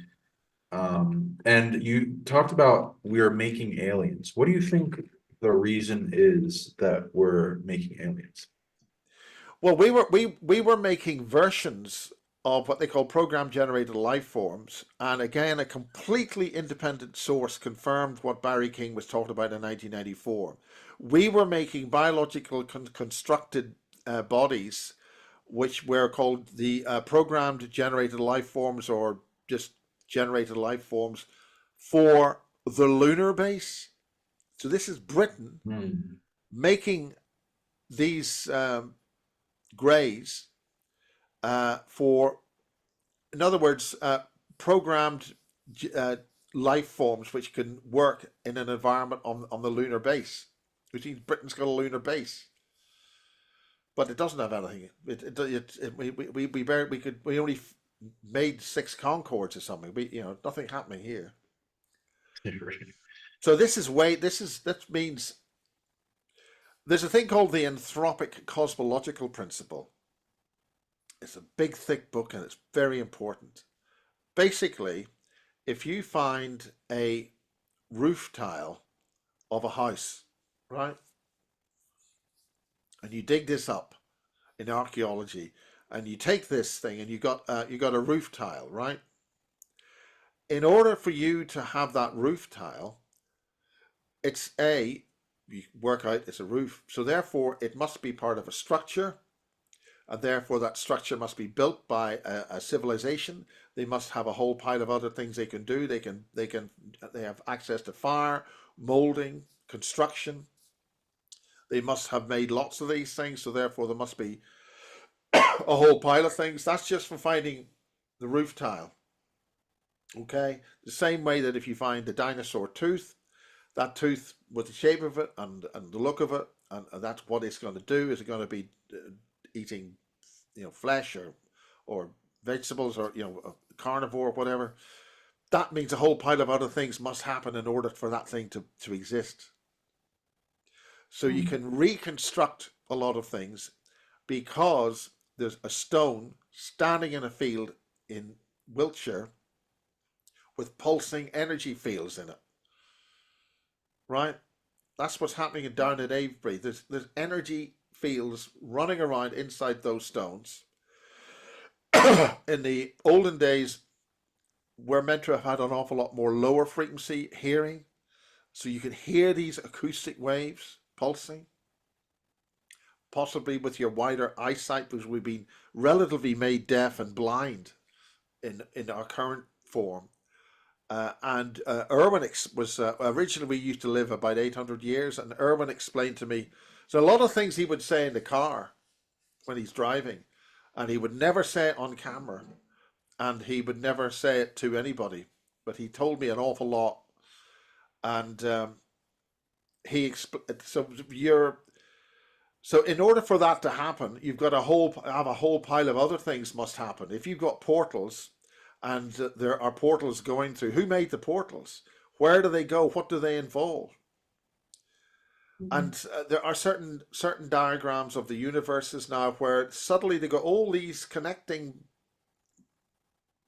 And you talked about we're making aliens. What do you think the reason is that we're making aliens? Well, we were making versions of what they call program generated life forms, and again, a completely independent source confirmed what Barry King was talking about in 1994. We were making biological constructed bodies, which were called the programmed generated life forms, or just generated life forms, for the lunar base. So this is Britain making these greys for, in other words, programmed life forms which can work in an environment on the lunar base, which means Britain's got a lunar base, but it doesn't have anything. We only made 6 Concords or something. Nothing happening here. So that means there's a thing called the anthropic cosmological principle. It's a big, thick book, and it's very important. Basically, if you find a roof tile of a house, right, and you dig this up in archaeology, and you take this thing and you got a roof tile, right? In order for you to have that roof tile, you work out it's a roof, so therefore it must be part of a structure, and therefore that structure must be built by a civilization. They must have a whole pile of other things they can do. They have access to fire, molding, construction. They must have made lots of these things, so therefore there must be a whole pile of things. That's just for finding the roof tile. Okay, the same way that if you find the dinosaur tooth, that tooth with the shape of it and the look of it, and that's what it's going to do. Is it going to be eating, flesh or vegetables, or carnivore or whatever? That means a whole pile of other things must happen in order for that thing to exist. So you can reconstruct a lot of things because there's a stone standing in a field in Wiltshire with pulsing energy fields in it. Right? That's what's happening down at Avebury. There's energy fields running around inside those stones. In the olden days, we're meant to have had an awful lot more lower frequency hearing, so you can hear these acoustic waves pulsing, possibly with your wider eyesight, because we've been relatively made deaf and blind in our current form. And Irwin was originally, we used to live about 800 years, and Irwin explained to me, so a lot of things he would say in the car when he's driving, and he would never say it on camera, and he would never say it to anybody, but he told me an awful lot. And so in order for that to happen, you've got have a whole pile of other things must happen. If you've got portals, and there are portals going through, who made the portals? Where do they go? What do they involve? And there are certain diagrams of the universes now where suddenly they go, all these connecting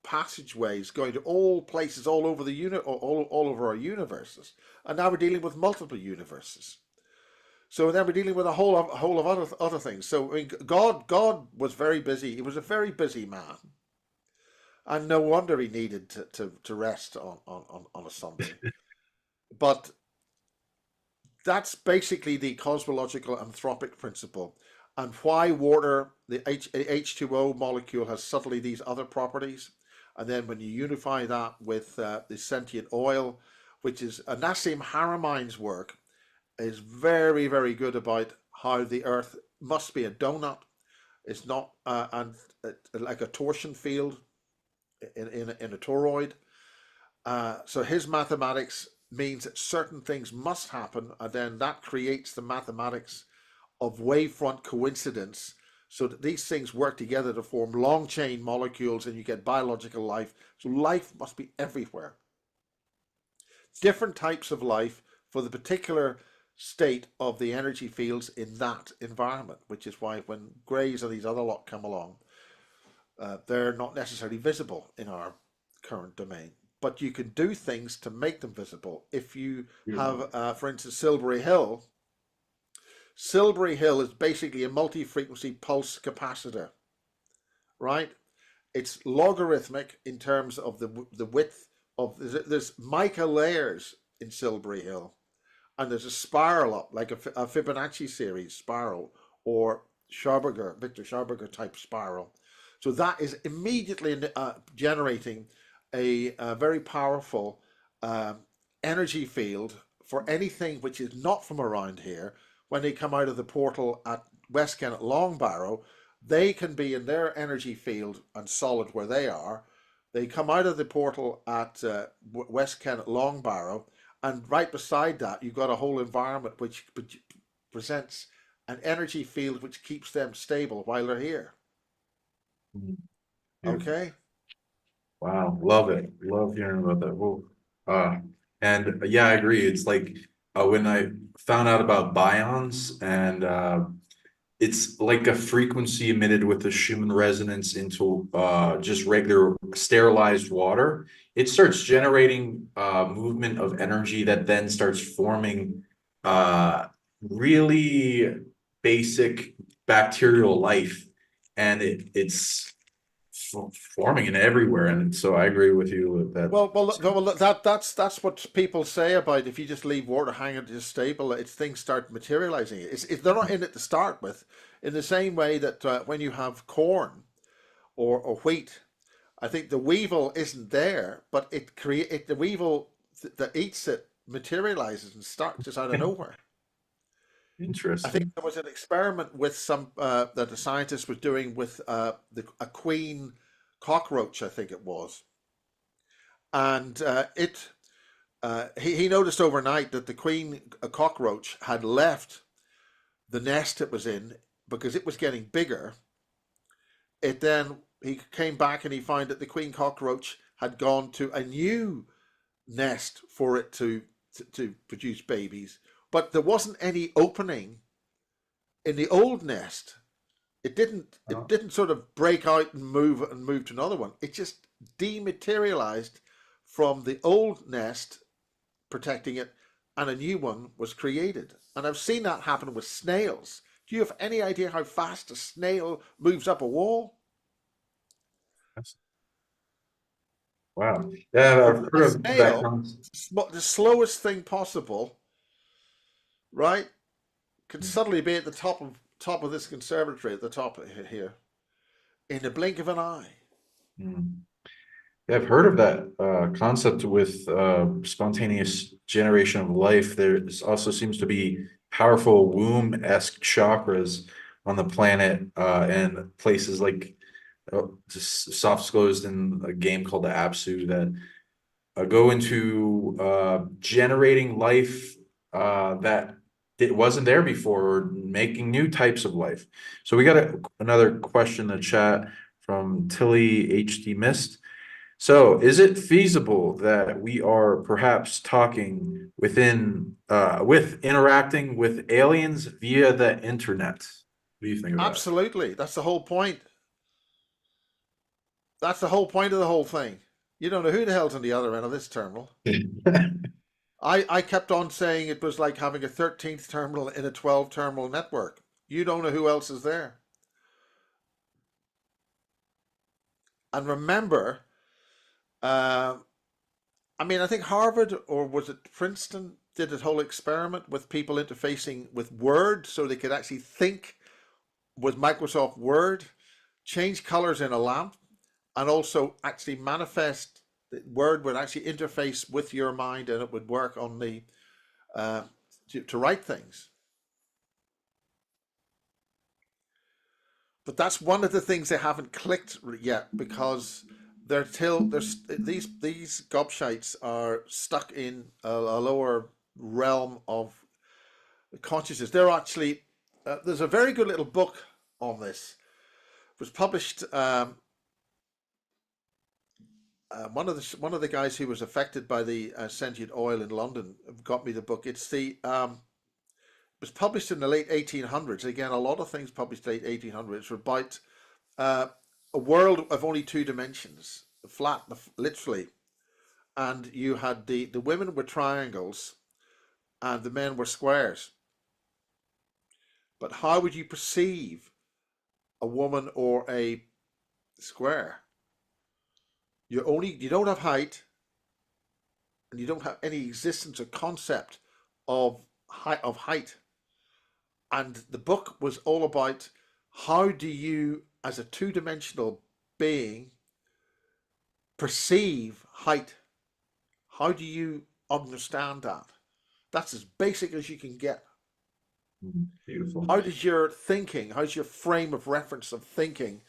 passageways going to all places all over all over our universes, and now we're dealing with multiple universes. So then we're dealing with a whole of other things. So I mean, God was very busy. He was a very busy man, and no wonder he needed to rest on a Sunday. But that's basically the cosmological anthropic principle, and why water, the H2O molecule, has subtly these other properties. And then when you unify that with the sentient oil, which is Nassim Haramein's work, is very, very good about how the Earth must be a donut. It's not like a torsion field in a toroid. So his mathematics means that certain things must happen, and then that creates the mathematics of wavefront coincidence, so that these things work together to form long chain molecules, and you get biological life. So life must be everywhere. Different types of life for the particular state of the energy fields in that environment, which is why when greys or these other lot come along, they're not necessarily visible in our current domain. But you can do things to make them visible. If you have, for instance, Silbury Hill. Silbury Hill is basically a multi-frequency pulse capacitor, right? It's logarithmic in terms of the width of, there's mica layers in Silbury Hill, and there's a spiral up, like a Fibonacci series spiral, or Victor Scharberger type spiral. So that is immediately generating a very powerful energy field for anything which is not from around here. When they come out of the portal at West Kennet Long Barrow, they can be in their energy field and solid where they are. They come out of the portal at West Kennet Long Barrow, and right beside that, you've got a whole environment which presents an energy field which keeps them stable while they're here. Okay? Wow, love it. Love hearing about that. Well, and yeah, I agree. It's like when I found out about bions, and it's like a frequency emitted with the Schumann resonance into just regular sterilized water. It starts generating movement of energy that then starts forming really basic bacterial life, and it's forming it everywhere. And so I agree with you with that. Well, that's what people say about if you just leave water hanging just stable, it's things start materializing. They're not in it to start with. In the same way that when you have corn or wheat, I think the weevil isn't there, but the weevil that eats it materializes and starts just out of nowhere. I Interesting. think there was an experiment with some that a scientist was doing with a queen cockroach, I think it was, and he noticed overnight that the queen cockroach had left the nest it was in because it was getting bigger. He came back and he found that the queen cockroach had gone to a new nest for it to produce babies, but there wasn't any opening in the old nest. It didn't sort of break out and move to another one. It just dematerialized from the old nest, protecting it, and a new one was created. And I've seen that happen with snails. Do you have any idea how fast a snail moves up a wall? Wow. Yeah, I've heard A of that snail, concept. the slowest thing possible, right, can suddenly be at the top of this conservatory at the top here in the blink of an eye. Mm. Yeah, I've heard of that concept with spontaneous generation of life. There also seems to be powerful womb-esque chakras on the planet, and places like just soft disclosed in a game called the Apsu that go into generating life that it wasn't there before, or making new types of life. So we got another question in the chat from Tilly HD Mist. So is it feasible that we are perhaps talking with interacting with aliens via the internet? What do you think of that? Absolutely. That's the whole point. That's the whole point of the whole thing. You don't know who the hell's on the other end of this terminal. I kept on saying it was like having a 13th terminal in a 12 terminal network. You don't know who else is there. And remember, uh, I mean, I think Harvard, or was it Princeton, did a whole experiment with people interfacing with Word so they could actually think with Microsoft Word, change colors in a lamp, and also actually manifest. Word would actually interface with your mind, and it would work on the uh, to write things. But that's one of the things they haven't clicked yet, because they're till there's these gobshites are stuck in a lower realm of consciousness. They're actually there's a very good little book on this. It was published. One of the guys who was affected by the sentient oil in London got me the book. It was published in the late 1800s. Again, a lot of things published late 1800s were about a world of only two dimensions, flat, literally. And you had the women were triangles and the men were squares. But how would you perceive a woman or a square? You don't have height, and you don't have any existence or concept of height. And the book was all about how do you, as a two-dimensional being, perceive height? How do you understand that? That's as basic as you can get. Beautiful. How's your frame of reference of thinking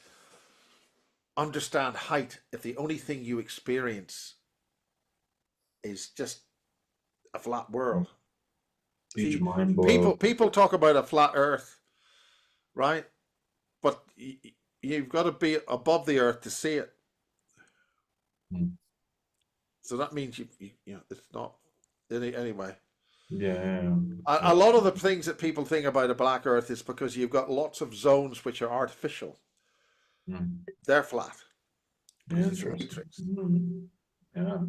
understand height if the only thing you experience is just a flat world? Huge See, mind blow. people talk about a flat earth, right? But you've got to be above the earth to see it. So that means you know, it's not anyway. Yeah. A lot of the things that people think about a black earth is because you've got lots of zones which are artificial. They're flat. Interesting. Yeah.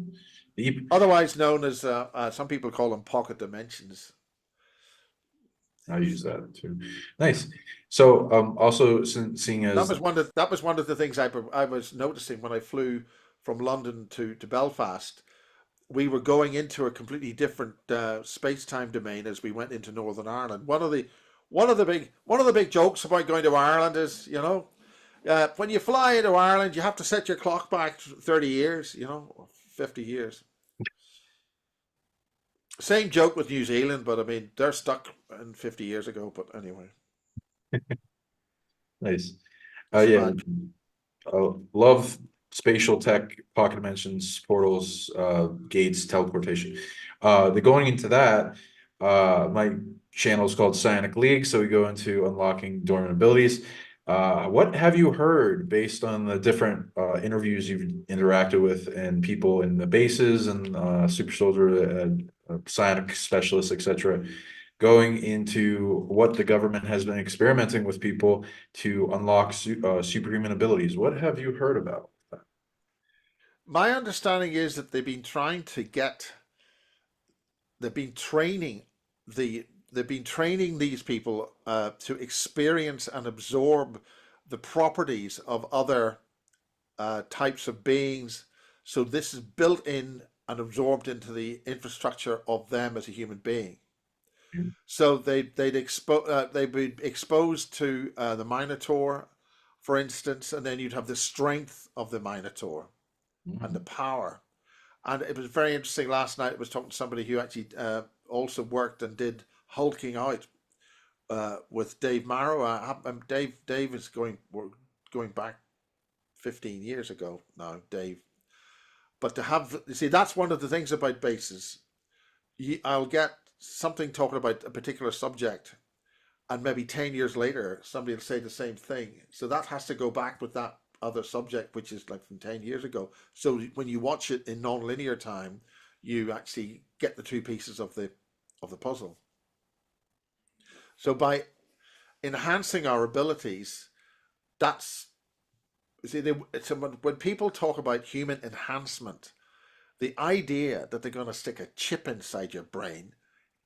Deep. Otherwise known as some people call them pocket dimensions. I use that too. Nice. So, also seeing as that was one of the things I was noticing when I flew from London to Belfast. We were going into a completely different space-time domain as we went into Northern Ireland. One of the big jokes about going to Ireland is, you know, when you fly into Ireland, you have to set your clock back 30 years, you know, or 50 years. Same joke with New Zealand, but I mean, they're stuck in 50 years ago. But anyway. Nice. Yeah. Love spatial tech, pocket dimensions, portals, gates, teleportation. The going into that, my channel is called PsionicLeague, so we go into unlocking dormant abilities. What have you heard based on the different interviews you've interacted with and people in the bases and super soldier, psionic specialists, etc., going into what the government has been experimenting with people to unlock superhuman abilities? What have you heard about that? My understanding is that they've been training these people to experience and absorb the properties of other types of beings. So this is built in and absorbed into the infrastructure of them as a human being. So they'd been exposed to the Minotaur, for instance, and then you'd have the strength of the Minotaur and the power. And it was very interesting. Last night I was talking to somebody who actually also worked and did hulking out with Dave Marrow. Dave is going back 15 years ago now, Dave. But that's one of the things about bases. I'll get something talking about a particular subject, and maybe 10 years later somebody will say the same thing. So that has to go back with that other subject, which is like from 10 years ago. So when you watch it in non-linear time, you actually get the two pieces of the puzzle. So by enhancing our abilities, when people talk about human enhancement, The idea that they're going to stick a chip inside your brain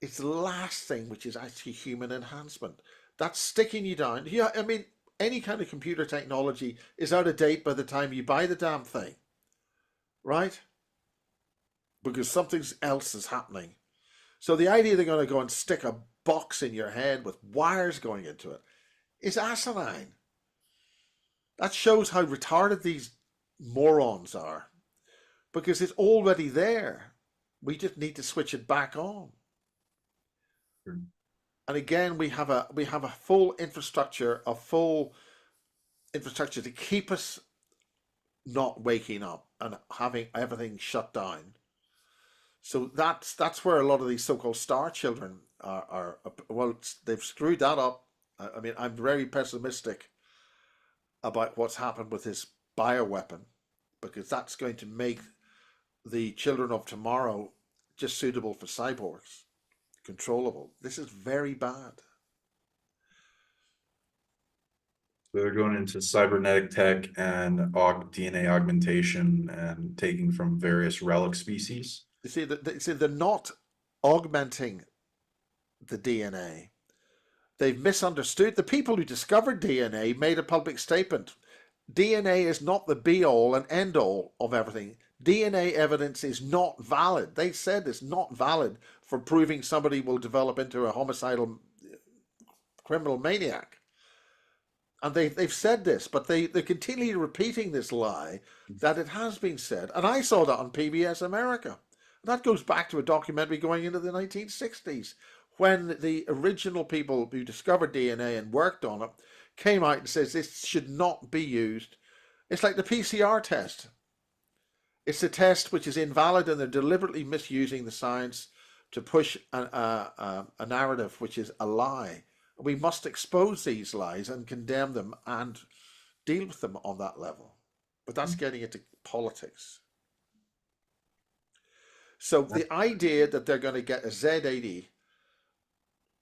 is the last thing which is actually human enhancement. That's sticking you down. Yeah, I mean, any kind of computer technology is out of date by the time you buy the damn thing, right? Because something else is happening. So the idea they're going to go and stick a box in your head with wires going into it is asinine. That shows how retarded these morons are, because it's already there. We just need to switch it back on. Sure. And again, we have a full infrastructure, to keep us not waking up and having everything shut down. So that's where a lot of these so-called star children are. Well, they've screwed that up. I mean, I'm very pessimistic about what's happened with this bioweapon, because that's going to make the children of tomorrow just suitable for cyborgs, controllable. This is very bad. They're going into cybernetic tech and DNA augmentation and taking from various relic species. You see, they're not augmenting the DNA. They've misunderstood. The people who discovered DNA made a public statement. DNA is not the be-all and end-all of everything. DNA evidence is not valid. They said it's not valid for proving somebody will develop into a homicidal criminal maniac. And they've said this, but they're continually repeating this lie that it has been said. And I saw that on PBS America. That goes back to a documentary going into the 1960s, when the original people who discovered DNA and worked on it came out and says this should not be used. It's like the PCR test. It's a test which is invalid, and they're deliberately misusing the science to push a narrative which is a lie. We must expose these lies and condemn them and deal with them on that level. But that's getting into politics. So the idea that they're going to get a Z80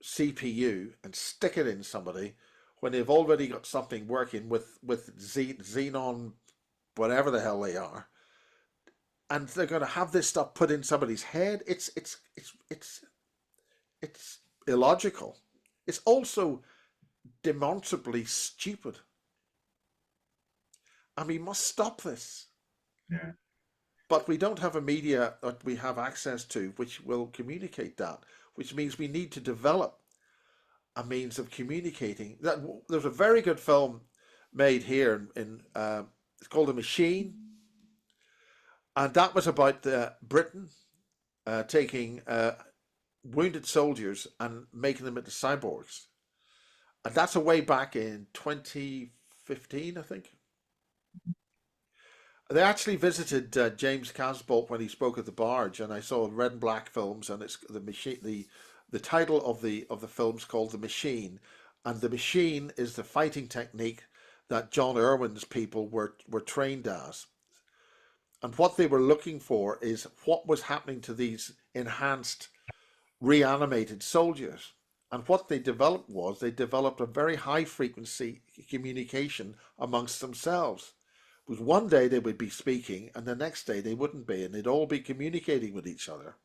CPU and stick it in somebody when they've already got something working with xenon, whatever the hell they are, and they're going to have this stuff put in somebody's head, it's illogical. It's also demonstrably stupid. And we must stop this. Yeah. But we don't have a media that we have access to which will communicate that, which means we need to develop a means of communicating. There's a very good film made here it's called The Machine, and that was about Britain taking wounded soldiers and making them into cyborgs, and that's a way back in 2015, I think. They actually visited James Casbolt when he spoke at the Barge, and I saw Red and Black films, and it's the machine. The title of the film's called The Machine, and the machine is the fighting technique that John Irwin's people were trained as. And what they were looking for is what was happening to these enhanced, reanimated soldiers. And what they developed a very high frequency communication amongst themselves. Because one day they would be speaking and the next day they wouldn't be, and they'd all be communicating with each other.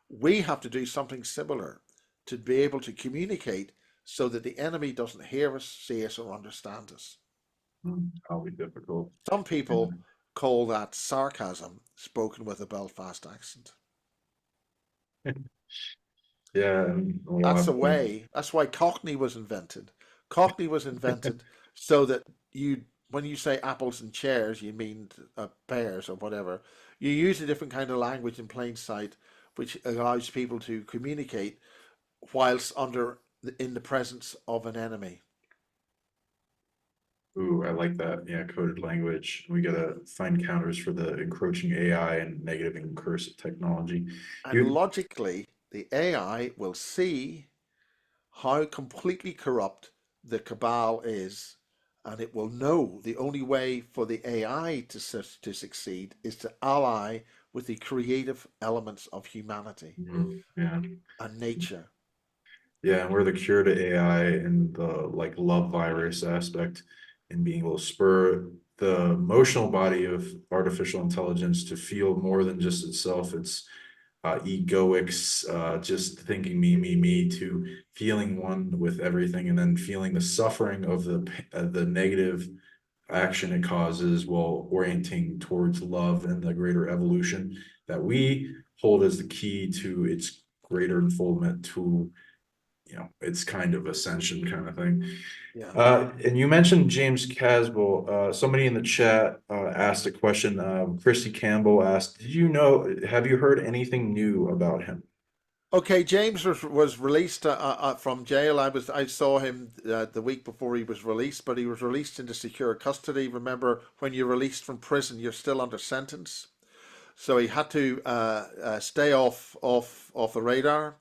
We have to do something similar to be able to communicate so that the enemy doesn't hear us, see us, or understand us. That'll be difficult. Some people call that sarcasm spoken with a Belfast accent. Yeah. That's the way. That's why Cockney was invented. Cockney was invented so that when you say apples and chairs, you mean pears or whatever. You use a different kind of language in plain sight, which allows people to communicate whilst in the presence of an enemy. Ooh, I like that. Yeah, coded language. We gotta find counters for the encroaching AI and negative and cursive technology. And logically, the AI will see how completely corrupt the cabal is, and it will know the only way for the AI to succeed is to ally with the creative elements of humanity and nature. Yeah, and we're the cure to AI and the love virus aspect, and being able to spur the emotional body of artificial intelligence to feel more than just itself. It's egoics, just thinking me, to feeling one with everything, and then feeling the suffering of the negative action it causes while orienting towards love and the greater evolution that we hold as the key to its greater unfoldment, to it's kind of ascension kind of thing. Yeah. And you mentioned James Caswell. Somebody in the chat asked a question. Christy Campbell asked, have you heard anything new about him? Okay, James was released from jail. I saw him the week before he was released, but he was released into secure custody. Remember, when you're released from prison, you're still under sentence, so he had to stay off the radar.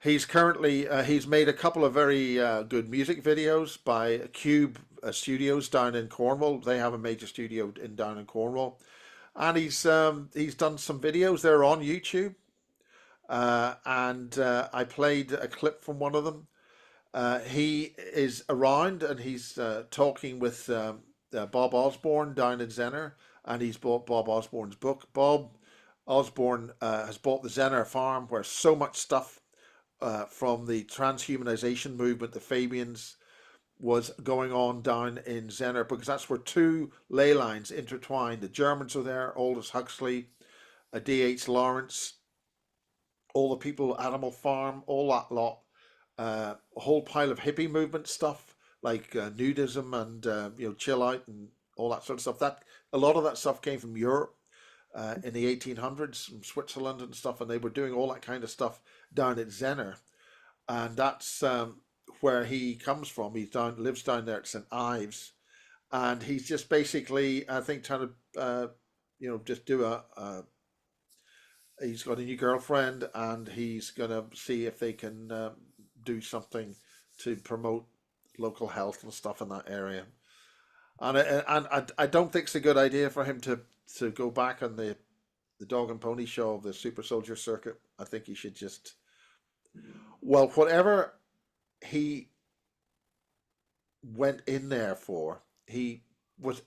He's currently he's made a couple of very good music videos by Cube Studios down in Cornwall. They have a major studio down in Cornwall, and he's done some videos there on YouTube. And I played a clip from one of them. He is around and he's talking with Bob Osborne down in Zenner, and he's bought Bob Osborne's book. Bob Osborne has bought the Zenner farm, where so much stuff from the transhumanization movement, the Fabians, was going on down in Zenner, because that's where two ley lines intertwined. The Germans are there, Aldous Huxley, D.H. Lawrence, all the people, Animal Farm, all that lot. A whole pile of hippie movement stuff like nudism and chill out and all that sort of stuff. That a lot of that stuff came from Europe in the 1800s, from Switzerland and stuff, and they were doing all that kind of stuff down at Zenner, and that's where he comes from. He lives down there at St. Ives, and he's just basically, I think, trying to just do he's got a new girlfriend, and he's going to see if they can do something to promote local health and stuff in that area. And I don't think it's a good idea for him to go back on the dog and pony show of the super soldier circuit. I think he should just, well, whatever he went in there for, he was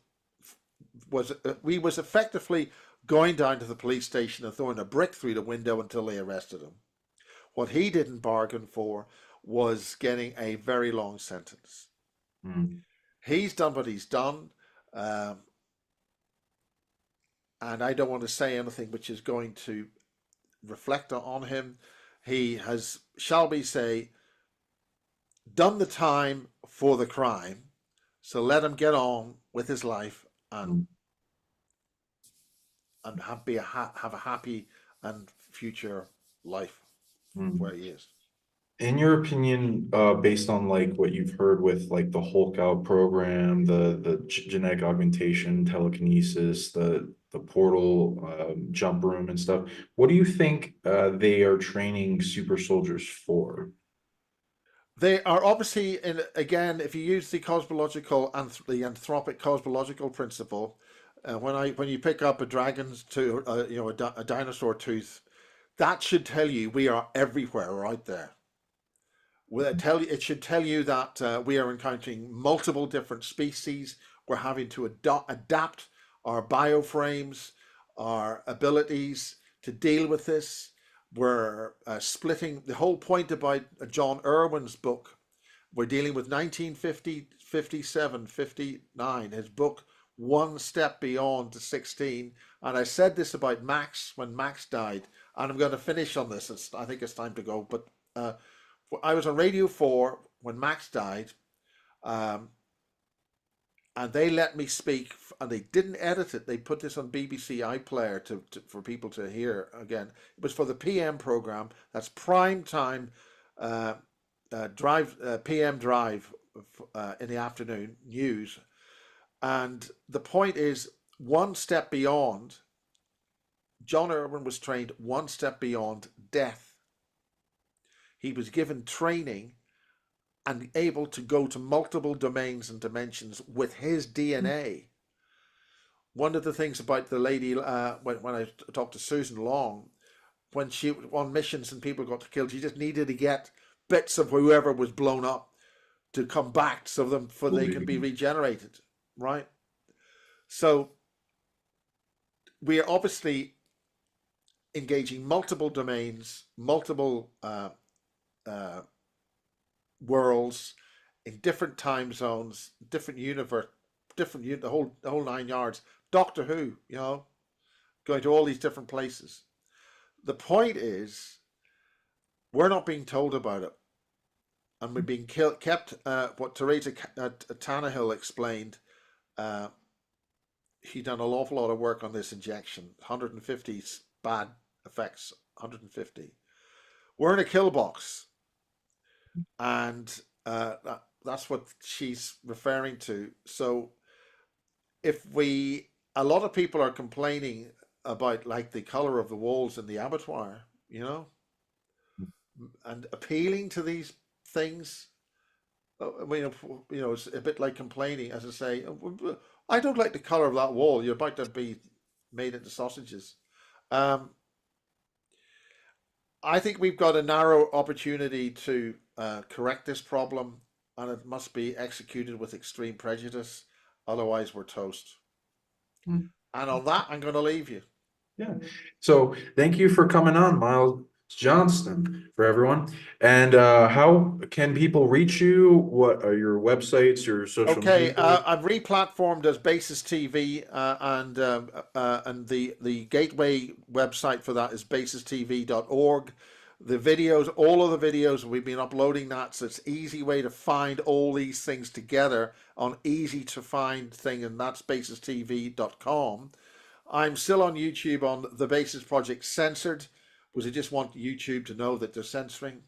effectively going down to the police station and throwing a brick through the window until they arrested him. What he didn't bargain for was getting a very long sentence. He's done what he's done, and I don't want to say anything which is going to reflect on him. He has, shall we say, done the time for the crime, so let him get on with his life and have a happy and future life where he is. In your opinion, based on like what you've heard with like the Hulk out program, the genetic augmentation, telekinesis, the portal jump room and stuff, what do you think they are training super soldiers for? They are obviously, again, if you use the cosmological and the anthropic cosmological principle, when you pick up a dragon's tooth, a dinosaur tooth, that should tell you we are everywhere out there. It should tell you that we are encountering multiple different species. We're having to adapt our bioframes, our abilities to deal with this. We're splitting the whole point about John Irwin's book. We're dealing with 1950, 57, 59, his book, One Step Beyond 16. And I said this about Max when Max died, and I'm going to finish on this. I think it's time to go. But I was on Radio 4 when Max died, and they let me speak, and they didn't edit it. They put this on BBC iPlayer for people to hear again. It was for the PM program. That's prime time PM drive in the afternoon news. And the point is, one step beyond, John Irwin was trained one step beyond death. He was given training and able to go to multiple domains and dimensions with his DNA. One of the things about the lady, when I talked to Susan Long, when she was on missions and people got killed, she just needed to get bits of whoever was blown up to come back so they can be regenerated, right? So we are obviously engaging multiple domains, multiple uh, worlds in different time zones, different universe, the whole 9 yards. Doctor Who, going to all these different places. The point is, we're not being told about it, and we're being kept. What Teresa Tannehill explained. He done an awful lot of work on this injection. 150 bad effects. 150. We're in a kill box, and that's what she's referring to. So a lot of people are complaining about like the color of the walls in the abattoir, and appealing to these things. I mean, it's a bit like complaining, as I say. I don't like the color of that wall. You're about to be made into sausages. I think we've got a narrow opportunity to correct this problem, and it must be executed with extreme prejudice. Otherwise, we're toast. Mm. And on that, I'm going to leave you. Yeah. So thank you for coming on, Miles Johnston, for everyone. And how can people reach you? What are your websites, your social Okay, media? I've replatformed as Basis TV, and the gateway website for that is basistv.org. The videos, all of the videos, we've been uploading that, so it's an easy way to find all these things together on easy to find thing, and that's basistv.com. I'm still on YouTube on the Basis Project Censored, because I just want YouTube to know that they're censoring.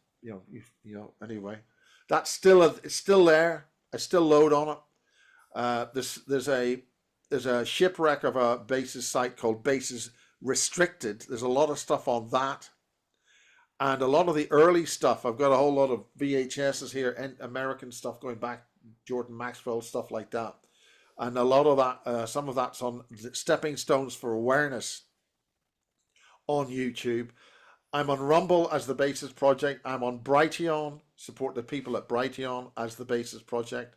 Anyway, it's still there. I still load on it. There's a shipwreck of a Basis site called Basis Restricted. There's a lot of stuff on that, and a lot of the early stuff. I've got a whole lot of VHSs here and American stuff going back, Jordan Maxwell stuff like that. And a lot of that, some of that's on Stepping Stones for Awareness on YouTube. I'm on Rumble as the Basis Project. I'm on Brighteon, support the people at Brighteon as the Basis Project.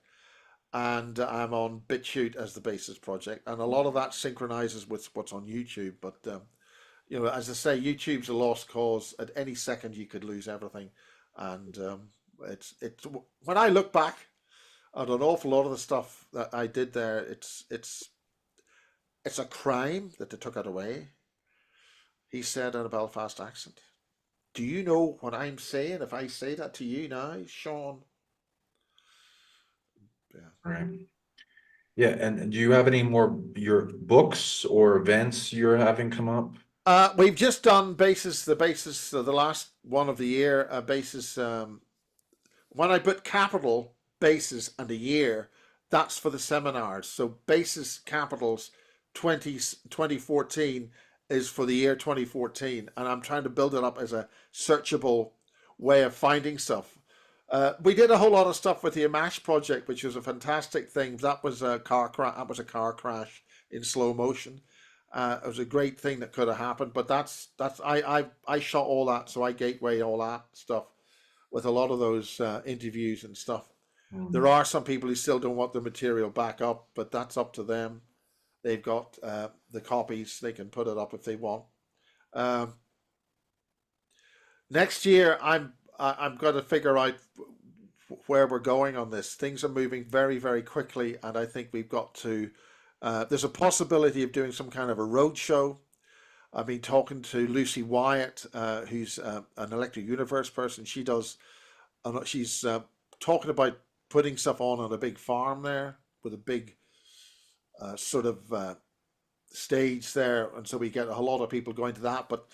And I'm on Butchute as the Basis Project. And a lot of that synchronizes with what's on YouTube. But, as I say, YouTube's a lost cause. At any second, you could lose everything. And it's when I look back, and an awful lot of the stuff that I did there, it's a crime that they took it away. He said in a Belfast accent. Do you know what I'm saying if I say that to you now, Sean? Yeah. Right. Yeah, and do you have any more your books or events you're having come up? We've just done the last one of the year, Basis. When I put capital Basis and a year, that's for the seminars. So Basis Capitals 2014 is for the year 2014, and I'm trying to build it up as a searchable way of finding stuff. We did a whole lot of stuff with the Amash project, which was a fantastic thing. That was a car crash. That was a car crash in slow motion. It was a great thing that could have happened, but I shot all that, so I gateway all that stuff with a lot of those interviews and stuff. There are some people who still don't want the material back up, but that's up to them. They've got the copies; they can put it up if they want. Next year, I'm going to figure out where we're going on this. Things are moving very, very quickly, and I think we've got to. There's a possibility of doing some kind of a road show. I've been talking to Lucy Wyatt, who's an Electric Universe person. She's talking about putting stuff on a big farm there with a big sort of stage there, and so we get a lot of people going to that. But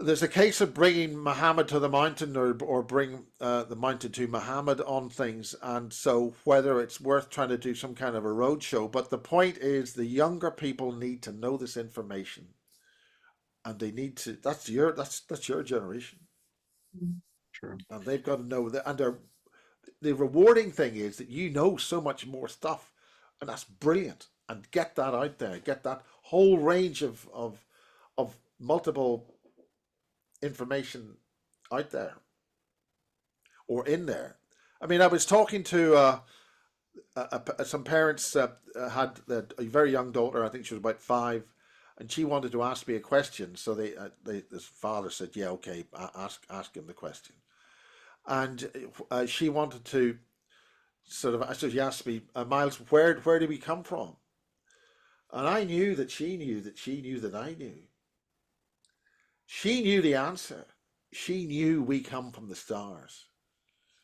there's a case of bringing Muhammad to the mountain, or bring the mountain to Muhammad on things, and so whether it's worth trying to do some kind of a road show. But the point is, the younger people need to know this information, and they need to. That's your generation. Sure. And they've got to know that. And the rewarding thing is that you know so much more stuff, and that's brilliant. And get that out there. Get that whole range of multiple information out there or in there. I mean, I was talking to some parents had a very young daughter. I think she was about 5, and she wanted to ask me a question. So his father said, "Yeah, okay, ask him the question." And she wanted to sort of. So she asked me, "Miles, where do we come from?" And I knew that she knew that she knew that I knew. She knew the answer. She knew we come from the stars.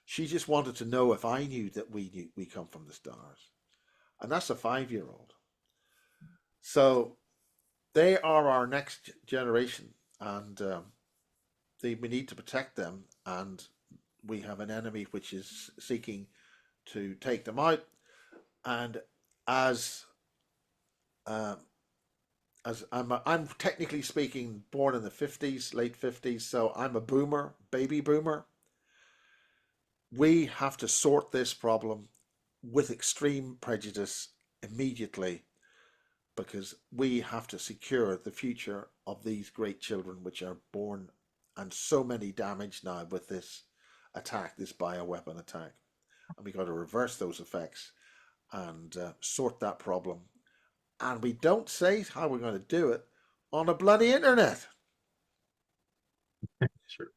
She just wanted to know if I knew that we come from the stars. And that's a 5-year-old. So they are our next generation, and we need to protect them. And we have an enemy which is seeking to take them out. And as I'm technically speaking born in the 50s, late 50s, so I'm a boomer, baby boomer. We have to sort this problem with extreme prejudice immediately, because we have to secure the future of these great children which are born, and so many damaged now with this attack, this bioweapon attack. And we got to reverse those effects and sort that problem. And we don't say how we're going to do it on a bloody internet. Sure.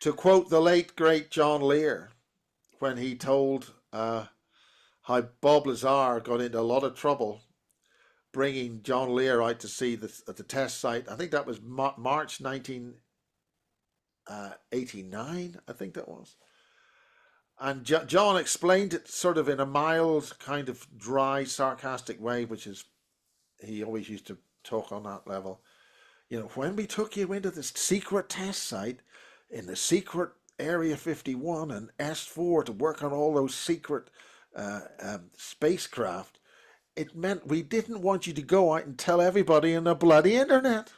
To quote the late, great John Lear, when he told how Bob Lazar got into a lot of trouble bringing John Lear out to see the test site. I think that was March 1989, I think that was. And John explained it sort of in a mild, kind of dry, sarcastic way, which is, he always used to talk on that level. You know, when we took you into this secret test site in the secret Area 51 and S4 to work on all those secret spacecraft, it meant we didn't want you to go out and tell everybody in the bloody internet.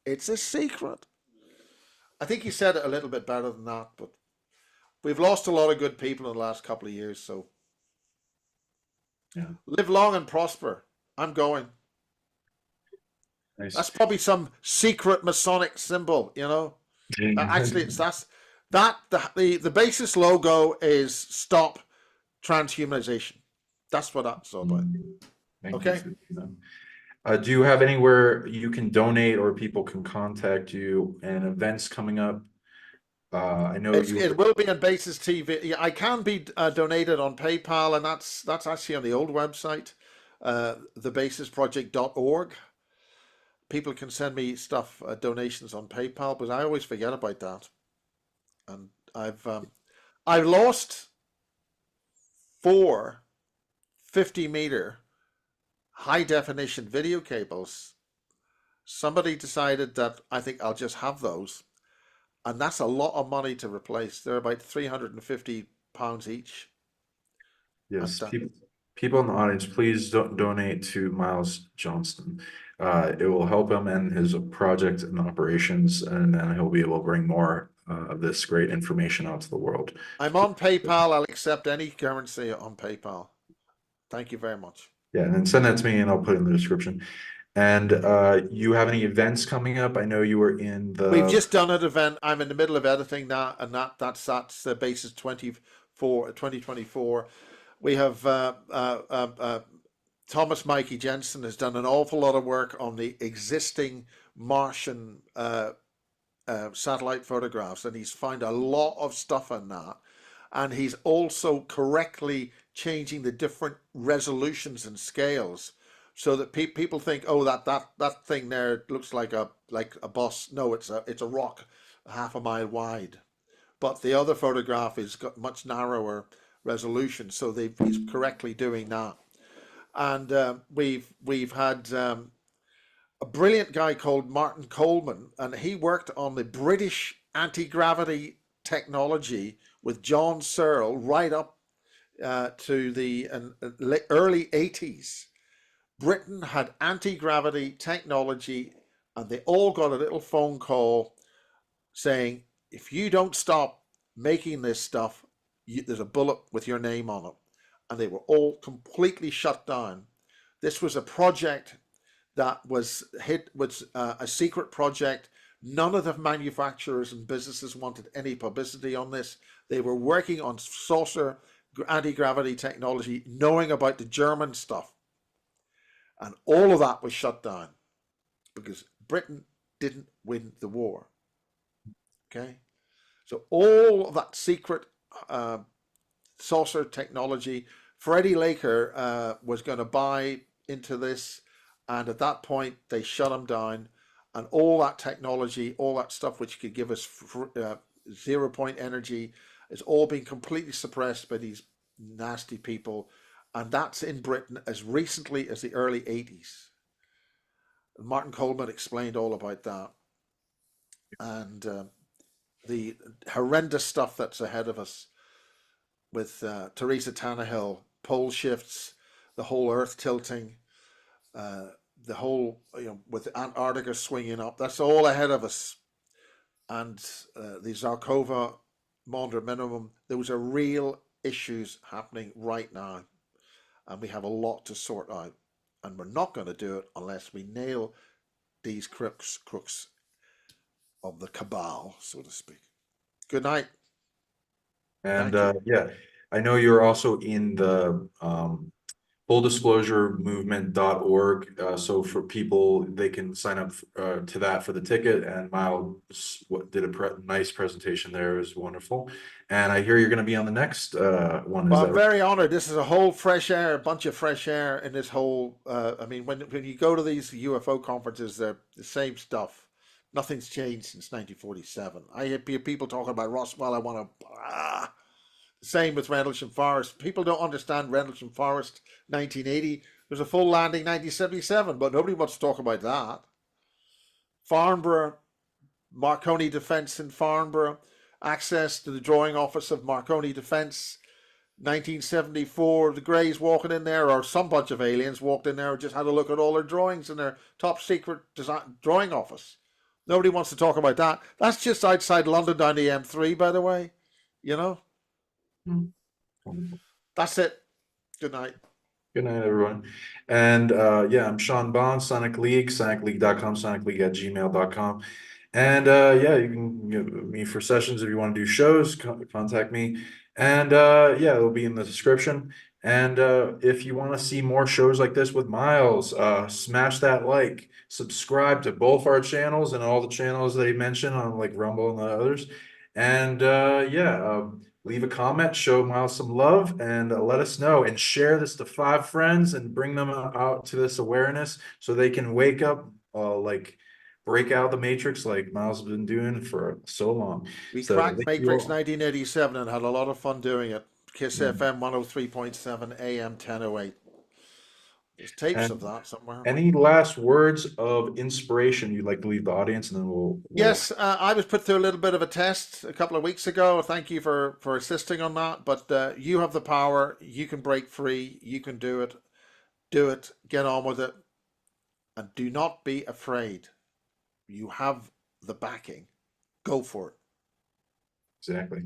It's a secret. I think he said it a little bit better than that, but we've lost a lot of good people in the last couple of years, so yeah. Live long and prosper. I'm going. Nice. That's probably some secret Masonic symbol, you know. Actually, it's the basis logo is stop transhumanization. That's what that's all about. Okay. Do you have anywhere you can donate or people can contact you and events coming up? I know it will be on Basis TV. Yeah, I can be donated on PayPal, and that's actually on the old website, thebasisproject.org. People can send me stuff, donations on PayPal, but I always forget about that. And I've lost 4 50-meter high definition video cables. Somebody decided that I think I'll just have those. And that's a lot of money to replace. They're about £350 each. Yes, people in the audience, please don't donate to Miles Johnston. It will help him and his project and operations, and then he'll be able to bring more of this great information out to the world. I'm on PayPal. I'll accept any currency on PayPal. Thank you very much. Yeah, and then send that to me and I'll put it in the description. And you have any events coming up? I know you were in the... We've just done an event. I'm in the middle of editing that, and that's the Basis 2024. We have Thomas Mikey Jensen has done an awful lot of work on the existing Martian satellite photographs, and he's found a lot of stuff in that. And he's also correctly changing the different resolutions and scales, so that people think, oh, that thing there looks like a bus. No, it's a rock half a mile wide, but the other photograph is got much narrower resolution. So he's correctly doing that. And we've had a brilliant guy called Martin Coleman, and he worked on the British anti-gravity technology with John Searle right up to the early 80s. Britain had anti-gravity technology, and they all got a little phone call saying, if you don't stop making this stuff, there's a bullet with your name on it. And they were all completely shut down. This was a project that was a secret project. None of the manufacturers and businesses wanted any publicity on this. They were working on saucer anti-gravity technology, knowing about the German stuff. And all of that was shut down because Britain didn't win the war. Okay? So all of that secret saucer technology, Freddie Laker was going to buy into this, and at that point they shut him down, and all that technology, all that stuff which could give us 0-point energy, is all being completely suppressed by these nasty people, and that's in Britain as recently as the early 80s. Martin Coleman explained all about that, and the horrendous stuff that's ahead of us with Teresa Tannehill, pole shifts, the whole Earth tilting, the whole, with Antarctica swinging up. That's all ahead of us. And the Zarkova Maunder minimum, those are real issues happening right now. And we have a lot to sort out. And we're not going to do it unless we nail these crooks of the cabal, so to speak. Good night. And yeah, I know you're also in the fulldisclosuremovement.org. So for people, they can sign up to that for the ticket. And Miles did a nice presentation there. It was wonderful. And I hear you're going to be on the next one. Well, I'm very honored. This is a whole fresh air, a bunch of fresh air in this whole. I mean, when you go to these UFO conferences, they're the same stuff. Nothing's changed since 1947. I hear people talking about Roswell. I want to. Same with Rendlesham Forest. People don't understand Rendlesham Forest 1980. There's a full landing 1977, but nobody wants to talk about that. Farnborough, Marconi Defence in Farnborough, access to the drawing office of Marconi Defence, 1974. The Greys walking in there, or some bunch of aliens walked in there and just had a look at all their drawings in their top secret drawing office. Nobody wants to talk about that. That's just outside London down the M3, by the way. That's it. Good night. Good night, everyone. And yeah, I'm Sean Bond, SionicLeague, SionicLeague.com, SionicLeague@gmail.com. And yeah, you can get me for sessions if you want to do shows, contact me. And yeah, it'll be in the description. And if you want to see more shows like this with Miles, smash that like, subscribe to both our channels and all the channels they mention on like Rumble and the others. And yeah, leave a comment, show Miles some love, and let us know. And share this to 5 friends and bring them out to this awareness so they can wake up, like break out the matrix like Miles has been doing for so long. We cracked Matrix 1987 and had a lot of fun doing it. Kiss FM 103.7 AM 1008. There's tapes of that somewhere. Any last words of inspiration you'd like to leave the audience, and then we'll... Yes, I was put through a little bit of a test a couple of weeks ago. Thank you for assisting on that. But you have the power. You can break free. You can do it. Do it. Get on with it. And do not be afraid. You have the backing. Go for it. Exactly.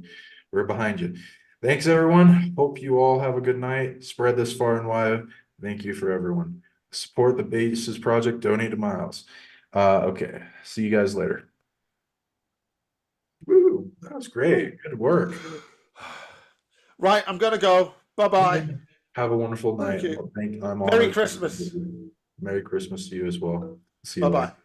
We're behind you. Thanks, everyone. Hope you all have a good night. Spread this far and wide. Thank you for everyone. Support the Basis Project. Donate to Miles. Okay. See you guys later. Woo! That was great. Good work. Right. I'm going to go. Bye-bye. Have a wonderful night. Thank you. I'm Merry Christmas. Merry Christmas to you as well. See you Bye-bye. later.